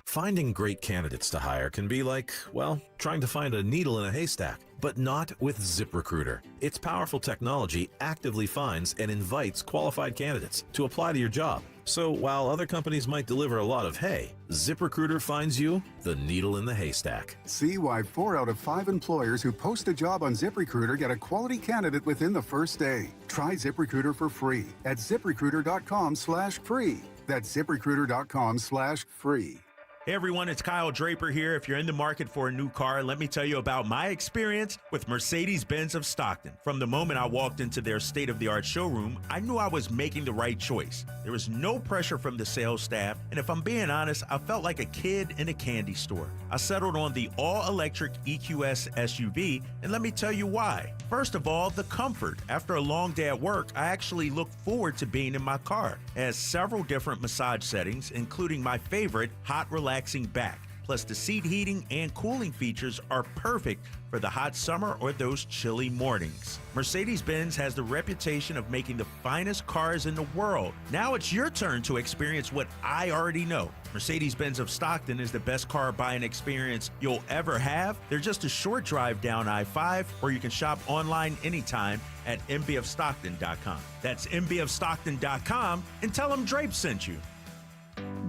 Finding great candidates to hire can be like, well, trying to find a needle in a haystack, but not with ZipRecruiter. Its powerful technology actively finds and invites qualified candidates to apply to your job. So while other companies might deliver a lot of hay, ZipRecruiter finds you the needle in the haystack. See why 4 out of 5 employers who post a job on ZipRecruiter get a quality candidate within the first day. Try ZipRecruiter for free at ZipRecruiter.com/free. That's ZipRecruiter.com/free. Hey everyone, it's Kyle Draper here. If you're in the market for a new car, let me tell you about my experience with Mercedes-Benz of Stockton. From the moment I walked into their state-of-the-art showroom, I knew I was making the right choice. There was no pressure from the sales staff, and if I'm being honest, I felt like a kid in a candy store. I settled on the all-electric EQS SUV, and let me tell you why. First of all, the comfort. After a long day at work, I actually look forward to being in my car. It has several different massage settings, including my favorite, hot relaxing back. Plus, the seat heating and cooling features are perfect for the hot summer or those chilly mornings. Mercedes-Benz has the reputation of making the finest cars in the world. Now it's your turn to experience what I already know. Mercedes-Benz of Stockton is the best car buying experience you'll ever have. They're just a short drive down I-5, or you can shop online anytime at mbofstockton.com. That's mbofstockton.com, and tell them Drape sent you.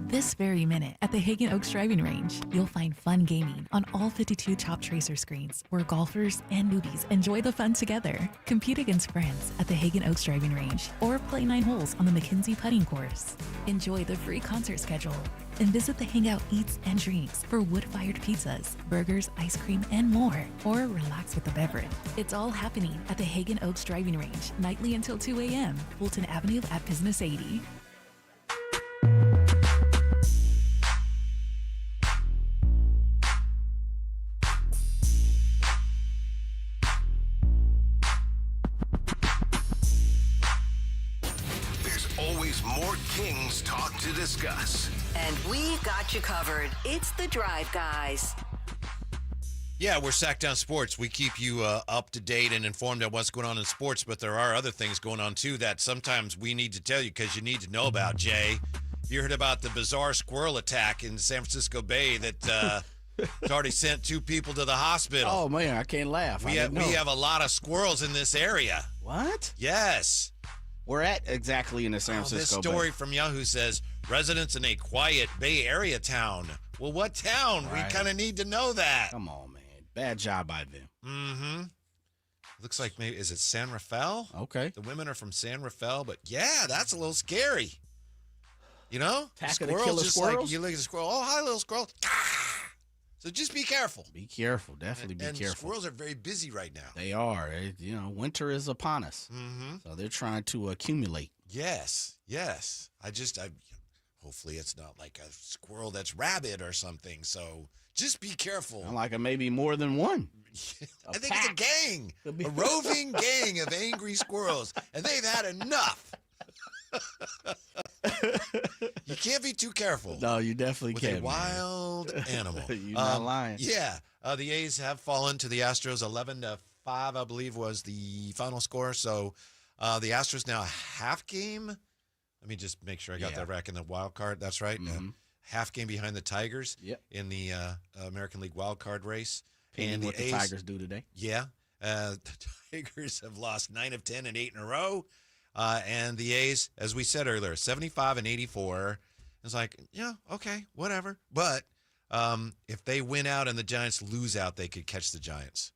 This very minute at the Hagen Oaks driving range, you'll find fun gaming on all 52 Top Tracer screens where golfers and newbies enjoy the fun together. Compete against friends at the Hagen Oaks driving range or play 9 holes on the McKenzie putting course. Enjoy the free concert schedule and visit the Hangout Eats and Drinks for wood-fired pizzas, burgers, ice cream, and more, or relax with a beverage. It's all happening at the Hagen Oaks driving range nightly until 2 a.m. Fulton Avenue at Business 80. More Kings talk to discuss. And we've got you covered. It's the Drive Guys. Yeah, we're Sactown Sports. We keep you up to date and informed on what's going on in sports, but there are other things going on, too, that sometimes we need to tell you because you need to know about, Jay. You heard about the bizarre squirrel attack in San Francisco Bay that it's already sent 2 people to the hospital. Oh, man, I can't laugh. We have a lot of squirrels in this area. What? Yes. We're at exactly in the San Francisco This story from Yahoo says, residents in a quiet Bay Area town. Well, what town? Right. We kind of need to know that. Come on, man. Bad job by them. Mm-hmm. Looks like maybe, is it San Rafael? Okay. The women are from San Rafael, but yeah, that's a little scary. You know? Squirrels, just squirrels? Like, you look at a squirrel, oh, hi, little squirrel. So just be careful. Be careful. Definitely be careful. Squirrels are very busy right now. They are. Winter is upon us. Mm-hmm. So they're trying to accumulate. Yes. Hopefully it's not like a squirrel that's rabid or something. So just be careful. Not like maybe more than one. I think it's a gang. A roving gang of angry squirrels. And they've had enough. You can't be too careful. No, you definitely can't. With a wild animal. You're not lying. Yeah. The A's have fallen to the Astros 11-5, I believe, was the final score. So the Astros now a half game. Let me just make sure I got that right in the wild card. That's right. Mm-hmm. Half game behind the Tigers in the American League wild card race. And what the Tigers do today. Yeah. The Tigers have lost 9 of 10 and 8 in a row. And the A's, as we said earlier, 75 and 84. It's like, yeah, okay, whatever. But if they win out and the Giants lose out, they could catch the Giants.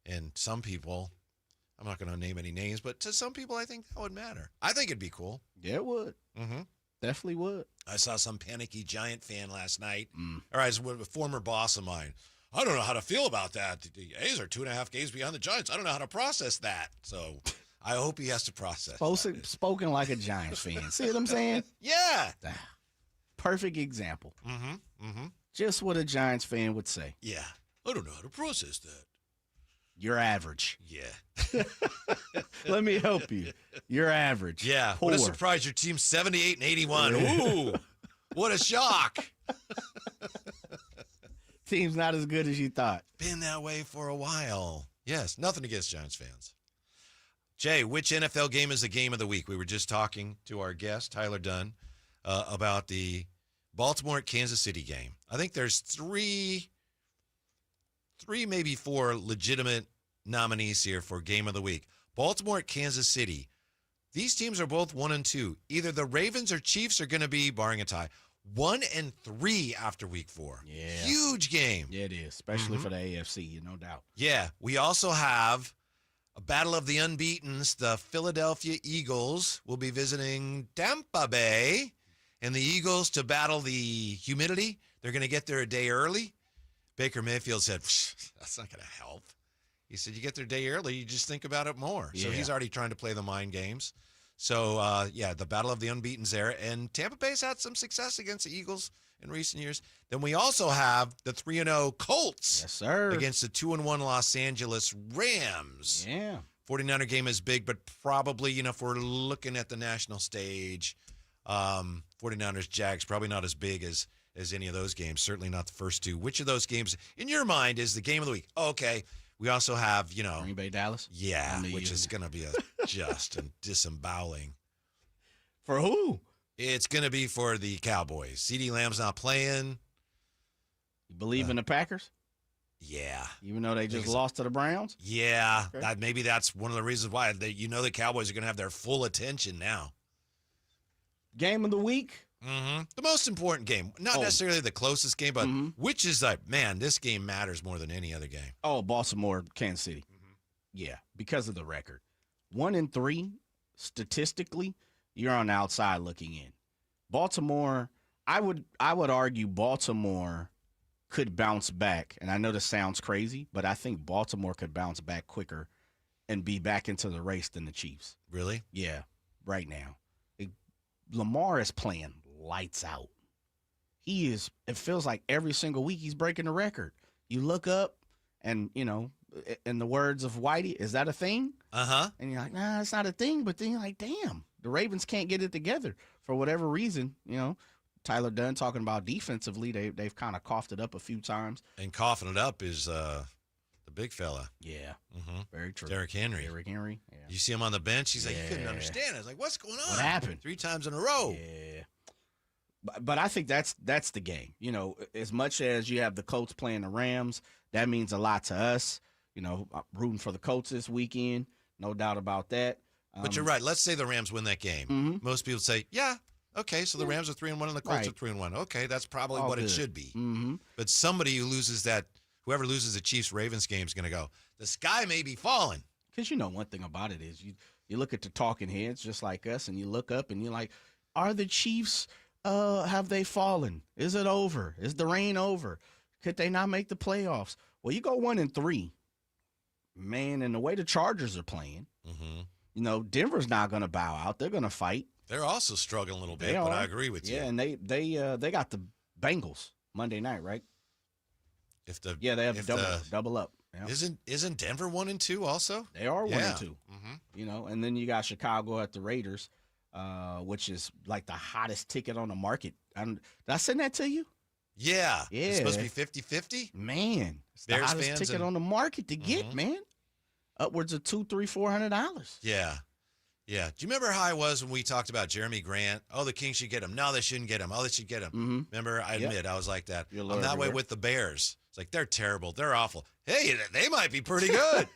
And some people, I'm not going to name any names, but to some people, I think that would matter. I think it'd be cool. Yeah, it would. Mm-hmm. Definitely would. I saw some panicky Giant fan last night. All right, it's a former boss of mine. I don't know how to feel about that. The A's are 2.5 games behind the Giants. I don't know how to process that. So I hope he has to process. Spoken like a Giants fan. See what I'm saying? Yeah. Perfect example. Mm-hmm. Just what a Giants fan would say. Yeah. I don't know how to process that. You're average. Yeah. Let me help you. You're average. Yeah. Poor. What a surprise. Your team's 78 and 81. Ooh. What a shock. Team's not as good as you thought. Been that way for a while. Yes. Nothing against Giants fans. Jay, which NFL game is the game of the week? We were just talking to our guest, Tyler Dunn, about the Baltimore-Kansas City game. I think there's three, maybe four legitimate nominees here for game of the week. Baltimore at Kansas City. These teams are both 1-2. Either the Ravens or Chiefs are going to be, barring a tie, 1-3 after week 4. Yeah. Huge game. Yeah, it is, especially for the AFC, no doubt. Yeah. We also have a battle of the unbeatens. The Philadelphia Eagles will be visiting Tampa Bay. And the Eagles, to battle the humidity, they're going to get there a day early. Baker Mayfield said, that's not going to help. He said, you get there a day early, you just think about it more. So he's already trying to play the mind games. So, the battle of the unbeatens there. And Tampa Bay's had some success against the Eagles in recent years. Then we also have the 3-0 Colts. Yes, sir. Against the 2-1 Los Angeles Rams. Yeah. 49er game is big, but probably, if we're looking at the national stage, 49ers Jags probably not as big as any of those games. Certainly not the first two. Which of those games, in your mind, is the game of the week? Oh, okay. We also have, Green Bay, Dallas? Yeah, which is going to be just a disemboweling. For who? It's going to be for the Cowboys. CeeDee Lamb's not playing. You believe in the Packers? Yeah. Even though they just lost to the Browns? Yeah. Okay. Maybe that's one of the reasons why. The Cowboys are going to have their full attention now. Game of the week? Mm-hmm. The most important game. Not necessarily the closest game, but which is this game matters more than any other game. Oh, Baltimore, Kansas City. Yeah, because of the record. 1-3, statistically, you're on the outside looking in. Baltimore, I would argue Baltimore could bounce back. And I know this sounds crazy, but I think Baltimore could bounce back quicker and be back into the race than the Chiefs. Really? Yeah, right now. Lamar is playing lights out. It feels like every single week he's breaking the record. You look up and, in the words of Whitey, is that a thing? Uh-huh. And you're like, nah, it's not a thing. But then you're like, damn, the Ravens can't get it together for whatever reason. Tyler Dunn talking about defensively, they've kind of coughed it up a few times. And coughing it up is the big fella. Yeah. Mm-hmm. Very true. Derrick Henry. Yeah. You see him on the bench, he's like, you couldn't understand. I was like, what's going on? What happened? 3 times in a row. Yeah. But I think that's the game. As much as you have the Colts playing the Rams, that means a lot to us. I'm rooting for the Colts this weekend, no doubt about that. But you're right. Let's say the Rams win that game. Most people say, yeah, okay, so the Rams are 3-1 and the Colts are 3-1. Okay, that's probably what it should be. But somebody who loses whoever loses the Chiefs-Ravens game is going to go, the sky may be falling. Because one thing about it is you look at the talking heads just like us, and you look up and you're like, are the Chiefs, have they fallen? Is it over? Is the reign over? Could they not make the playoffs? Well, you go 1-3, man, and the way the Chargers are playing, Denver's not going to bow out. They're going to fight. They're also struggling a little bit, but I agree with you. Yeah, and they got the Bengals Monday night, right? They have double up. Yeah. Isn't Denver 1-2 also? They are 1-2. And then you got Chicago at the Raiders, which is like the hottest ticket on the market. Did I send that to you? Yeah. It's supposed to be 50-50? Man, it's the hottest ticket on the market to get, man. Upwards of $200, $300, $400. Yeah. Yeah. Do you remember how I was when we talked about Jeremy Grant? Oh, the Kings should get him. No, they shouldn't get him. Oh, they should get him. Remember, I admit, I was like that. I'm that way with the Bears. It's like, they're terrible. They're awful. Hey, they might be pretty good.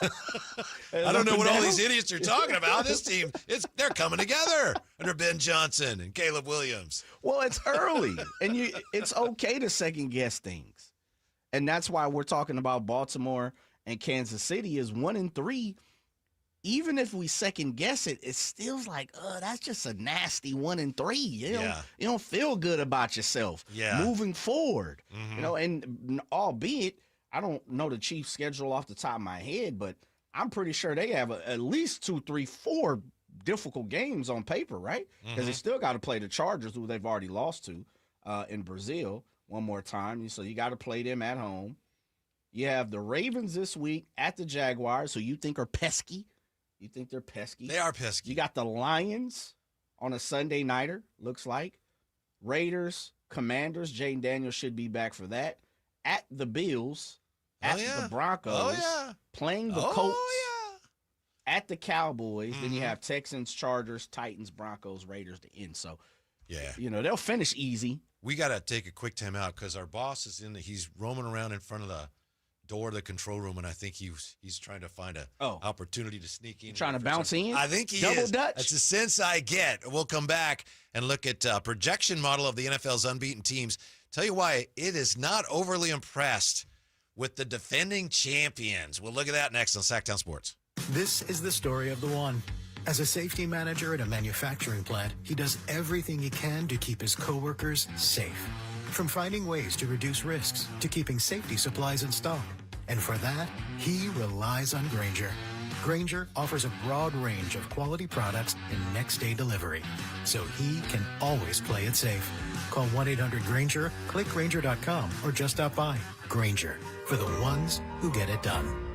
I don't know what all these idiots are talking about. This team, they're coming together under Ben Johnson and Caleb Williams. Well, it's early, and it's okay to second guess things. And that's why we're talking about Baltimore and Kansas City is 1-3. Even if we second guess it, it still like, that's just a nasty 1-3. You don't feel good about yourself moving forward. And albeit I don't know the Chiefs' schedule off the top of my head, but I'm pretty sure they have at least 2, 3, 4 difficult games on paper, right? Because they still got to play the Chargers, who they've already lost to in Brazil one more time. So you got to play them at home. You have the Ravens this week at the Jaguars, who you think are pesky. You think they're pesky. They are pesky. You got the Lions on a Sunday nighter, looks like. Raiders, Commanders. Jaden Daniels should be back for that. At the Bills, at the Broncos, playing the Colts, at the Cowboys. Then you have Texans, Chargers, Titans, Broncos, Raiders to end. So, they'll finish easy. We got to take a quick time out because our boss is he's roaming around in front of the door of the control room, and I think he's trying to find a opportunity to sneak in. Trying to bounce in? I think he Double is. Dutch? That's the sense I get. We'll come back and look at projection model of the NFL's unbeaten teams. Tell you why it is not overly impressed with the defending champions. We'll look at that next on Sactown Sports. This is the story of the one. As a safety manager at a manufacturing plant, he does everything he can to keep his coworkers safe. From finding ways to reduce risks to keeping safety supplies in stock. And for that, he relies on Grainger. Grainger offers a broad range of quality products and next-day delivery, so he can always play it safe. Call 1-800-GRAINGER, click Grainger.com, or just stop by. Grainger, for the ones who get it done.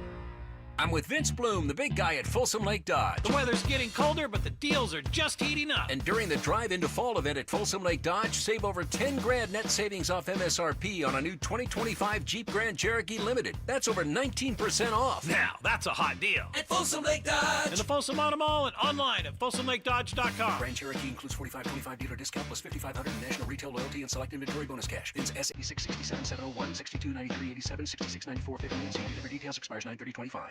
I'm with Vince Bloom, the big guy at Folsom Lake Dodge. The weather's getting colder, but the deals are just heating up. And during the Drive Into Fall event at Folsom Lake Dodge, save over $10,000 net savings off MSRP on a new 2025 Jeep Grand Cherokee Limited. That's over 19% off. Now, that's a hot deal. At Folsom Lake Dodge. In the Folsom Auto Mall and online at FolsomLakeDodge.com. Grand Cherokee includes $45.25 dealer discount plus $5,500 in national retail loyalty and select inventory bonus cash. Vince S86 67 701 62 93 87 66 94 58. See dealer details. Expires 9/30/25.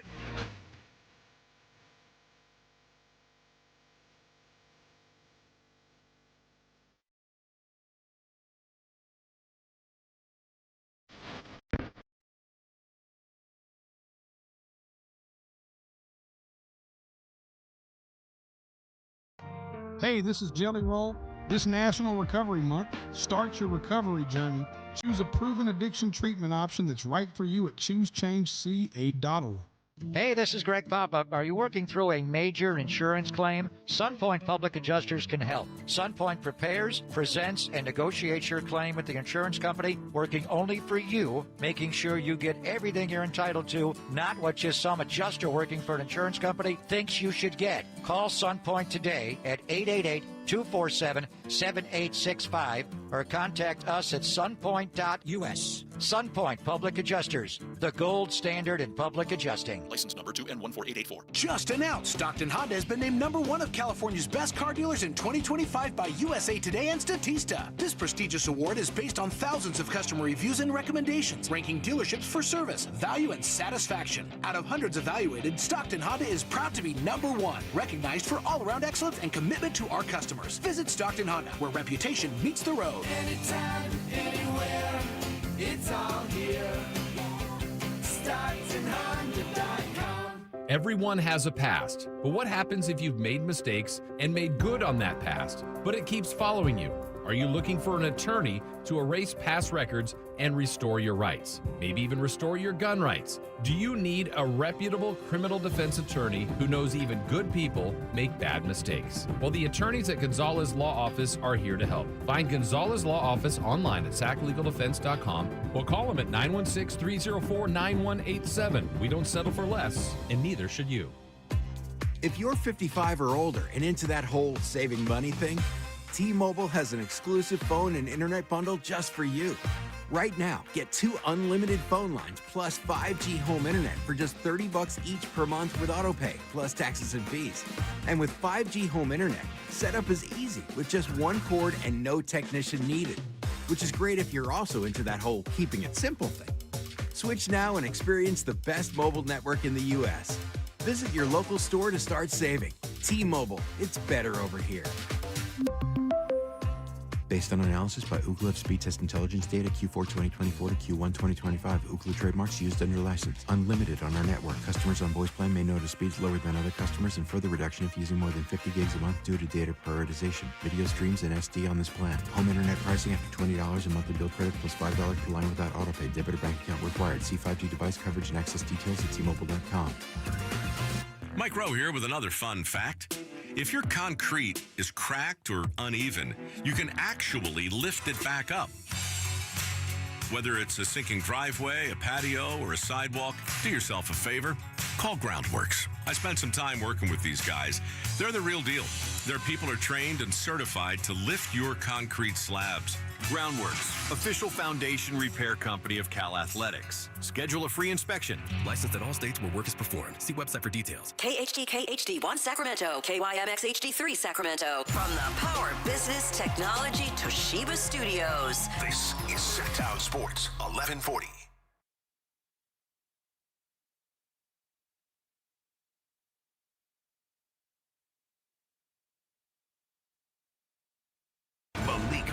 Hey, this is Jelly Roll. This National Recovery Month, start your recovery journey. Choose a proven addiction treatment option that's right for you at ChooseChangeCA.org. Hey, this is Greg Papa. Are you working through a major insurance claim? Sunpoint Public Adjusters can help. Sunpoint prepares, presents, and negotiates your claim with the insurance company, working only for you, making sure you get everything you're entitled to, not what just some adjuster working for an insurance company thinks you should get. Call Sunpoint today at 888-247-7865 or contact us at sunpoint.us. Sunpoint Public Adjusters, the gold standard in public adjusting. License number 2N14884. Just announced, Stockton Honda has been named #1 of California's best car dealers in 2025 by USA Today and Statista. This prestigious award is based on thousands of customer reviews and recommendations, ranking dealerships for service, value, and satisfaction. Out of hundreds evaluated, Stockton Honda is proud to be #1, recognized for all-around excellence and commitment to our customers. Visit Stockton Honda, where reputation meets the road. Anytime, anywhere, it's all here. StocktonHonda.com. Everyone has a past, but what happens if you've made mistakes and made good on that past, but it keeps following you? Are you looking for an attorney to erase past records and restore your rights? Maybe even restore your gun rights? Do you need a reputable criminal defense attorney who knows even good people make bad mistakes? Well, the attorneys at Gonzalez Law Office are here to help. Find Gonzalez Law Office online at saclegaldefense.com or call them at 916-304-9187. We don't settle for less, and neither should you. If you're 55 or older and into that whole saving money thing, T-Mobile has an exclusive phone and internet bundle just for you. Right now, get 2 unlimited phone lines plus 5G home internet for just $30 each per month with autopay, plus taxes and fees. And with 5G home internet, setup is easy with just 1 cord and no technician needed, which is great if you're also into that whole keeping it simple thing. Switch now and experience the best mobile network in the U.S. Visit your local store to start saving. T-Mobile, it's better over here. Based on analysis by Ookla Speed Test Intelligence data Q4 2024 to Q1 2025, Ookla trademarks used under license. Unlimited on our network. Customers on voice plan may notice speeds lower than other customers and further reduction if using more than 50 gigs a month due to data prioritization. Video streams and SD on this plan. Home internet pricing after $20 a monthly bill credit plus $5 per line without autopay. Debit or bank account required. See 5G device coverage and access details at T-Mobile.com. Mike Rowe here with another fun fact. If your concrete is cracked or uneven, you can actually lift it back up. Whether it's a sinking driveway, a patio, or a sidewalk, do yourself a favor. Call Groundworks. I spent some time working with these guys. They're the real deal. Their people are trained and certified to lift your concrete slabs. Groundworks, official foundation repair company of Cal Athletics. Schedule a free inspection. Licensed in all states where work is performed. See website for details. KHD1 Sacramento, KYMX HD3 Sacramento. From the Power Business Technology Toshiba Studios. This is Sactown Sports, 1140.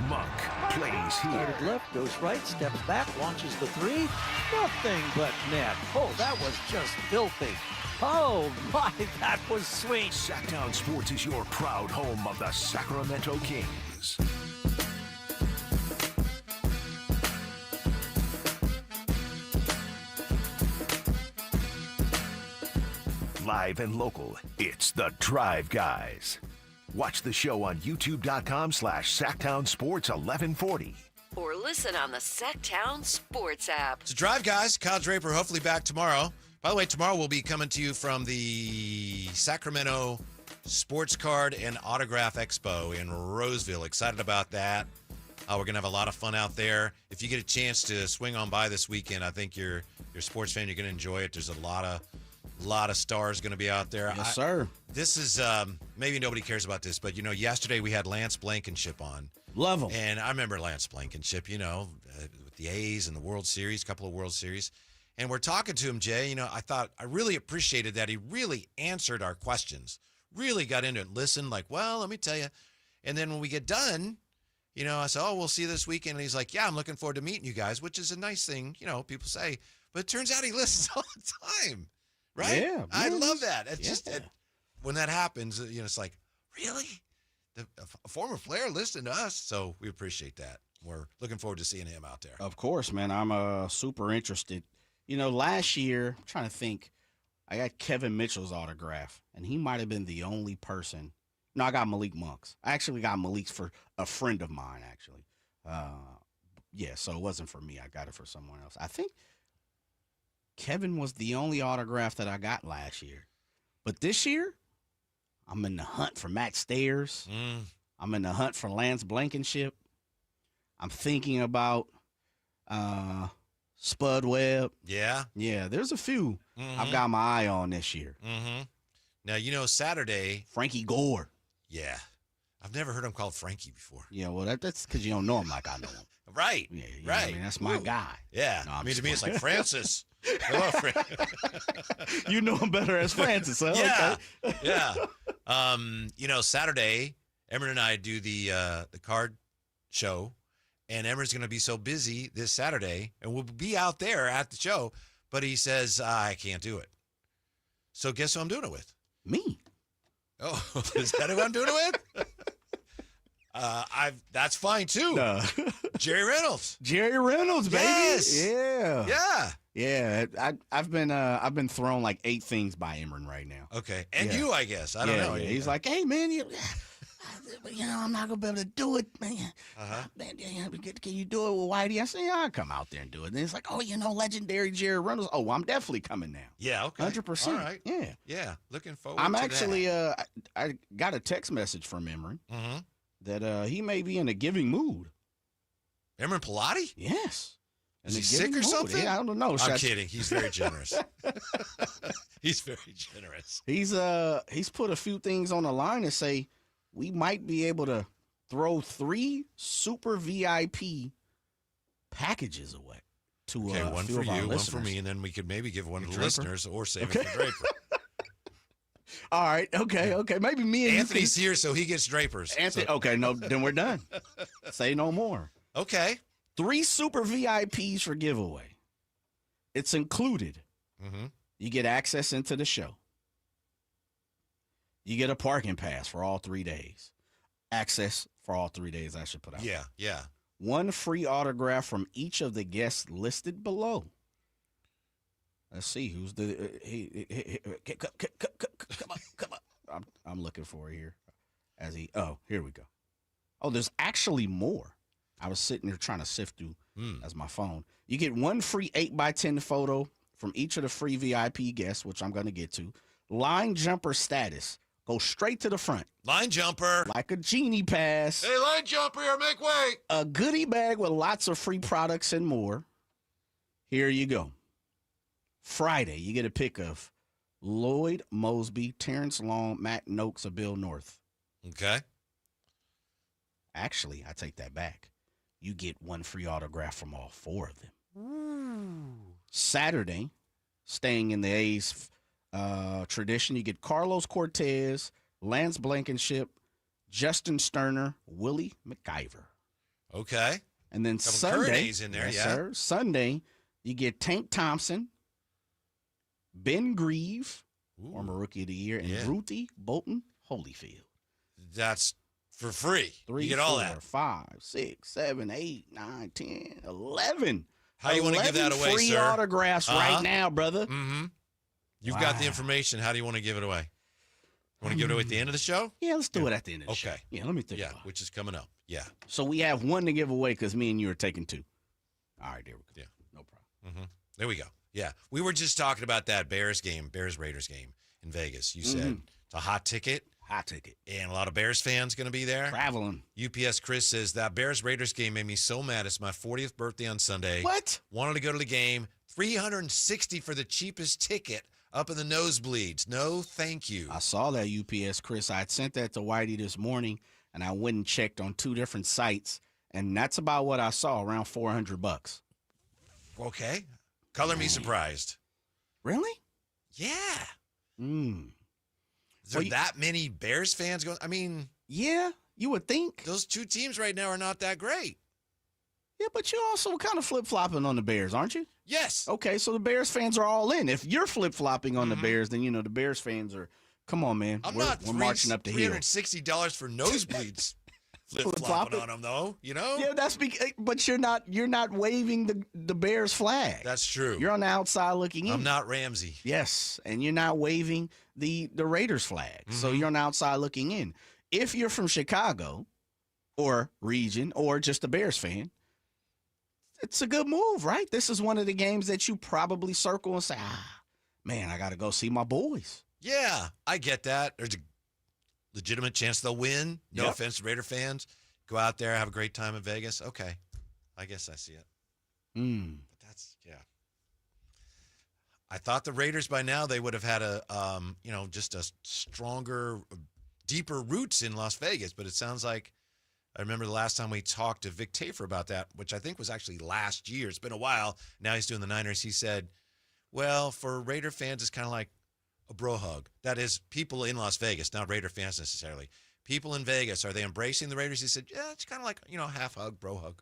Monk plays here. Started left, goes right, steps back, launches the three. Nothing but net. Oh, that was just filthy. Oh, my, that was sweet. Sactown Sports is your proud home of the Sacramento Kings. Live and local, it's the Drive Guys. Watch the show on youtube.com/Sactown Sports 1140. Or listen on the Sactown Sports app. It's a Drive, guys. Kyle Draper, hopefully back tomorrow. By the way, tomorrow we'll be coming to you from the Sacramento Sports Card and Autograph Expo in Roseville. Excited about that. We're going to have a lot of fun out there. If you get a chance to swing on by this weekend, I think you're a sports fan. You're going to enjoy it. There's a lot of stars going to be out there. Yes, sir. This is, maybe nobody cares about this, but, yesterday we had Lance Blankenship on. Love him. And I remember Lance Blankenship, with the A's and the World Series, couple of World Series. And we're talking to him, Jay. I really appreciated that he really answered our questions, really got into it, listened like, well, let me tell you. And then when we get done, I said, oh, we'll see you this weekend. And he's like, yeah, I'm looking forward to meeting you guys, which is a nice thing, people say. But it turns out he listens all the time. Right? Yeah. I love that. It's when that happens, it's like, really? A former player listening to us. So we appreciate that. We're looking forward to seeing him out there. Of course, man. I'm super interested. Last year, I'm trying to think, I got Kevin Mitchell's autograph, and he might have been the only person. No, I got Malik Monk's. I actually got Malik's for a friend of mine, actually. So it wasn't for me. I got it for someone else. I think Kevin was the only autograph that I got last year. But this year, I'm in the hunt for Matt Stairs. I'm in the hunt for Lance Blankenship. I'm thinking about Spud Webb. Yeah? Yeah, there's a few I've got my eye on this year. Mm-hmm. Now, Saturday. Frankie Gore. Yeah. I've never heard him called Frankie before. Yeah, well, that's because you don't know him like I know him. Right. Yeah, right. I mean, that's my guy. Yeah. No, to me, it's like Francis. Hello, Francis. You know him better as Francis, huh? Yeah. Okay. Yeah. Saturday, Emmer and I do the card show, and Emmer's going to be so busy this Saturday, and we'll be out there at the show, but he says, I can't do it. So guess who I'm doing it with? Me. Oh, is that who I'm doing it with? That's fine too. No. Jerry Reynolds. Jerry Reynolds, baby. Yes. Yeah. Yeah. Yeah. I've been thrown like 8 things by Emron right now. Okay. And you, I guess. I don't know. Yeah. He's like, hey man, I'm not gonna be able to do it, man. Man, can you do it with Whitey? I say, yeah, I'll come out there and do it. And he's like, oh, legendary Jerry Reynolds. Oh, I'm definitely coming now. Yeah, okay. 100%. All right. Yeah. Yeah. Looking forward I'm to actually that. I got a text message from Emron Mm-hmm. that he may be in a giving mood. Emron Pilati? Yes. Is he sick or something? Yeah, I don't know. I'm kidding. He's very generous. He's very generous. He's put a few things on the line and say we might be able to throw 3 super VIP packages away to one few for of our you, one listeners. for me, and then we could maybe give one to the Draper? listeners or save it for Draper. All right. Okay. Maybe me and Anthony's here, so he gets Drapers. Anthony. Okay. No. Then we're done. Say no more. Okay. 3 super VIPs for giveaway. It's included. Mm-hmm. You get access into the show. You get a parking pass for all 3 days. Access for all 3 days, I should put out. Yeah. 1 free autograph from each of the guests listed below. Let's see who's the. Come on. I'm looking for it here. Here we go. Oh, there's actually more. I was sitting here trying to sift through as my phone. You get 1 free 8x10 photo from each of the free VIP guests, which I'm going to get to. Line jumper status. Go straight to the front. Line jumper. Like a genie pass. Hey, line jumper here, make way. A goodie bag with lots of free products and more. Here you go. Friday, you get a pick of Lloyd Mosby, Terrence Long, Matt Noakes, or Bill North. Okay. Actually, I take that back. You get 1 free autograph from all 4 of them. Ooh. Saturday, staying in the A's tradition, you get Carlos Cortez, Lance Blankenship, Justin Sterner, Willie McIver. Okay. And then Couple Sunday, current A's in there, yes, yeah. sir. Sunday, you get Tank Thompson, Ben Grieve, former Rookie of the Year, and Ruthie Bolton Holyfield. That's for free. 3, you get all 4, that. 5, 6, 7, 8, 9, 10, 11. How you want to give that away, free sir? autographs right now, brother. Mm-hmm. You've got the information. How do you want to give it away? You want to give it away at the end of the show? Yeah, let's do it at the end of the show. Okay. Yeah, let me think about it. Which is coming up. Yeah. So we have 1 to give away because me and you are taking 2. All right, there we go. Yeah. No problem. Mm-hmm. There we go. Yeah. We were just talking about that Bears-Raiders game in Vegas. You said it's a hot ticket. Hot ticket. And a lot of Bears fans going to be there. Traveling. UPS Chris says that Bears-Raiders game made me so mad. It's my 40th birthday on Sunday. What? Wanted to go to the game. $360 for the cheapest ticket up in the nosebleeds. No, thank you. I saw that UPS Chris. I had sent that to Whitey this morning, and I went and checked on 2 different sites, and that's about what I saw, around $400. Okay. Color me surprised. Really? Yeah. Mm. Is there that many Bears fans going? I mean, yeah, you would think. Those 2 teams right now are not that great. Yeah, but you're also kind of flip-flopping on the Bears, aren't you? Yes. Okay, so the Bears fans are all in. If you're flip-flopping on the Bears, then, the Bears fans are, come on, man. We're marching up the hill. $360 for nosebleeds. Flip-flopping on them, though, Yeah, but you're not waving the Bears flag. That's true. You're on the outside looking in. I'm not Ramsey. Yes, and you're not waving the Raiders flag. So you're on the outside looking in. If you're from Chicago or region or just a Bears fan, it's a good move, right? This is one of the games that you probably circle and say, man, I got to go see my boys. Yeah, I get that. There's a legitimate chance they'll win. No offense to Raider fans. Go out there, have a great time in Vegas. Okay. I guess I see it. But that's, I thought the Raiders by now, they would have had just a stronger, deeper roots in Las Vegas. But it sounds like, I remember the last time we talked to Vic Tafer about that, which I think was actually last year. It's been a while. Now he's doing the Niners. He said, well, for Raider fans, it's kind of like a bro hug. That is, people in Las Vegas, not Raider fans necessarily. People in Vegas, are they embracing the Raiders? He said, yeah, it's kind of like, half hug, bro hug.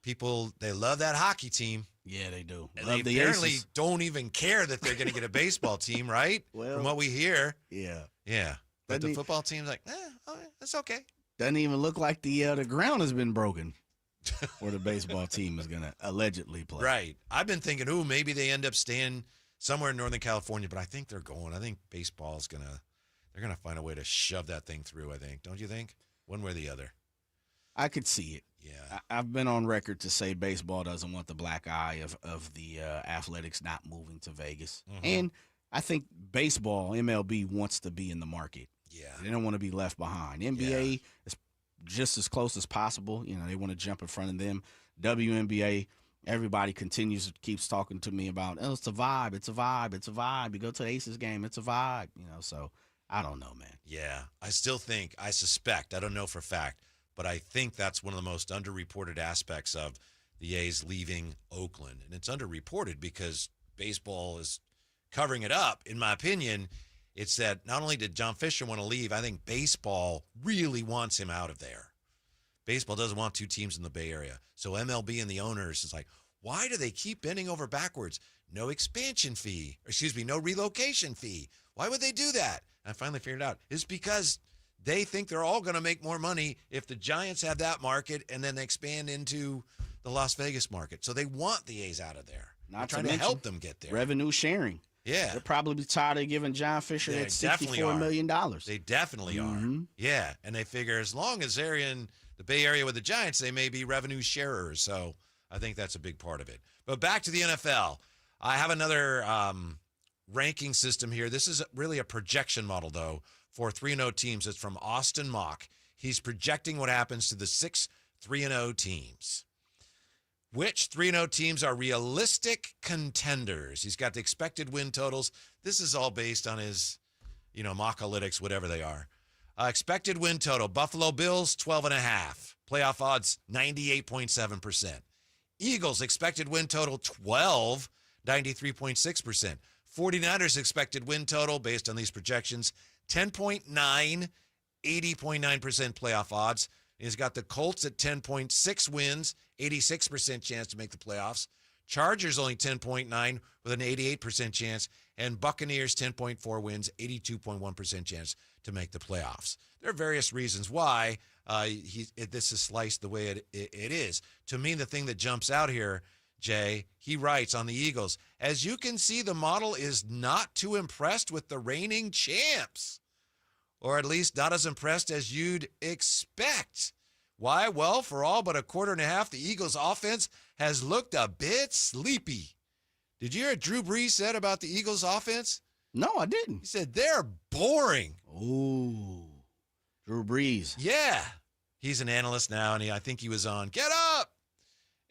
People, they love that hockey team. Yeah, they do. And Love they the apparently Aces. don't even care that they're going to get a baseball team, right? Well, from what we hear. Yeah. Yeah. But Doesn't the football team's like, that's okay. Doesn't even look like the ground has been broken where the baseball team is going to allegedly play. Right. I've been thinking, maybe they end up staying somewhere in Northern California, but I think they're going. I think baseball is they're going to find a way to shove that thing through, I think. Don't you think? One way or the other. I could see it. Yeah. I've been on record to say baseball doesn't want the black eye of the athletics not moving to Vegas. And I think baseball, MLB, wants to be in the market. Yeah. They don't want to be left behind. NBA is just as close as possible. They want to jump in front of them. WNBA, everybody keeps talking to me about, it's a vibe, it's a vibe, it's a vibe. You go to the Aces game, it's a vibe. So I don't know, man. Yeah. I suspect, I don't know for a fact, but I think that's one of the most underreported aspects of the A's leaving Oakland. And it's underreported because baseball is covering it up, in my opinion, it's that not only did John Fisher want to leave, I think baseball really wants him out of there. Baseball doesn't want two teams in the Bay Area. So MLB and the owners is like, why do they keep bending over backwards? No expansion fee. No relocation fee. Why would they do that? And I finally figured out. It's because they think they're all going to make more money if the Giants have that market and then they expand into the Las Vegas market. So they want the A's out of there. Not trying to help them get there. Revenue sharing. Yeah. They're probably tired of giving John Fisher that $64 million. They definitely are. Yeah. And they figure as long as they're in the Bay Area with the Giants, they may be revenue sharers. So I think that's a big part of it. But back to the NFL. I have another ranking system here. This is really a projection model, though, for 3-0 teams. It's from Austin Mock. He's projecting what happens to the 6 3-0 teams. Which 3-0 teams are realistic contenders? He's got the expected win totals. This is all based on his, Mockalytics, whatever they are. Expected win total, Buffalo Bills, 12.5. Playoff odds, 98.7%. Eagles, expected win total, 12, 93.6%. 49ers expected win total, based on these projections, 10.9, 80.9% playoff odds. He's got the Colts at 10.6 wins, 86% chance to make the playoffs. Chargers only 10.9 with an 88% chance. And Buccaneers 10.4 wins, 82.1% chance to make the playoffs. There are various reasons why this is sliced the way it is. To me, the thing that jumps out here, Jay, he writes on the Eagles, as you can see, the model is not too impressed with the reigning champs, or at least not as impressed as you'd expect. Why? Well, for all but a quarter and a half, the Eagles' offense has looked a bit sleepy. Did you hear what Drew Brees said about the Eagles' offense? No, I didn't. He said they're boring. Ooh, Drew Brees. Yeah. He's an analyst now, and I think he was on Get Up.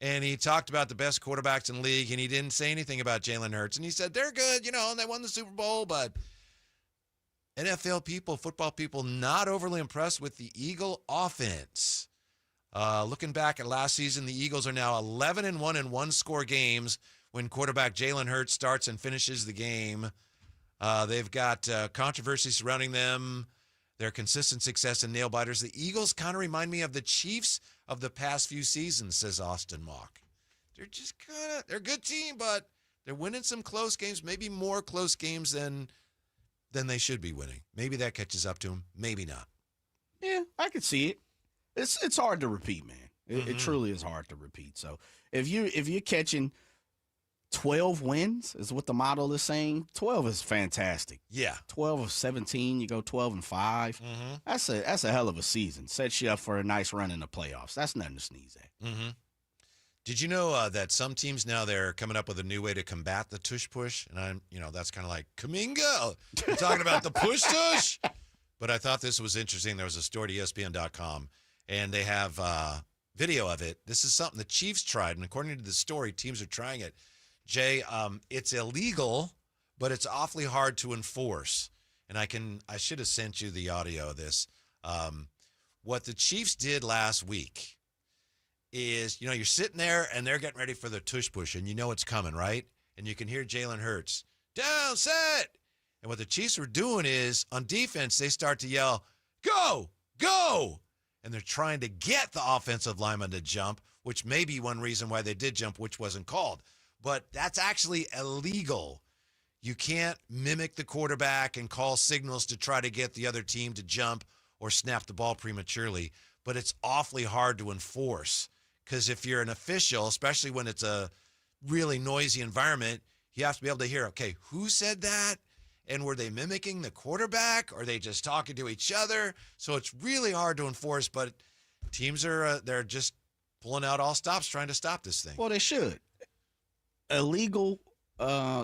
And he talked about the best quarterbacks in the league, and he didn't say anything about Jalen Hurts. And he said they're good, and they won the Super Bowl, but NFL people, football people, not overly impressed with the Eagle offense. Looking back at last season, the Eagles are now 11-1 in one-score games when quarterback Jalen Hurts starts and finishes the game. They've got controversy surrounding them, their consistent success and nail-biters. The Eagles kind of remind me of the Chiefs of the past few seasons, says Austin Mock. They're just they're a good team, but they're winning some close games, maybe more close games than they should be winning. Maybe that catches up to them, maybe not. Yeah, I could see it. It's hard to repeat, man. It truly is hard to repeat. So if you're catching 12 wins is what the model is saying, 12 is fantastic. Yeah. 12 of 17, you go 12-5. That's a hell of a season. Sets you up for a nice run in the playoffs. That's nothing to sneeze at. Did you know that some teams now they're coming up with a new way to combat the tush push? And that's kind of like Kuminga. You're talking about the push tush. But I thought this was interesting. There was a story at ESPN.com, and they have video of it. This is something the Chiefs tried, and according to the story, teams are trying it. Jay, it's illegal, but it's awfully hard to enforce. And I should have sent you the audio of this. What the Chiefs did last week is, you're sitting there and they're getting ready for the tush push, and it's coming, right? And you can hear Jalen Hurts, down, set. And what the Chiefs were doing is, on defense, they start to yell, go, go. And they're trying to get the offensive lineman to jump, which may be one reason why they did jump, which wasn't called. But that's actually illegal. You can't mimic the quarterback and call signals to try to get the other team to jump or snap the ball prematurely. But it's awfully hard to enforce, because if you're an official, especially when it's a really noisy environment, you have to be able to hear, okay, who said that? And were they mimicking the quarterback? Or are they just talking to each other? So it's really hard to enforce, but teams they're just pulling out all stops trying to stop this thing. Well, they should. Illegal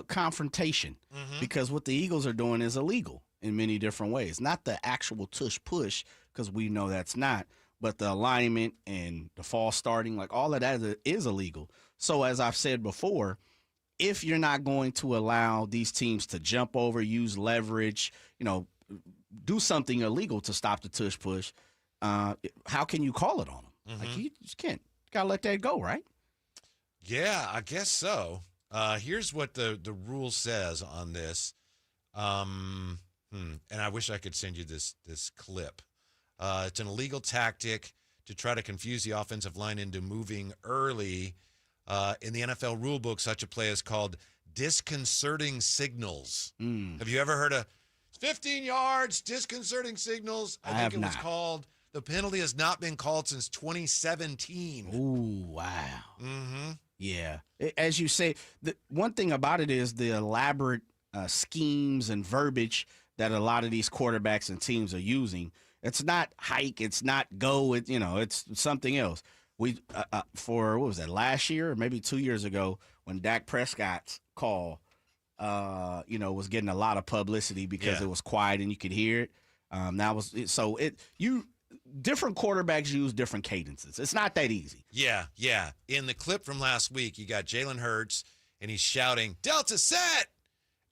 confrontation, because what the Eagles are doing is illegal in many different ways. Not the actual tush push, because we know that's not, but the alignment and the false starting, like all of that is illegal. So as I've said before, if you're not going to allow these teams to jump over, use leverage, do something illegal to stop the tush push, how can you call it on them? Like, you just can't. You got to let that go, right? Yeah, I guess so. Here's what the rule says on this. And I wish I could send you this clip. It's an illegal tactic to try to confuse the offensive line into moving early. In the NFL rulebook, such a play is called disconcerting signals. Have you ever heard of 15 yards, disconcerting signals? I think it was called. The penalty has not been called since 2017. Ooh, wow. Mm-hmm. Yeah. As you say, the one thing about it is the elaborate schemes and verbiage that a lot of these quarterbacks and teams are using. It's not hike. It's not go. It's something else. We for what was that, last year or maybe 2 years ago, when Dak Prescott's call, was getting a lot of publicity because it was quiet and you could hear it. Different quarterbacks use different cadences. It's not that easy. Yeah. In the clip from last week, you got Jalen Hurts, and he's shouting, Delta set!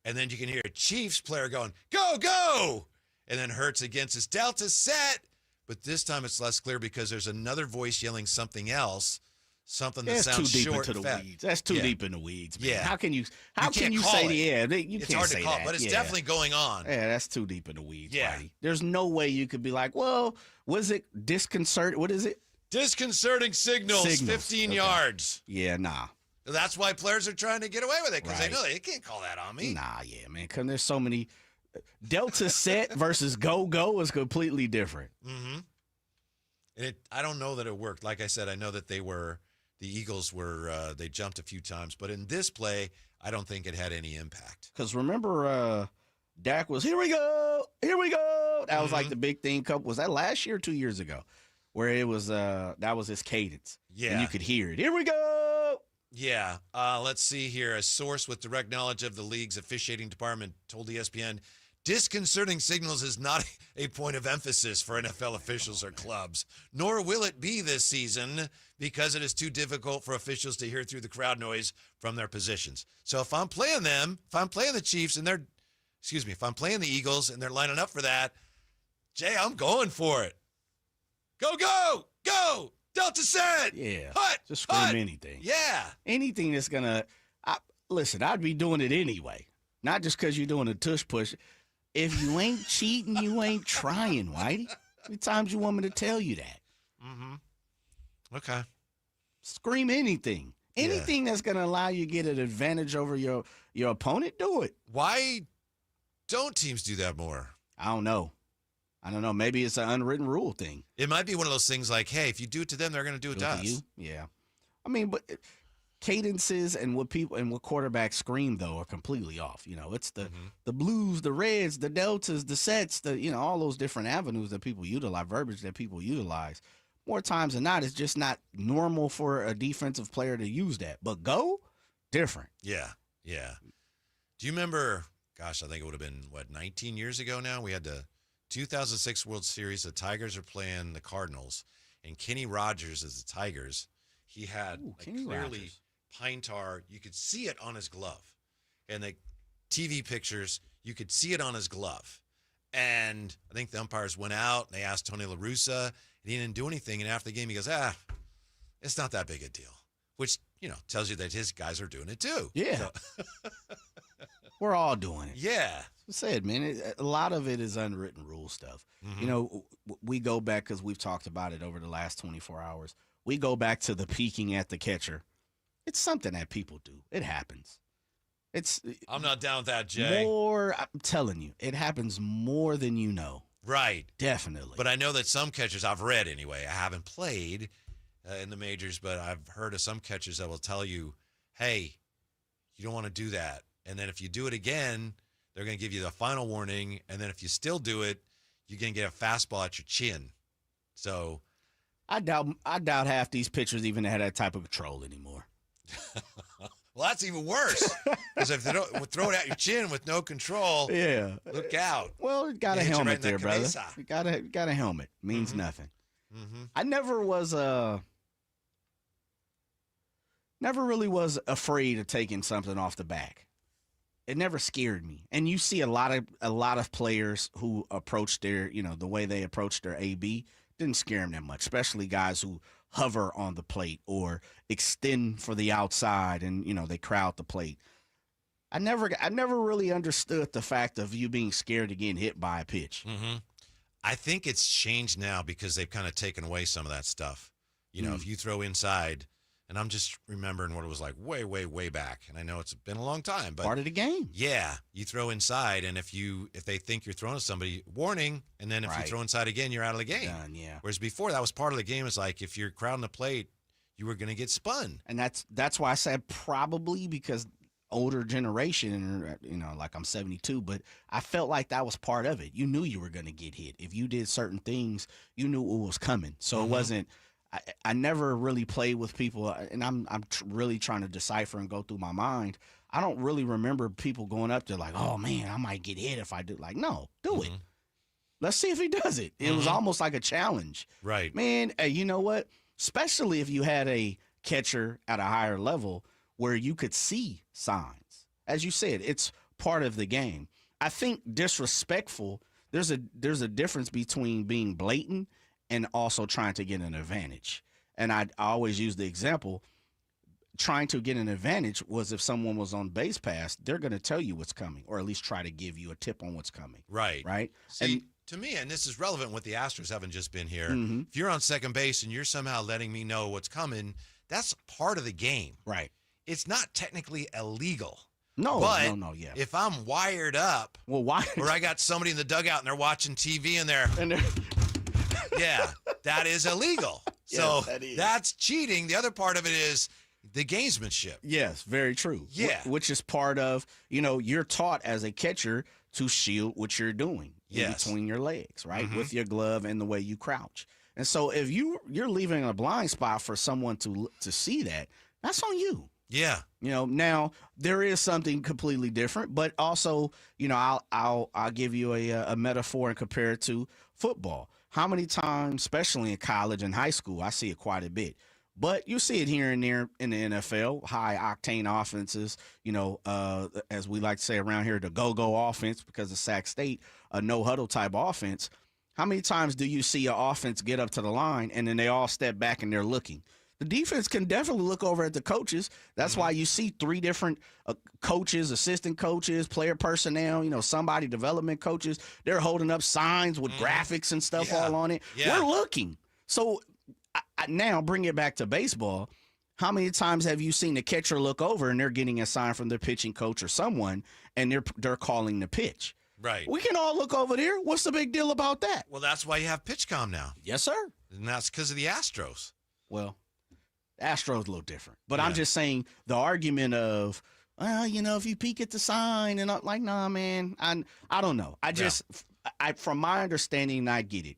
And then you can hear a Chiefs player going, go, go! And then Hurts again says, Delta set! But this time it's less clear because there's another voice yelling something else, something that sounds too deep short into the weeds. That's too deep in the weeds, man. Yeah. How can you can't say it. You it's can't hard say to call, that. but it's definitely going on. Yeah, that's too deep in the weeds, Yeah. Whitey. There's no way you could be like, well, was it disconcerting? What is it? Disconcerting signals. 15 yards. Yeah, nah. That's why players are trying to get away with it, because they know they can't call that on me. Nah, yeah, man, because there's so many. Delta set versus go is completely different. Mm-hmm. And I don't know that it worked. Like I said, I know that the Eagles were, they jumped a few times. But in this play, I don't think it had any impact. Because remember, Dak was, here we go. That was like the big thing. Was that last year or 2 years ago? Where it was, that was his cadence. Yeah. And you could hear it. Here we go. Yeah. Let's see here. A source with direct knowledge of the league's officiating department told ESPN, disconcerting signals is not a point of emphasis for NFL officials or clubs, nor will it be this season because it is too difficult for officials to hear through the crowd noise from their positions. So if I'm playing the Chiefs and if I'm playing the Eagles and they're lining up for that, Jay, I'm going for it. Go, go, go. Delta set. Yeah. Hut. Just scream hut. anything. Yeah. Anything that's going to, listen, I'd be doing it anyway. Not just because you're doing a tush push. If you ain't cheating, you ain't trying, Whitey. How many times you want me to tell you that? Mm-hmm. Okay. Scream anything. Anything that's going to allow you to get an advantage over your opponent, do it. Why don't teams do that more? I don't know. Maybe it's an unwritten rule thing. It might be one of those things like, hey, if you do it to them, they're going to do it to us. You? Yeah. I mean, but cadences and what quarterbacks scream though are completely off. It's the blues, the reds, the deltas, the sets, all those different avenues that people utilize, verbiage that people utilize. More times than not, it's just not normal for a defensive player to use that. But go, different. Yeah. Do you remember? Gosh, I think it would have been 19 years ago now. We had the 2006 World Series. The Tigers are playing the Cardinals, and Kenny Rogers is the Tigers. He had clearly pine tar. You could see it on his glove. And the TV pictures, you could see it on his glove. And I think the umpires went out, and they asked Tony La Russa, and he didn't do anything. And after the game, he goes, it's not that big a deal, which, tells you that his guys are doing it too. Yeah. So. We're all doing it. Yeah. I said, man, a lot of it is unwritten rule stuff. Mm-hmm. We go back because we've talked about it over the last 24 hours. We go back to the peeking at the catcher. It's something that people do. It happens. I'm not down with that, Jay. I'm telling you, it happens more than you know. Right. Definitely. But I know that some catchers, I've read anyway, I haven't played in the majors, but I've heard of some catchers that will tell you, hey, you don't want to do that. And then if you do it again, they're going to give you the final warning. And then if you still do it, you're going to get a fastball at your chin. So I doubt half these pitchers even have that type of control anymore. Well, that's even worse. Because if they don't throw it at your chin with no control, look out. Well, you got a helmet there, brother. You got a helmet. Means nothing. Mm-hmm. I never really was afraid of taking something off the back. It never scared me. And you see a lot of players who approach their, the way they approach their AB, didn't scare him that much, especially guys who hover on the plate or extend for the outside and, they crowd the plate. I never really understood the fact of you being scared of getting hit by a pitch. Mm-hmm. I think it's changed now because they've kind of taken away some of that stuff. If you throw inside, and I'm just remembering what it was like way, way, way back, and I know it's been a long time, but part of the game. Yeah, you throw inside, and if they think you're throwing to somebody, warning, and then if you throw inside again, you're out of the game. Done, yeah. Whereas before, that was part of the game. It's like if you're crowding the plate, you were going to get spun. And that's why I said probably because older generation, like I'm 72, but I felt like that was part of it. You knew you were going to get hit. If you did certain things, you knew it was coming. So it wasn't. I never really played with people, and I'm really trying to decipher and go through my mind. I don't really remember people going up there like, oh, man, I might get hit if I do. Like, no, do it. Let's see if he does it. It was almost like a challenge. Right. Man, you know what? Especially if you had a catcher at a higher level where you could see signs. As you said, it's part of the game. I think disrespectful, there's a difference between being blatant and also trying to get an advantage. And I always use the example, trying to get an advantage was if someone was on base pass, they're going to tell you what's coming, or at least try to give you a tip on what's coming. Right. Right? See, to me, and this is relevant with the Astros having just been here, if you're on second base and you're somehow letting me know what's coming, that's part of the game. Right. It's not technically illegal. No, but no, yeah. If I'm wired up, or I got somebody in the dugout and they're watching TV and they're yeah, that is illegal. So that's cheating. The other part of it is the gamesmanship. Yes, very true. Yeah. Which is part of, you're taught as a catcher to shield what you're doing in between your legs, right? With your glove and the way you crouch. And so if you're leaving a blind spot for someone to see that, that's on you. Yeah. Now there is something completely different, but also, I'll give you a metaphor and compare it to football. How many times, especially in college and high school, I see it quite a bit. But you see it here and there in the NFL, high-octane offenses, as we like to say around here, the go-go offense because of Sac State, a no-huddle type offense. How many times do you see an offense get up to the line and then they all step back and they're looking? The defense can definitely look over at the coaches. That's why you see three different coaches, assistant coaches, player personnel, somebody development coaches. They're holding up signs with graphics and stuff all on it. Yeah. We're looking. So now bring it back to baseball. How many times have you seen the catcher look over and they're getting a sign from their pitching coach or someone and they're calling the pitch? Right. We can all look over there. What's the big deal about that? Well, that's why you have PitchCom now. Yes, sir. And that's because of the Astros. Well, Astros a little different. But I'm just saying the argument of, if you peek at the sign and I'm like, nah, man, I don't know. From my understanding, I get it.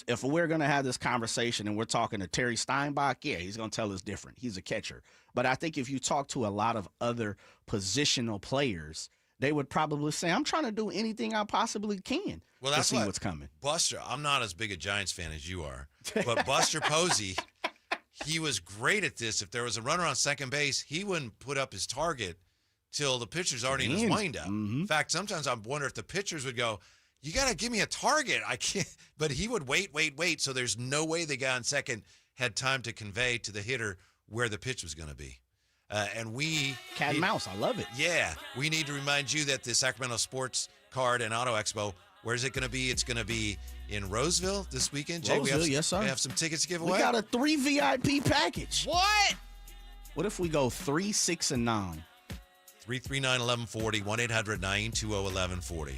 If we're going to have this conversation and we're talking to Terry Steinbach, yeah, he's going to tell us different. He's a catcher. But I think if you talk to a lot of other positional players, they would probably say, I'm trying to do anything I possibly can to see what's coming. Buster, I'm not as big a Giants fan as you are, but Buster Posey, he was great at this. If there was a runner on second base, he wouldn't put up his target till the pitcher's already in his windup. In fact, sometimes I wonder if the pitchers would go, you got to give me a target. I can't. But he would wait. So there's no way the guy on second had time to convey to the hitter where the pitch was going to be. And cat and mouse, I love it. Yeah, we need to remind you that the Sacramento Sports Card and Auto Expo, where is it going to be? It's going to be in Roseville this weekend. Jay, yes, sir. We have some tickets to give away. We got a 3 VIP package. What? What if we go 3, 6, and 9? 339-1140, 1-800-920-1140.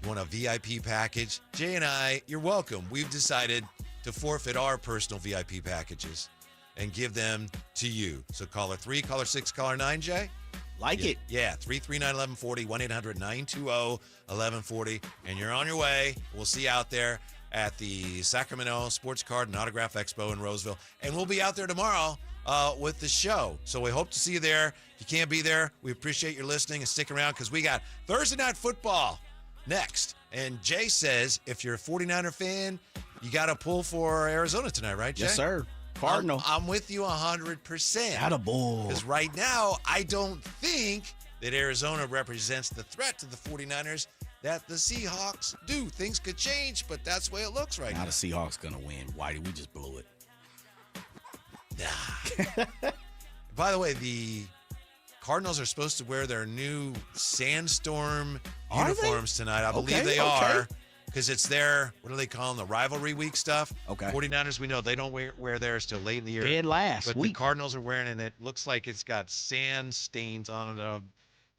You want a VIP package? Jay and I, you're welcome. We've decided to forfeit our personal VIP packages and give them to you. So caller 3, caller 6, caller 9, Jay? It. Yeah, 339-1140, 1-800-920-1140. And you're on your way. We'll see you out there at the Sacramento Sports Card and Autograph Expo in Roseville. And we'll be out there tomorrow with the show. So we hope to see you there. If you can't be there, we appreciate your listening and sticking around because we got Thursday Night Football next. And Jay says if you're a 49er fan, you got to pull for Arizona tonight, right, Jay? Yes, sir. Cardinal. I'm with you 100%. Attaboy. Because right now, I don't think that Arizona represents the threat to the 49ers. that the Seahawks do. Things could change, but that's the way it looks right now. Now the Seahawks going to win. Whitey, we just blew it. By the way, the Cardinals are supposed to wear their new Sandstorm uniforms tonight. I believe they are, because it's their, what do they call them, the rivalry week stuff. Okay. 49ers, we know they don't wear theirs till late in the year. Dead last But week. the Cardinals are wearing it, and it looks like it's got sand stains on it.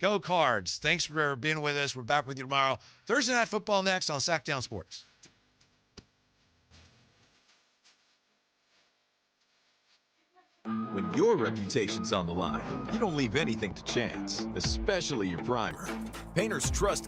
Go Cards. Thanks for being with us. We're back with you tomorrow. Thursday Night Football next on Sactown Sports. When your reputation's on the line, you don't leave anything to chance, especially your primer. Painters trust